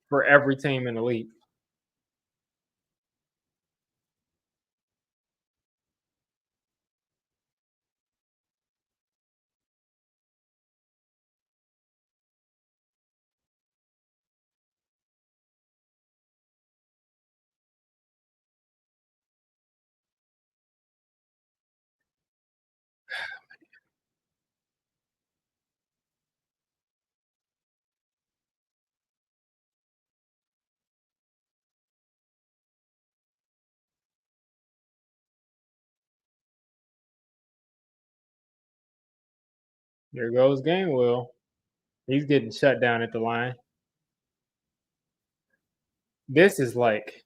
for every team in the league. There goes Gainwell. He's getting shut down at the line. This is like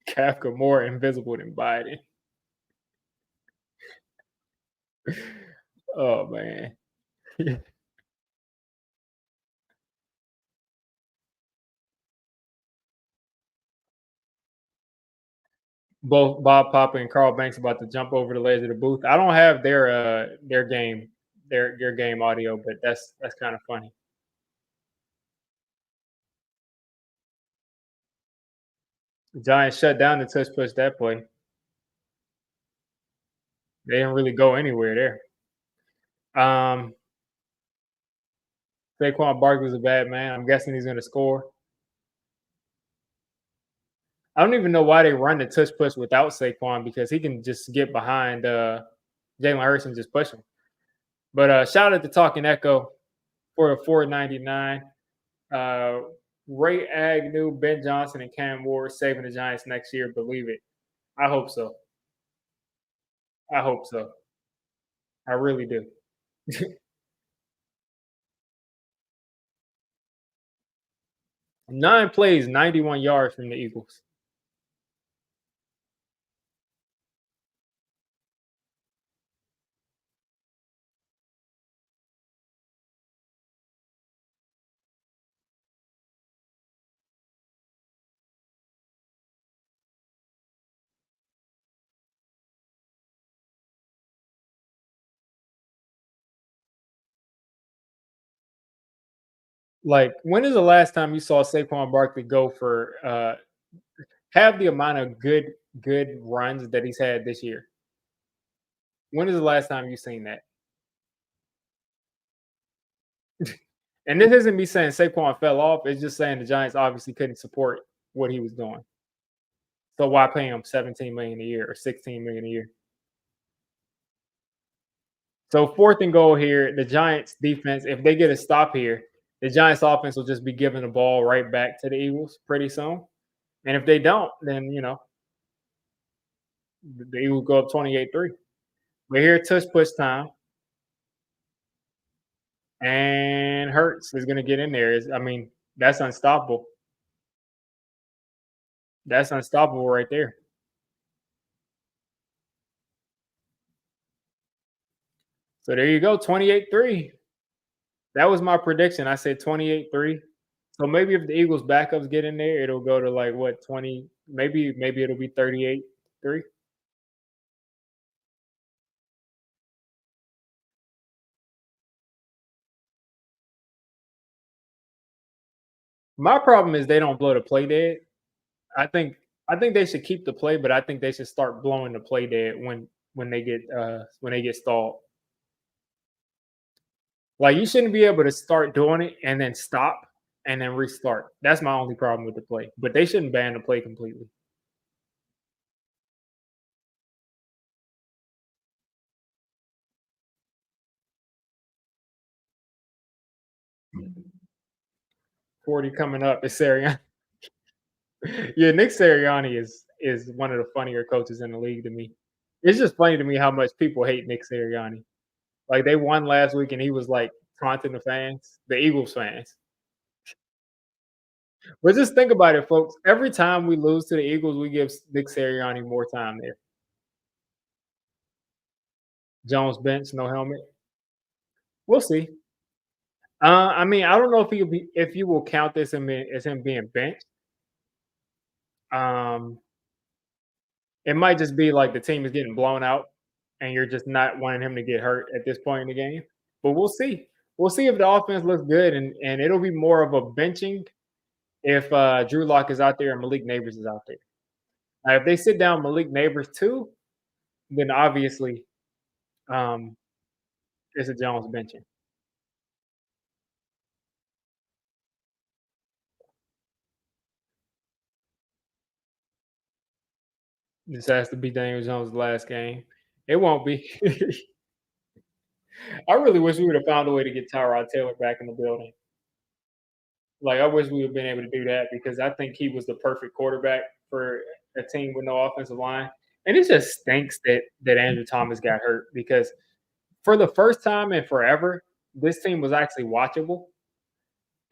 Kafka more invisible than Biden. Oh man. Both Bob Papa and Carl Banks about to jump over the ledge of the booth. I don't have their game their game audio, but that's kind of funny. The Giants shut down the touch push that play. They didn't really go anywhere there. Saquon Barkley's a bad man. I'm guessing he's going to score. I don't even know why they run the touch push without Saquon because he can just get behind Jalen Hurts and just push him. But shout out to Talking Echo for the 499. Uh, Ray Agnew, Ben Johnson, and Cam Ward saving the Giants next year. Believe it. I hope so. I hope so. I really do. 9 plays, 91 yards from the Eagles. Like, when is the last time you saw Saquon Barkley go for have the amount of good runs that he's had this year? When is the last time you seen that? And this isn't me saying Saquon fell off. It's just saying the Giants obviously couldn't support what he was doing. So why pay him 17 million a year or 16 million a year? So fourth and goal here, the Giants defense, if they get a stop here, the Giants offense will just be giving the ball right back to the Eagles pretty soon. And if they don't, then the Eagles go up 28-3. But here, tush push time, and Hurts is gonna get in there. I mean, that's unstoppable. That's unstoppable right there. So there you go, 28-3. That was my prediction. I said 28-3. So maybe if the Eagles backups get in there, it'll go to like what 20, maybe it'll be 38-3. My problem is they don't blow the play dead. I think I think they should keep the play, but I think they should start blowing the play dead when they get stalled. Like you shouldn't be able to start doing it and then stop and then restart. That's my only problem with the play. But they shouldn't ban the play completely. 40 coming up is Sirianni. Yeah, Nick Sirianni is one of the funnier coaches in the league to me. It's just funny to me how much people hate Nick Sirianni. Like they won last week and he was like taunting the fans, the Eagles fans. But just think about it, folks. Every time we lose to the Eagles, we give Nick Sirianni more time there. Jones bench, no helmet. We'll see. I mean, I don't know if you will count this as him being benched. Um, it might just be like the team is getting blown out, and you're just not wanting him to get hurt at this point in the game. But we'll see. We'll see if the offense looks good, and it'll be more of a benching if Drew Lock is out there and Malik Neighbors is out there. Now, if they sit down Malik Neighbors too, then obviously um, it's a Jones benching. This has to be Daniel Jones' last game. It won't be. I really wish we would have found a way to get Tyrod Taylor back in the building. Like, I wish we would have been able to do that because I think he was the perfect quarterback for a team with no offensive line. And it just stinks that Andrew Thomas got hurt because for the first time in forever, this team was actually watchable.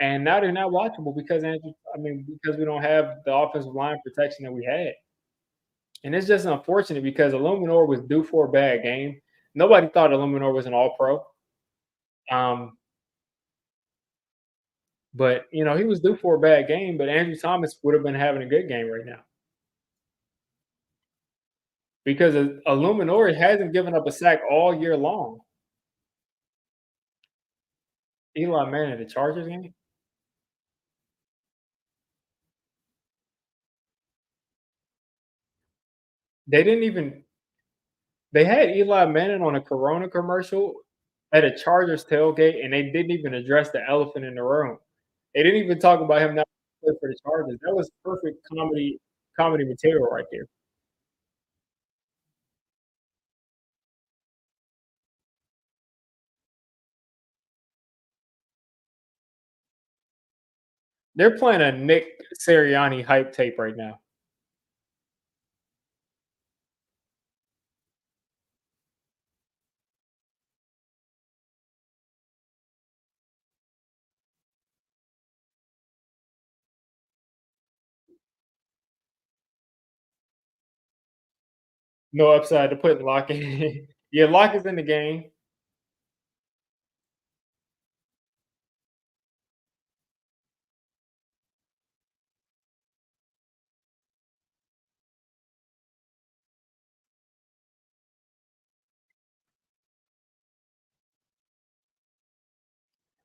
And now they're not watchable because because we don't have the offensive line protection that we had. And it's just unfortunate because Illuminor was due for a bad game. Nobody thought Illuminor was an all pro. Um, but he was due for a bad game, but Andrew Thomas would have been having a good game right now. Because Illuminor hasn't given up a sack all year long. Eli Manning, the Chargers game, they didn't even they had Eli Manning on a Corona commercial at a Chargers tailgate, and they didn't even address the elephant in the room. They didn't even talk about him not playing for the Chargers. That was perfect comedy material right there. They're playing a Nick Sirianni hype tape right now. No upside to put Lock in. Yeah, Lock is in the game.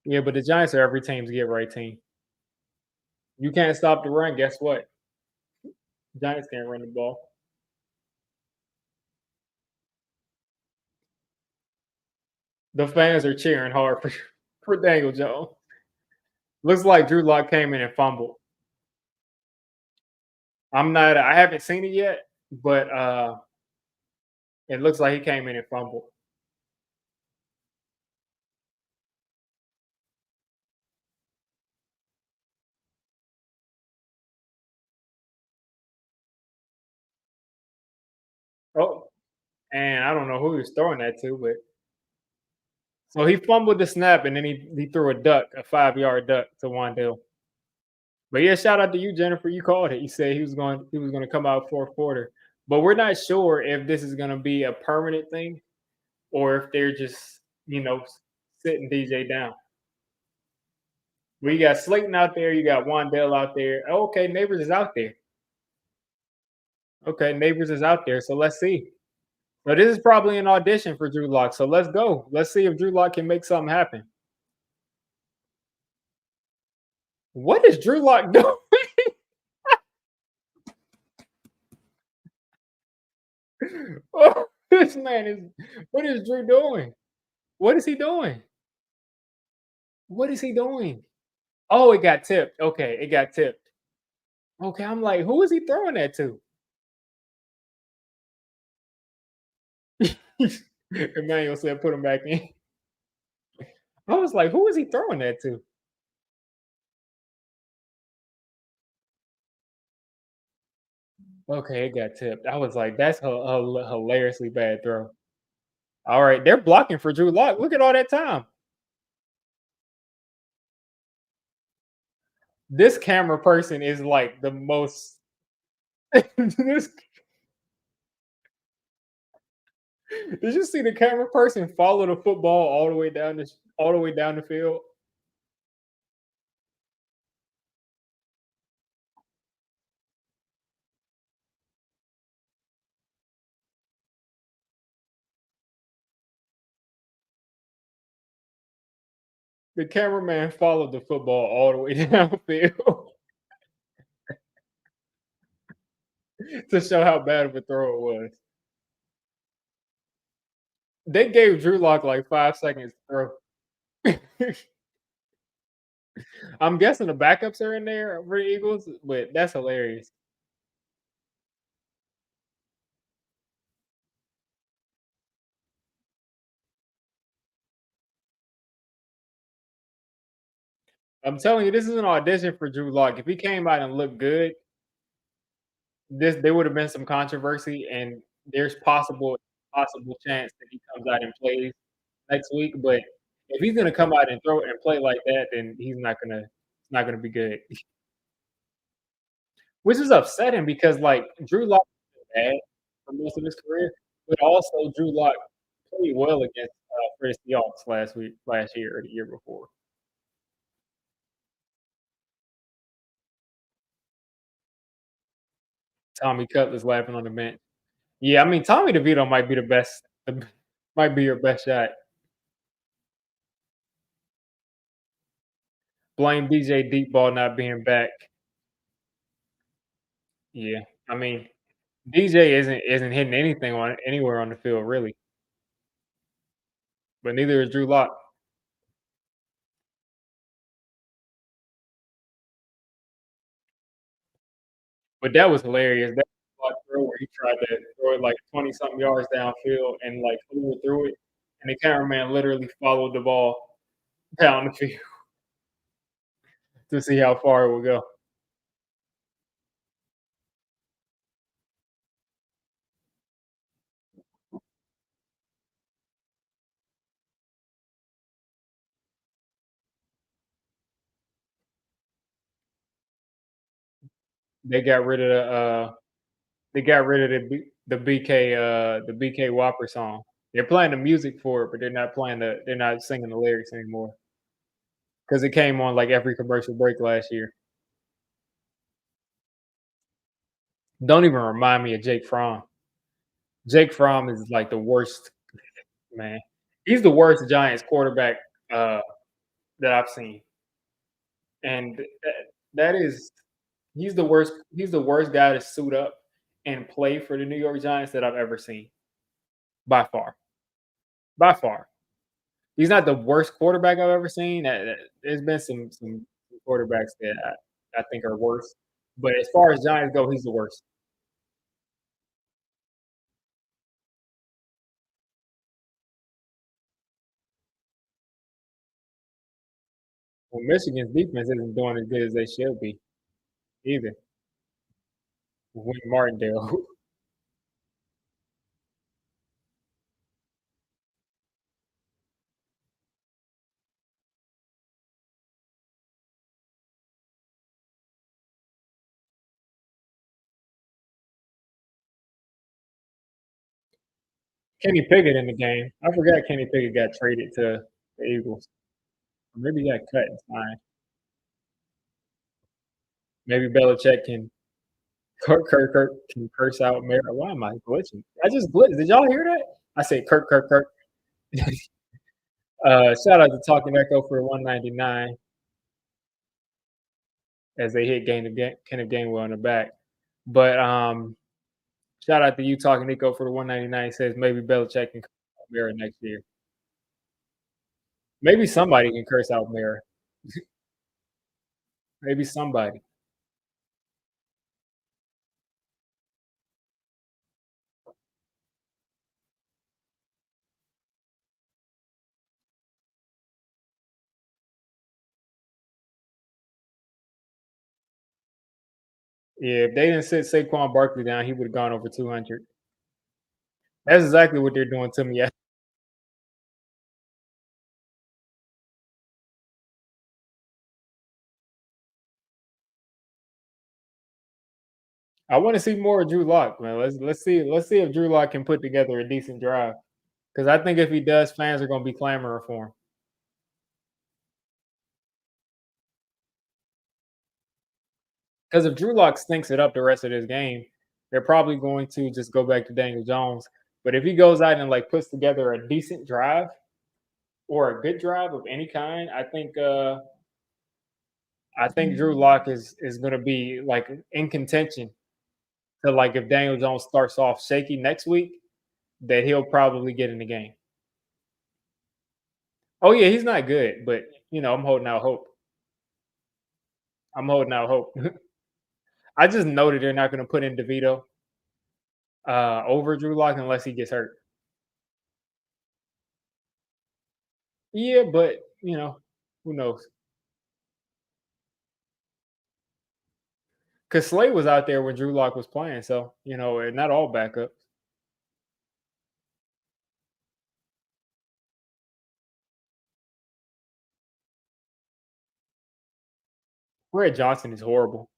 Yeah, but the Giants are every team's get right team. You can't stop the run. Guess what? Giants can't run the ball. The fans are cheering hard for Daniel Jones. Looks like Drew Lock came in and fumbled. I haven't seen it yet, but it looks like he came in and fumbled. Oh, and I don't know who he was throwing that to, but so he fumbled the snap and then he threw a duck, a 5-yard duck to Wandale. But yeah, shout out to you, Jennifer. You called it. You said he was going to come out fourth quarter. But we're not sure if this is going to be a permanent thing or if they're just, sitting DJ down. We got Slayton out there, you got Wandale out there. Oh, okay, Neighbors is out there. Okay, Neighbors is out there. So let's see. But this is probably an audition for Drew Lock. So let's go. Let's see if Drew Lock can make something happen. What is Drew Lock doing? Oh, this man is. What is Drew doing? What is he doing? What is he doing? Oh, it got tipped. Okay, it got tipped. Okay, I'm like, who is he throwing that to? Emmanuel said, "Put him back in." I was like, who is he throwing that to? Okay, it got tipped. I was like, that's a hilariously bad throw. All right, they're blocking for Drew Lock. Look at all that time. This camera person is like the most. This, did you see the camera person follow the football all the way down the field? The cameraman followed the football all the way down the field to show how bad of a throw it was. They gave Drew Lock like 5 seconds to throw. I'm guessing the backups are in there for the Eagles, but that's hilarious. I'm telling you, this is an audition for Drew Lock. If he came out and looked good, this there would have been some controversy, and there's possible chance that he comes out and plays next week. But if he's gonna come out and throw and play like that, then he's not gonna be good. Which is upsetting because like Drew Lock was bad for most of his career, but also Drew Lock played well against for the Seahawks last year or the year before. Tommy Cutler's laughing on the bench. Yeah, I mean Tommy DeVito might be the best, might be your best shot. Blame DJ Deep Ball not being back. Yeah, I mean DJ isn't hitting anything on anywhere on the field really, but neither is Drew Lock. But that was hilarious. That block throw where he tried to throw it like 20 something yards downfield and like flew through it, and the cameraman literally followed the ball down the field to see how far it would go. They got rid of the BK Whopper song. They're playing the music for it, but they're not singing the lyrics anymore because it came on like every commercial break last year. Don't even remind me of Jake Fromm. Jake Fromm is like the worst, man. He's the worst Giants quarterback uh, that I've seen, and that is he's the worst. He's the worst guy to suit up and play for the New York Giants that I've ever seen by far. By far, he's not the worst quarterback I've ever seen. There's been some quarterbacks that I think are worse, but as far as Giants go, he's the worst. Well, Michigan's defense isn't doing as good as they should be either. Wink Martindale. Kenny Pickett in the game. I forgot Kenny Pickett got traded to the Eagles. Maybe he got cut and signed. Maybe Belichick can Kirk can curse out Mara. Why am I glitching? I just glitched. Did y'all hear that? I said Kirk. Shout out to Talking Echo for 199 as they hit Kenneth Gainwell in the back. But shout out to you Talking Echo for the 199. Says maybe Belichick can curse out Mara next year. Maybe somebody can curse out Mara. Maybe somebody. Yeah, if they didn't sit Saquon Barkley down, he would have gone over 200. That's exactly what they're doing to me. I want to see more of Drew Lock, man. Let's see if Drew Lock can put together a decent drive. Because I think if he does, fans are going to be clamoring for him. Because if Drew Lock stinks it up the rest of this game, they're probably going to just go back to Daniel Jones. But if he goes out and like puts together a decent drive or a good drive of any kind, I think Drew Lock is going to be like in contention to like if Daniel Jones starts off shaky next week, that he'll probably get in the game. Oh yeah, he's not good, but I'm holding out hope. I'm holding out hope. I just know that they're not going to put in DeVito over Drew Lock unless he gets hurt. Yeah, but who knows? Because Slade was out there when Drew Lock was playing, so and not all backups. Red Johnson is horrible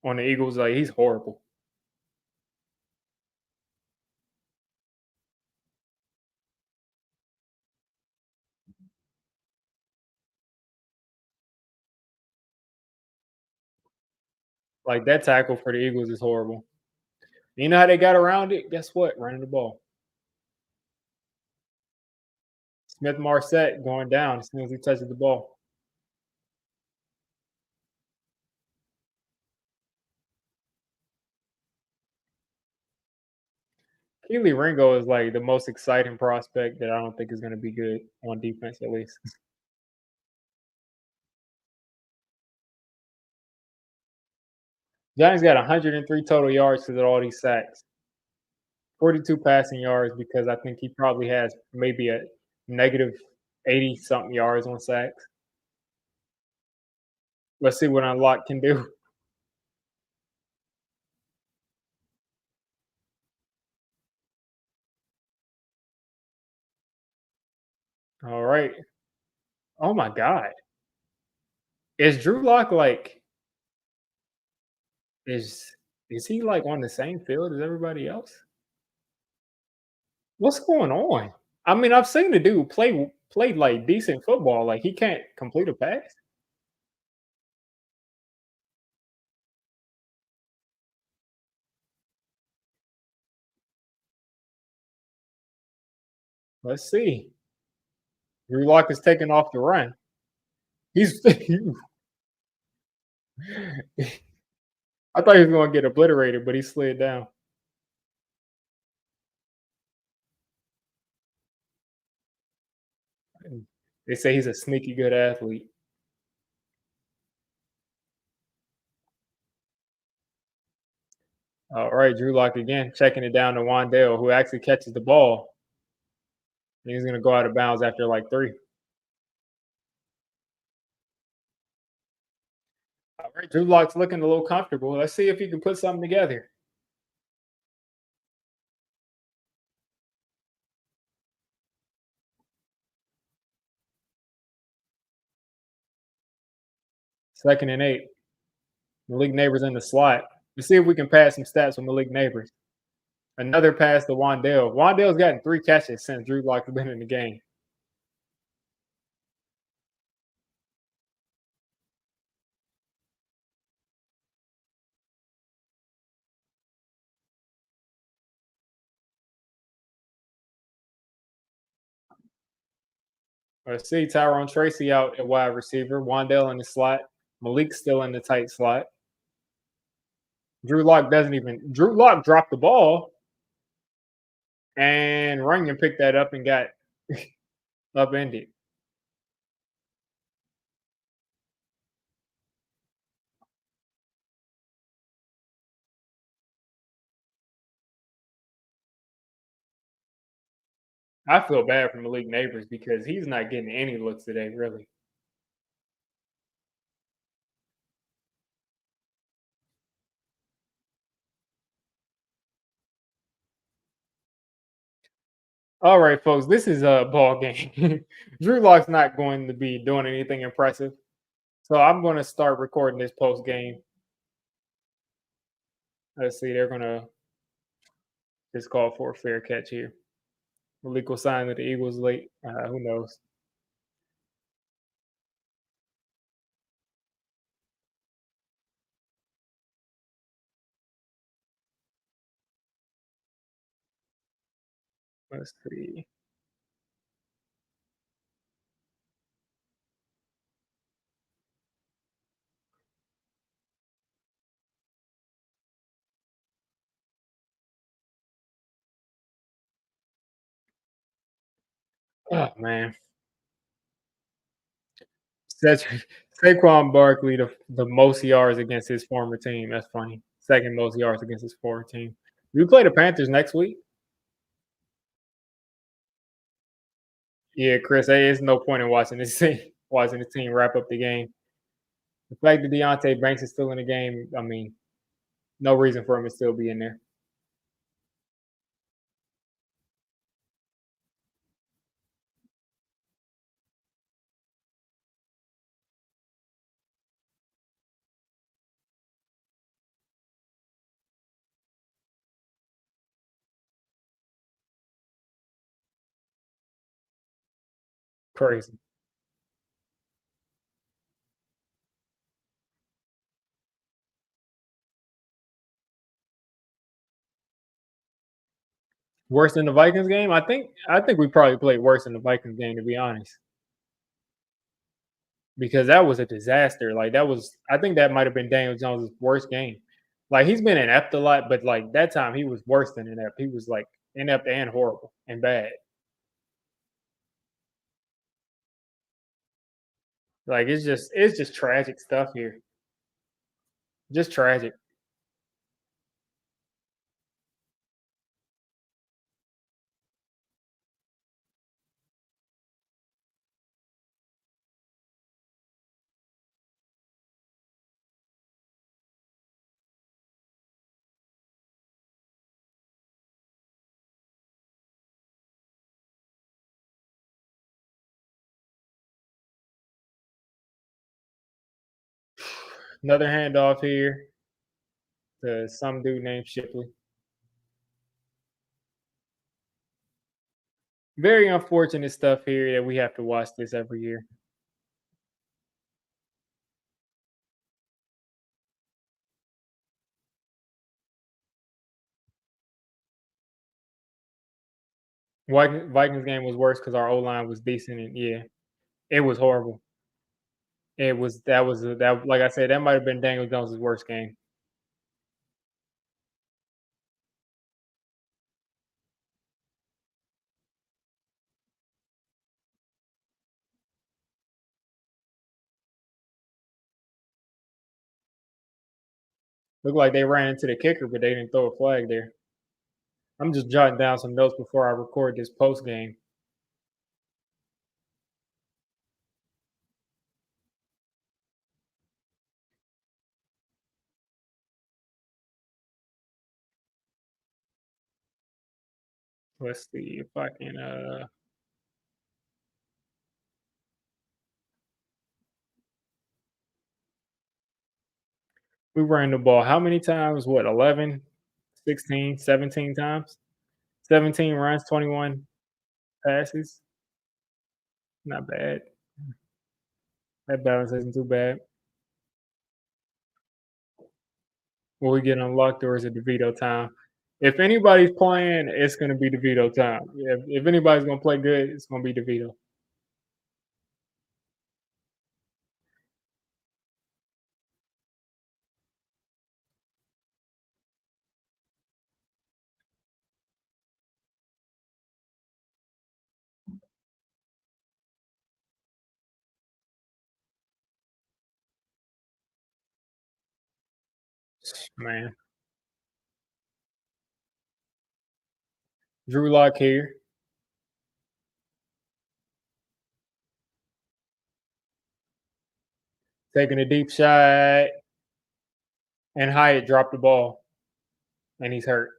on the Eagles. Like he's horrible. Like that tackle for the Eagles is horrible. You know how they got around it? Guess what? Running the ball. Smith Marset going down as soon as he touches the ball. Keely Ringo is like the most exciting prospect that I don't think is going to be good on defense, at least. Giants got 103 total yards because of all these sacks. 42 passing yards because I think he probably has maybe a negative 80 something yards on sacks. Let's see what Unlock can do. All right. Oh my God. Is Drew Lock like is is he like on the same field as everybody else? What's going on? I mean, I've seen the dude play like decent football. Like he can't complete a pass. Let's see. Drew Lock is taking off the run. He's I thought he was gonna get obliterated, but he slid down. They say he's a sneaky good athlete. All right, Drew Lock again, checking it down to Wandale, who actually catches the ball. And he's gonna go out of bounds after like 3. All right, Drew Lock's looking a little comfortable. Let's see if he can put something together. Second and 8. Malik Neighbors in the slot. Let's see if we can pass some stats with Malik Neighbors. Another pass to Wandale. Wandale's gotten 3 catches since Drew Lock has been in the game. Let's see. Tyrone Tracy out at wide receiver. Wandale in the slot. Malik's still in the tight slot. Drew Lock doesn't even. Drew Lock dropped the ball, and Runyon picked that up and got upended. I feel bad for Malik Neighbors because he's not getting any looks today, really. All right, folks, this is a ball game. Drew Lock's not going to be doing anything impressive. So I'm going to start recording this post game. Let's see, they're going to just call for a fair catch here. Malik will sign that the Eagles late. Who knows? Let's see. Oh, man. Such Saquon Barkley, the most yards against his former team. That's funny. Second most yards against his former team. We play the Panthers next week. Yeah, Chris, hey, there's no point in watching this team wrap up the game. The fact that Deontay Banks is still in the game, I mean, no reason for him to still be in there. Crazy. Worse than the Vikings game? I think we probably played worse than the Vikings game, to be honest. Because that was a disaster. Like that was I think that might have been Daniel Jones' worst game. Like he's been inept a lot, but like that time he was worse than inept. He was like inept and horrible and bad. Like it's just tragic stuff here. Just tragic. Another handoff here to some dude named Shipley. Very unfortunate stuff here that we have to watch this every year. Vikings game was worse because our O line was decent and yeah, it was horrible. It was that like I said, that might have been Daniel Jones' worst game. Looked like they ran into the kicker, but they didn't throw a flag there. I'm just jotting down some notes before I record this post game. Let's see if I can. We ran the ball how many times? What 11? 16, 17 times. 17 runs, 21 passes. Not bad. That balance isn't too bad. Will we get unlocked or is it DeVito time? If anybody's playing, it's gonna be DeVito time. Yeah, if anybody's gonna play good, it's gonna be DeVito. Man. Drew Lock here, taking a deep shot, and Hyatt dropped the ball, and he's hurt.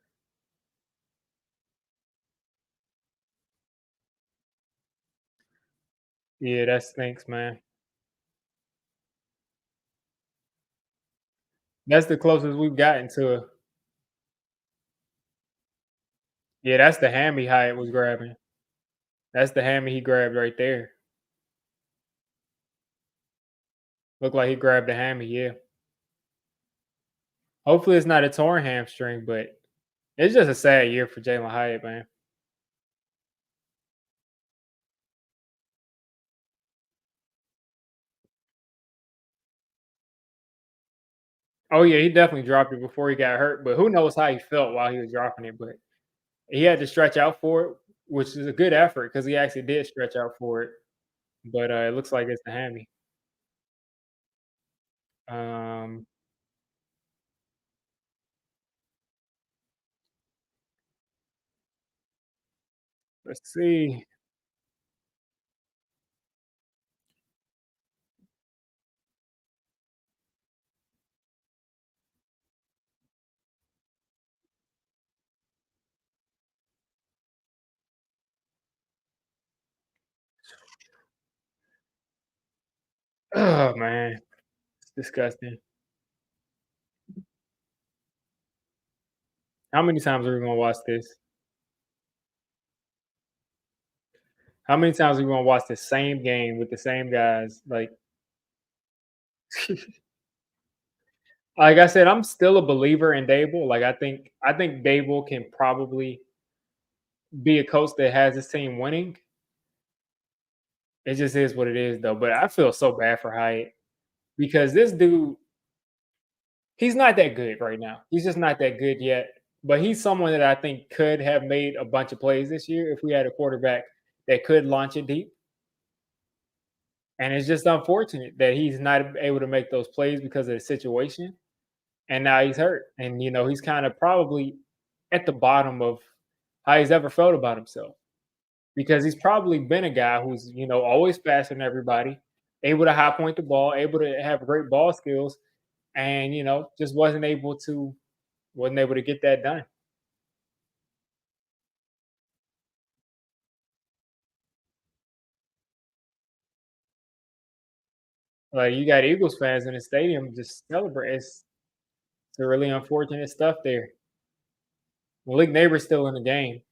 Yeah, that stinks, man. That's the closest we've gotten to a yeah, that's the hammy Hyatt was grabbing. That's the hammy he grabbed right there. Looked like he grabbed the hammy, yeah. Hopefully it's not a torn hamstring, but it's just a sad year for Jalen Hyatt, man. Oh yeah, he definitely dropped it before he got hurt, but who knows how he felt while he was dropping it. But he had to stretch out for it, which is a good effort because he actually did stretch out for it. But it looks like it's the hammy. Um, let's see. Oh man, it's disgusting. How many times are we gonna watch this? How many times are we gonna watch the same game with the same guys? Like I said, I'm still a believer in Dable. Like I think Dable can probably be a coach that has his team winning. It just is what it is, though. But I feel so bad for Hyatt because this dude, he's not that good right now. He's just not that good yet. But he's someone that I think could have made a bunch of plays this year if we had a quarterback that could launch it deep. And it's just unfortunate that he's not able to make those plays because of the situation. And now he's hurt. And, he's kind of probably at the bottom of how he's ever felt about himself because he's probably been a guy who's, always faster than everybody, able to high point the ball, able to have great ball skills, and, just wasn't able to get that done. Like you got Eagles fans in the stadium just celebrate. It's a really unfortunate stuff there. Malik Neighbors still in the game.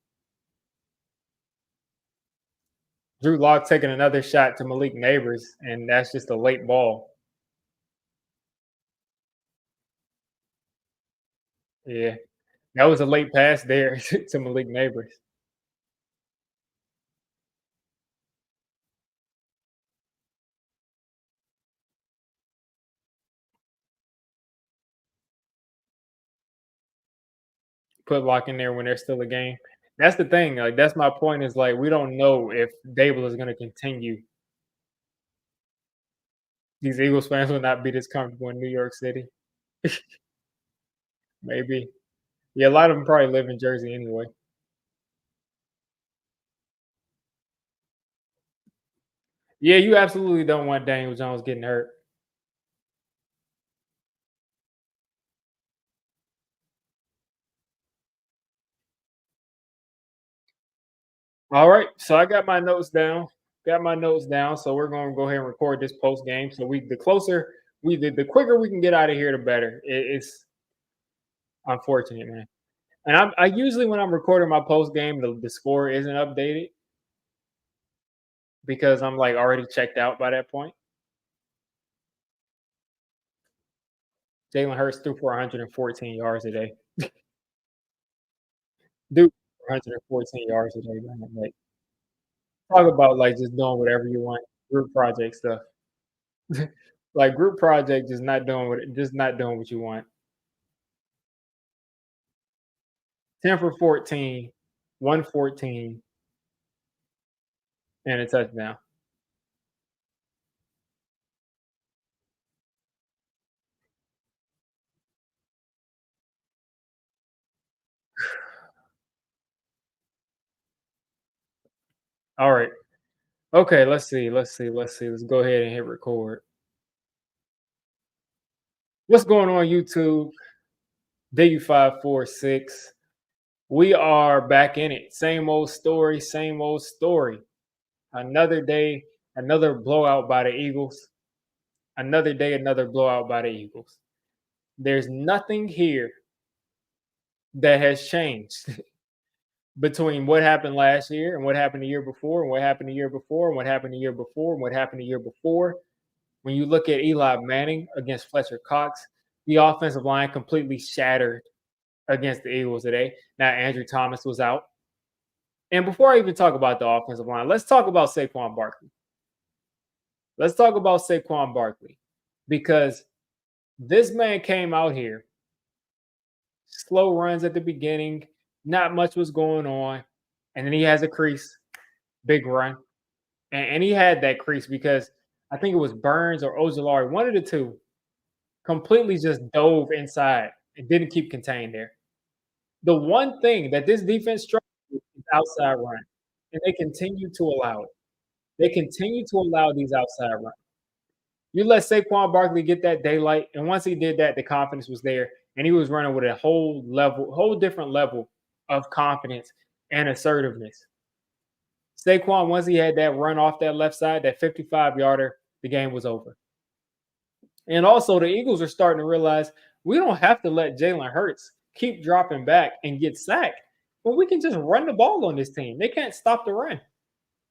Drew Lock taking another shot to Malik Neighbors, and that's just a late ball. Yeah, that was a late pass there to Malik Neighbors. Put Lock in there when there's still a game. That's the thing. Like that's my point. Is like we don't know if Dable is going to continue. These Eagles fans will not be this comfortable in New York City. Maybe. Yeah, a lot of them probably live in Jersey anyway. Yeah, you absolutely don't want Daniel Jones getting hurt. All right, so I got my notes down. Got my notes down. So we're going to go ahead and record this post game. So the closer the quicker we can get out of here, the better. It's unfortunate, man. And I usually when I'm recording my post game, the score isn't updated because I'm like already checked out by that point. Jalen Hurts threw for 114 yards a day. Dude, 114 yards a day, man. Like, talk about like just doing whatever you want. Group project stuff. Like group project just not doing what you want. 10 for 14, 114, and a touchdown. All right. Okay, let's see. Let's go ahead and hit record. What's going on, YouTube? Diggy546. We are back in it. Same old story, same old story. Another day, another blowout by the Eagles. Another day, another blowout by the Eagles. There's nothing here that has changed between what happened last year and what happened the year before and what happened the year before and what happened the year before and what happened the year before. When you look at Eli Manning against Fletcher Cox, the offensive line completely shattered against the Eagles today. Now Andrew Thomas was out. And before I even talk about the offensive line, let's talk about Saquon Barkley. Let's talk about Saquon Barkley because this man came out here, slow runs at the beginning, not much was going on, and then he has a crease, big run, and he had that crease because I think it was Burns or Ojolari, one of the two, completely just dove inside and didn't keep contained there. The one thing that this defense struggles with is outside run, and they continue to allow it. They continue to allow these outside runs. You let Saquon Barkley get that daylight, and once he did that, the confidence was there, and he was running with a whole different level of confidence and assertiveness. Saquon, once he had that run off that left side, that 55-yarder, the game was over. And also, the Eagles are starting to realize we don't have to let Jalen Hurts keep dropping back and get sacked. But we can just run the ball on this team. They can't stop the run.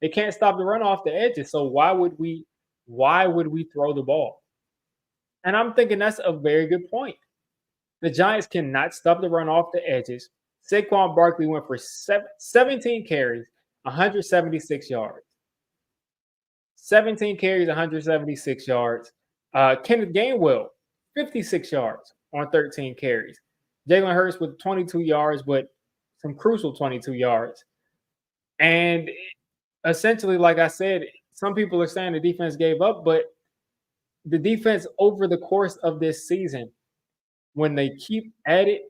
They can't stop the run off the edges. So why would we throw the ball? And I'm thinking that's a very good point. The Giants cannot stop the run off the edges. Saquon Barkley went for 17 carries, 176 yards. 17 carries, 176 yards. Kenneth Gainwell, 56 yards on 13 carries. Jalen Hurts with 22 yards, but some crucial 22 yards. And essentially, like I said, some people are saying the defense gave up, but the defense over the course of this season, when they keep at it,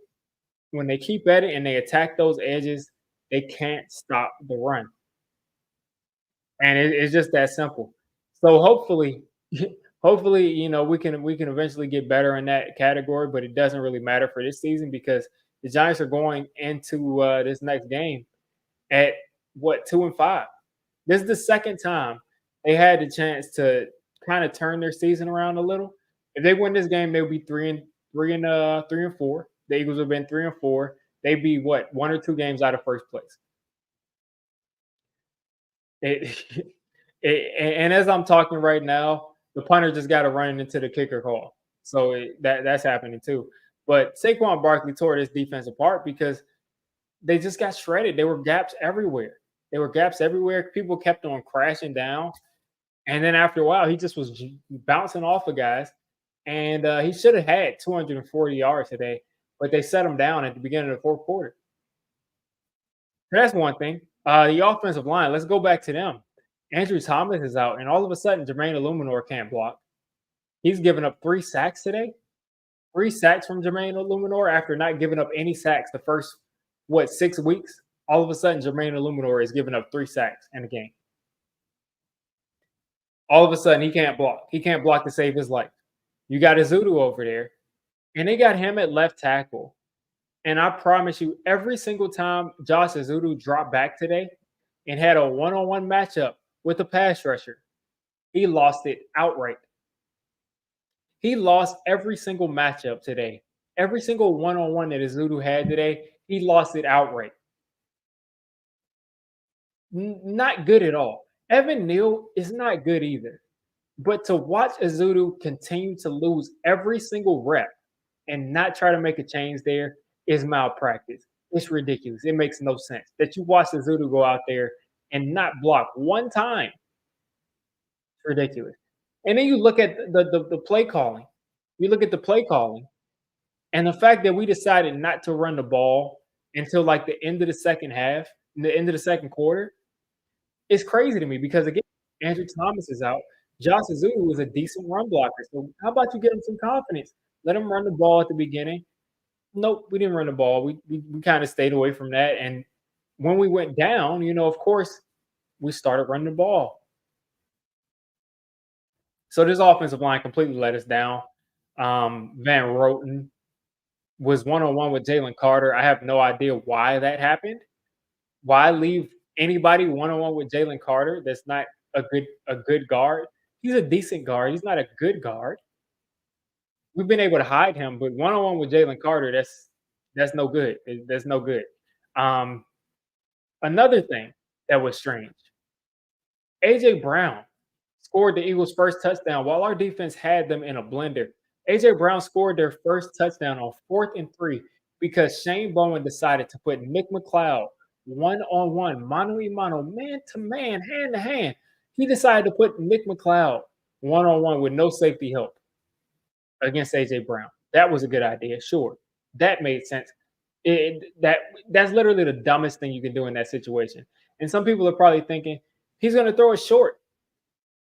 and they attack those edges, they can't stop the run. And it's just that simple. So hopefully, hopefully, we can eventually get better in that category, but it doesn't really matter for this season because the Giants are going into this next game at what 2-5. This is the second time they had the chance to kind of turn their season around a little. If they win this game, they would be 3-4. The Eagles would have been 3-4. They'd be what 1 or 2 games out of first place. It, and as I'm talking right now, the punter just got to run into the kicker call. So that's happening too. But Saquon Barkley tore this defense apart because they just got shredded. There were gaps everywhere. People kept on crashing down. And then after a while, he just was bouncing off of guys. And he should have had 240 yards today, but they set him down at the beginning of the fourth quarter. That's one thing. The offensive line, let's go back to them. Andrew Thomas is out, and all of a sudden, Jermaine Illuminor can't block. He's given up 3 sacks today. 3 sacks from Jermaine Illuminor after not giving up any sacks the first, 6 weeks? All of a sudden, Jermaine Illuminor is giving up 3 sacks in a game. All of a sudden, he can't block. He can't block to save his life. You got Azudu over there, and they got him at left tackle. And I promise you, every single time Josh Azudu dropped back today and had a one-on-one matchup with a pass rusher, he lost it outright. He lost every single matchup today. Every single one-on-one that Azudu had today, He lost it outright. Not good at all. Evan Neal is not good either. But to watch Azudu continue to lose every single rep and not try to make a change there is malpractice. It's ridiculous. It makes no sense that you watch Azudu go out there and not block one time. It's ridiculous. And then you look at the play calling. You look at the play calling and the fact that we decided not to run the ball until like the end of the second half, the end of the second quarter, it's crazy to me because again, Andrew Thomas is out. Josh Azulu is a decent run blocker. So how about you get him some confidence? Let him run the ball at the beginning. Nope, we didn't run the ball. We kind of stayed away from that. And when we went down, of course, we started running the ball. So this offensive line completely let us down. Van Roten was one-on-one with Jalen Carter. I have no idea why that happened. Why leave anybody one-on-one with Jalen Carter that's not a good guard? He's a decent guard. He's not a good guard. We've been able to hide him, but one-on-one with Jalen Carter, that's no good. That's no good. Um, Another thing that was strange, AJ Brown scored the Eagles' first touchdown while our defense had them in a blender. AJ Brown scored their first touchdown on 4th and 3 because Shane Bowen decided to put Nick McLeod one-on-one, mano-a-mano, man-to-man, hand-to-hand. He decided to put Nick McLeod one-on-one with no safety help against AJ Brown. That was a good idea, sure. That made sense. That's literally the dumbest thing you can do in that situation. And some people are probably thinking he's going to throw it short.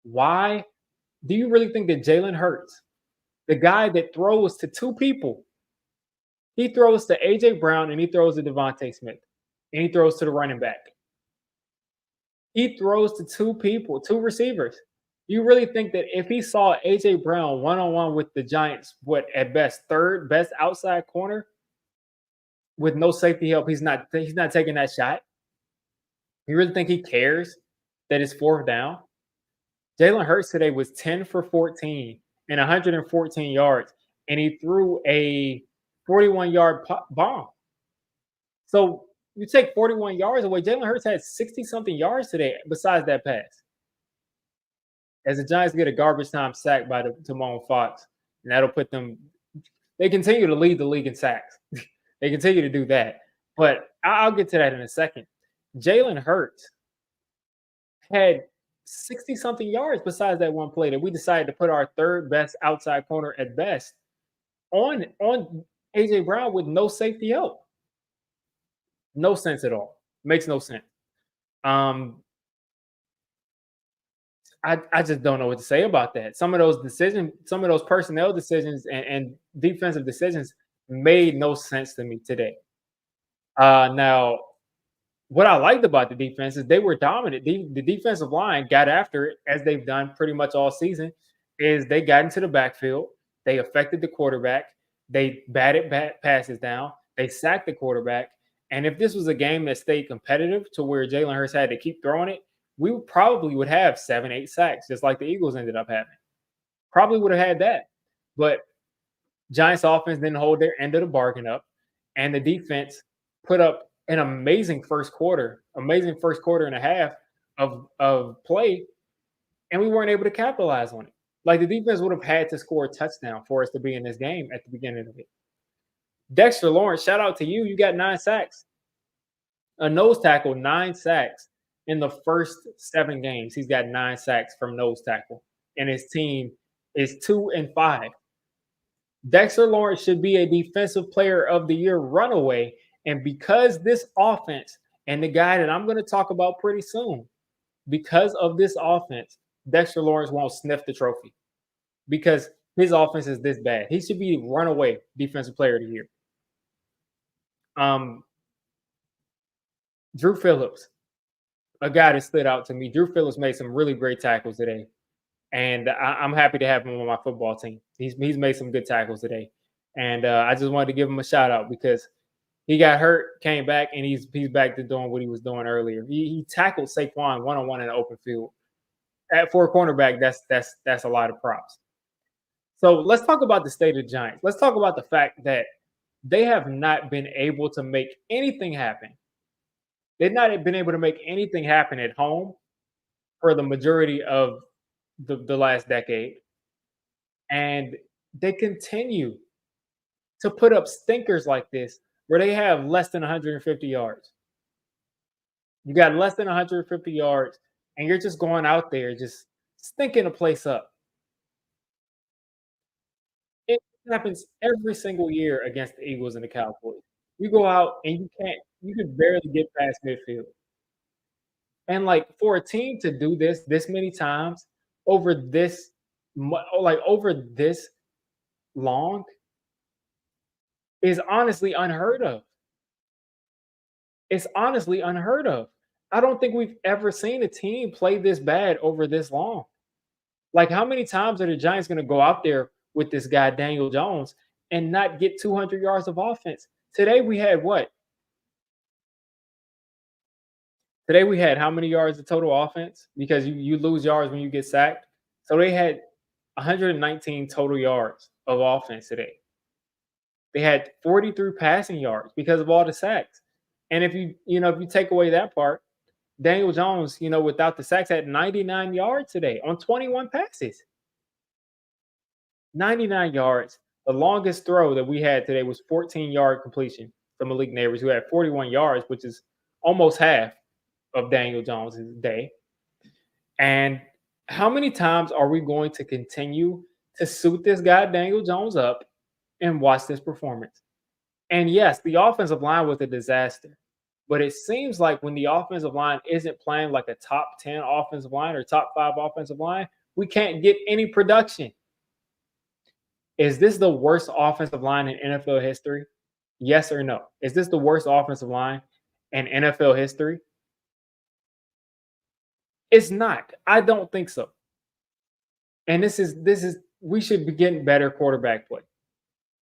Why do you really think that Jalen Hurts, the guy that throws to two people, he throws to AJ Brown and he throws to Devontae Smith and he throws to the running back? He throws to two people, two receivers. You really think that if he saw AJ Brown one-on-one with the Giants, what at best third best outside corner with no safety help, he's not taking that shot? You really think he cares that it's fourth down? Jalen Hurts today was 10 for 14 and 114 yards, and he threw a 41-yard bomb. So you take 41 yards away. Jalen Hurts had 60-something yards today besides that pass. As the Giants get a garbage time sack by Timon Fox, and that'll put them – they continue to lead the league in sacks. They continue to do that. But I'll get to that in a second. Jalen Hurts had 60-something yards besides that one play that we decided to put our third best outside corner at best on AJ Brown with no safety help. No sense at all. Makes no sense. I just don't know what to say about that. Some of those personnel decisions and defensive decisions made no sense to me today. Now, what I liked about the defense is they were dominant. The defensive line got after it as they've done pretty much all season. Is they got into the backfield, they affected the quarterback, they batted passes down, they sacked the quarterback. And if this was a game that stayed competitive to where Jalen Hurts had to keep throwing it, we probably would have 7-8 sacks, just like the Eagles ended up having. Probably would have had that. But Giants offense didn't hold their end of the bargain up, and the defense put up an amazing first quarter and a half of play, and we weren't able to capitalize on it. Like the defense would have had to score a touchdown for us to be in this game at the beginning of it. Dexter Lawrence, shout out to you. You got 9 sacks. A nose tackle, 9 sacks in the first 7 games. He's got 9 sacks from nose tackle, and his team is 2-5. Dexter Lawrence should be a defensive player of the year runaway. And because this offense and the guy that I'm going to talk about pretty soon, because of this offense, Dexter Lawrence won't sniff the trophy because his offense is this bad. He should be runaway defensive player of the year. Drew Phillips, a guy that stood out to me. Drew Phillips made some really great tackles today, and I'm happy to have him on my football team. He's made some good tackles today, and I just wanted to give him a shout out because he got hurt, came back, and he's back to doing what he was doing earlier. He tackled Saquon one-on-one in the open field. For a cornerback, that's a lot of props. So let's talk about the state of the Giants. Let's talk about the fact that They have not been able to make anything happen. They've not been able to make anything happen at home for the majority of the last decade. And they continue to put up stinkers like this where they have less than 150 yards. You got less than 150 yards, and you're just going out there just stinking the place up. It happens every single year against the Eagles and the Cowboys. You go out and you can barely get past midfield. And like for a team to do this many times over over this long is honestly unheard of. It's honestly unheard of. I don't think we've ever seen a team play this bad over this long. Like, how many times are the Giants going to go out there with this guy, Daniel Jones, and not get 200 yards of offense? Today we had what? Today we had how many yards of total offense? Because you lose yards when you get sacked. So they had 119 total yards of offense today. They had 43 passing yards because of all the sacks. And if you take away that part, Daniel Jones, without the sacks, had 99 yards today on 21 passes. 99 yards. The longest throw that we had today was 14-yard completion from Malik Neighbors, who had 41 yards, which is almost half of Daniel Jones' day. And how many times are we going to continue to suit this guy, Daniel Jones, up and watch this performance? And yes, the offensive line was a disaster. But it seems like when the offensive line isn't playing like a top 10 offensive line or top 5 offensive line, we can't get any production. Is this the worst offensive line in NFL history? Yes or no? Is this the worst offensive line in NFL history? It's not. I don't think so. And this is we should be getting better quarterback play.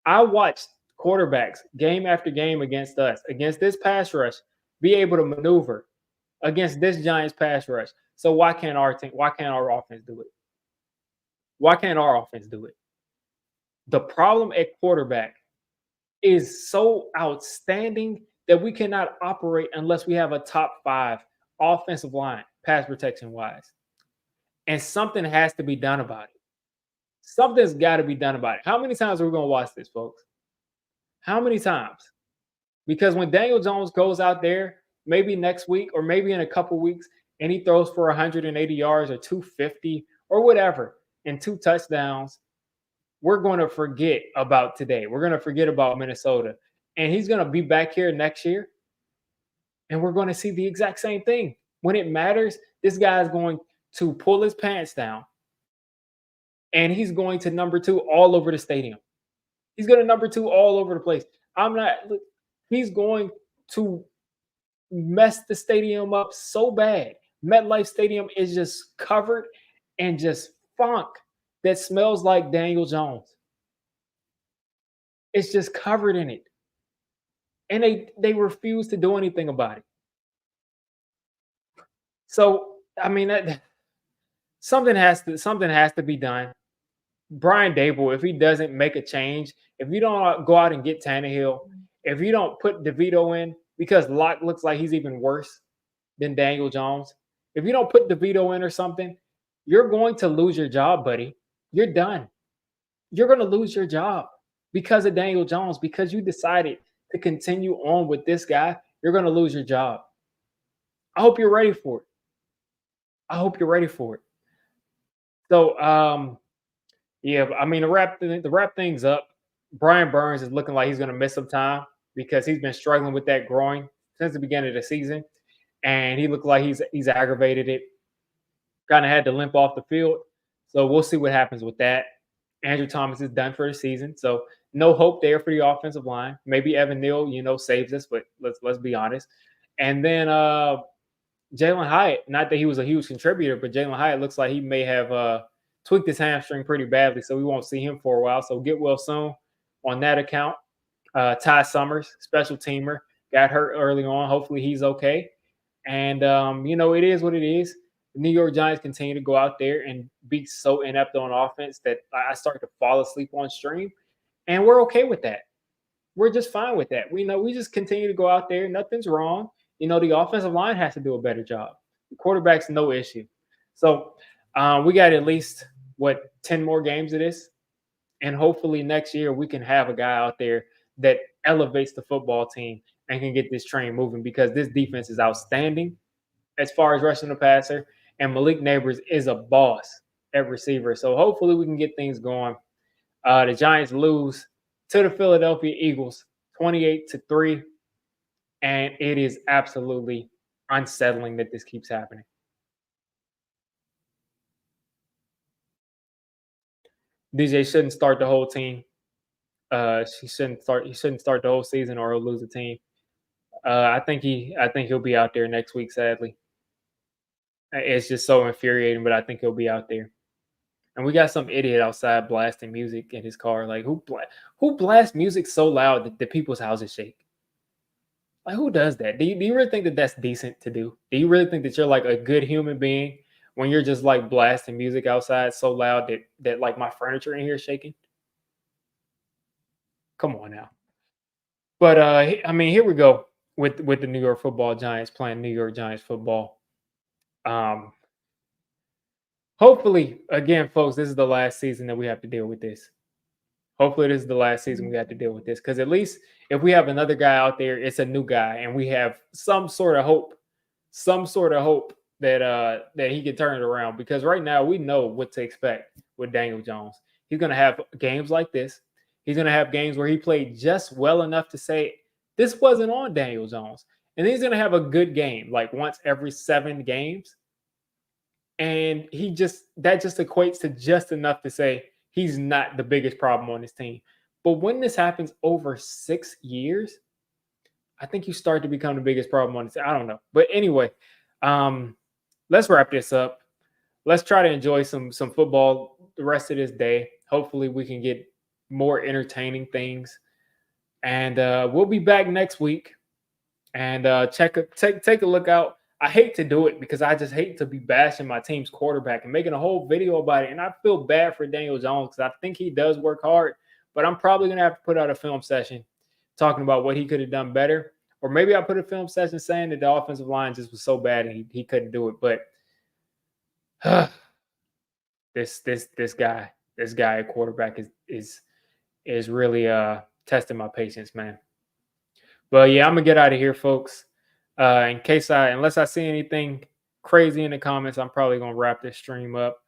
I watched quarterbacks game after game against us, against this pass rush, be able to maneuver against this Giants pass rush. So why can't our team? Why can't our offense do it? Why can't our offense do it? The problem at quarterback is so outstanding that we cannot operate unless we have a top 5 offensive line, pass protection wise. And something has to be done about it. Something's got to be done about it. How many times are we going to watch this, folks? How many times? Because when Daniel Jones goes out there, maybe next week or maybe in a couple weeks, and he throws for 180 yards or 250 or whatever, and 2 touchdowns, we're going to forget about today. We're going to forget about Minnesota. And he's going to be back here next year, and we're going to see the exact same thing. When it matters, this guy is going to pull his pants down, and he's going to number 2 all over the stadium. He's going to number 2 all over the place. He's going to mess the stadium up so bad. MetLife Stadium is just covered in just funk that smells like Daniel Jones. It's just covered in it. And they refuse to do anything about it. So, I mean, something has to be done. Brian Dable, if he doesn't make a change, if you don't go out and get Tannehill, if you don't put DeVito in, because Locke looks like he's even worse than Daniel Jones. If you don't put DeVito in or something, you're going to lose your job, buddy. You're done. You're going to lose your job because of Daniel Jones, because you decided to continue on with this guy. You're going to lose your job. I hope you're ready for it. I hope you're ready for it. So, yeah, I mean, to wrap things up, Brian Burns is looking like he's going to miss some time because he's been struggling with that groin since the beginning of the season, and he looked like he's aggravated it. Kind of had to limp off the field, so we'll see what happens with that. Andrew Thomas is done for the season, so no hope there for the offensive line. Maybe Evan Neal, saves us, but let's be honest. And then Jalen Hyatt, not that he was a huge contributor, but Jalen Hyatt looks like he may have tweaked his hamstring pretty badly, so we won't see him for a while. So get well soon on that account. Ty Summers, special teamer, got hurt early on. Hopefully he's okay. And, it is what it is. The New York Giants continue to go out there and be so inept on offense that I start to fall asleep on stream. And we're okay with that. we're just fine with that. We know we just continue to go out there. Nothing's wrong. The offensive line has to do a better job. The quarterback's no issue. So we got at least 10 more games of this, and hopefully next year we can have a guy out there that elevates the football team and can get this train moving because this defense is outstanding as far as rushing the passer, and Malik Neighbors is a boss at receiver. So hopefully we can get things going. The Giants lose to the Philadelphia Eagles 28-3, and it is absolutely unsettling that this keeps happening. DJ shouldn't start the whole team. He shouldn't start. He shouldn't start the whole season, or he'll lose the team. I think he'll be out there next week. Sadly, it's just so infuriating, but I think he'll be out there. And we got some idiot outside blasting music in his car. Like who blasts music so loud that people's houses shake? Like who does that? Do you really think that that's decent to do? Do you really think that you're like a good human being when you're just like blasting music outside so loud that like my furniture in here is shaking? Come on now. But I mean, here we go with the New York Football Giants playing New York Giants football. Um, Hopefully, again, folks, this is the last season that we have to deal with this. Hopefully, this is the last season we have to deal with this because at least if we have another guy out there, it's a new guy, and we have some sort of hope that he can turn it around. Because right now we know what to expect with Daniel Jones. He's going to have games like this. He's going to have games where he played just well enough to say this wasn't on Daniel Jones, and then he's going to have a good game like once every 7 games. And that just equates to just enough to say he's not the biggest problem on this team. But when this happens over 6 years, I think you start to become the biggest problem on this. I don't know. But anyway, let's wrap this up. Let's try to enjoy some football the rest of this day. Hopefully we can get more entertaining things. And we'll be back next week. And take a look out. I hate to do it because I just hate to be bashing my team's quarterback and making a whole video about it. And I feel bad for Daniel Jones because I think he does work hard, but I'm probably going to have to put out a film session talking about what he could have done better. Or maybe I put a film session saying that the offensive line just was so bad and he couldn't do it. But this guy at quarterback is really testing my patience, man. But yeah, I'm gonna get out of here, folks. Unless I see anything crazy in the comments, I'm probably gonna wrap this stream up.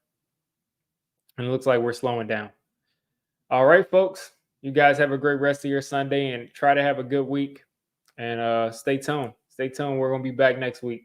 And it looks like we're slowing down. All right, folks. You guys have a great rest of your Sunday and try to have a good week. And stay tuned. Stay tuned. We're gonna be back next week.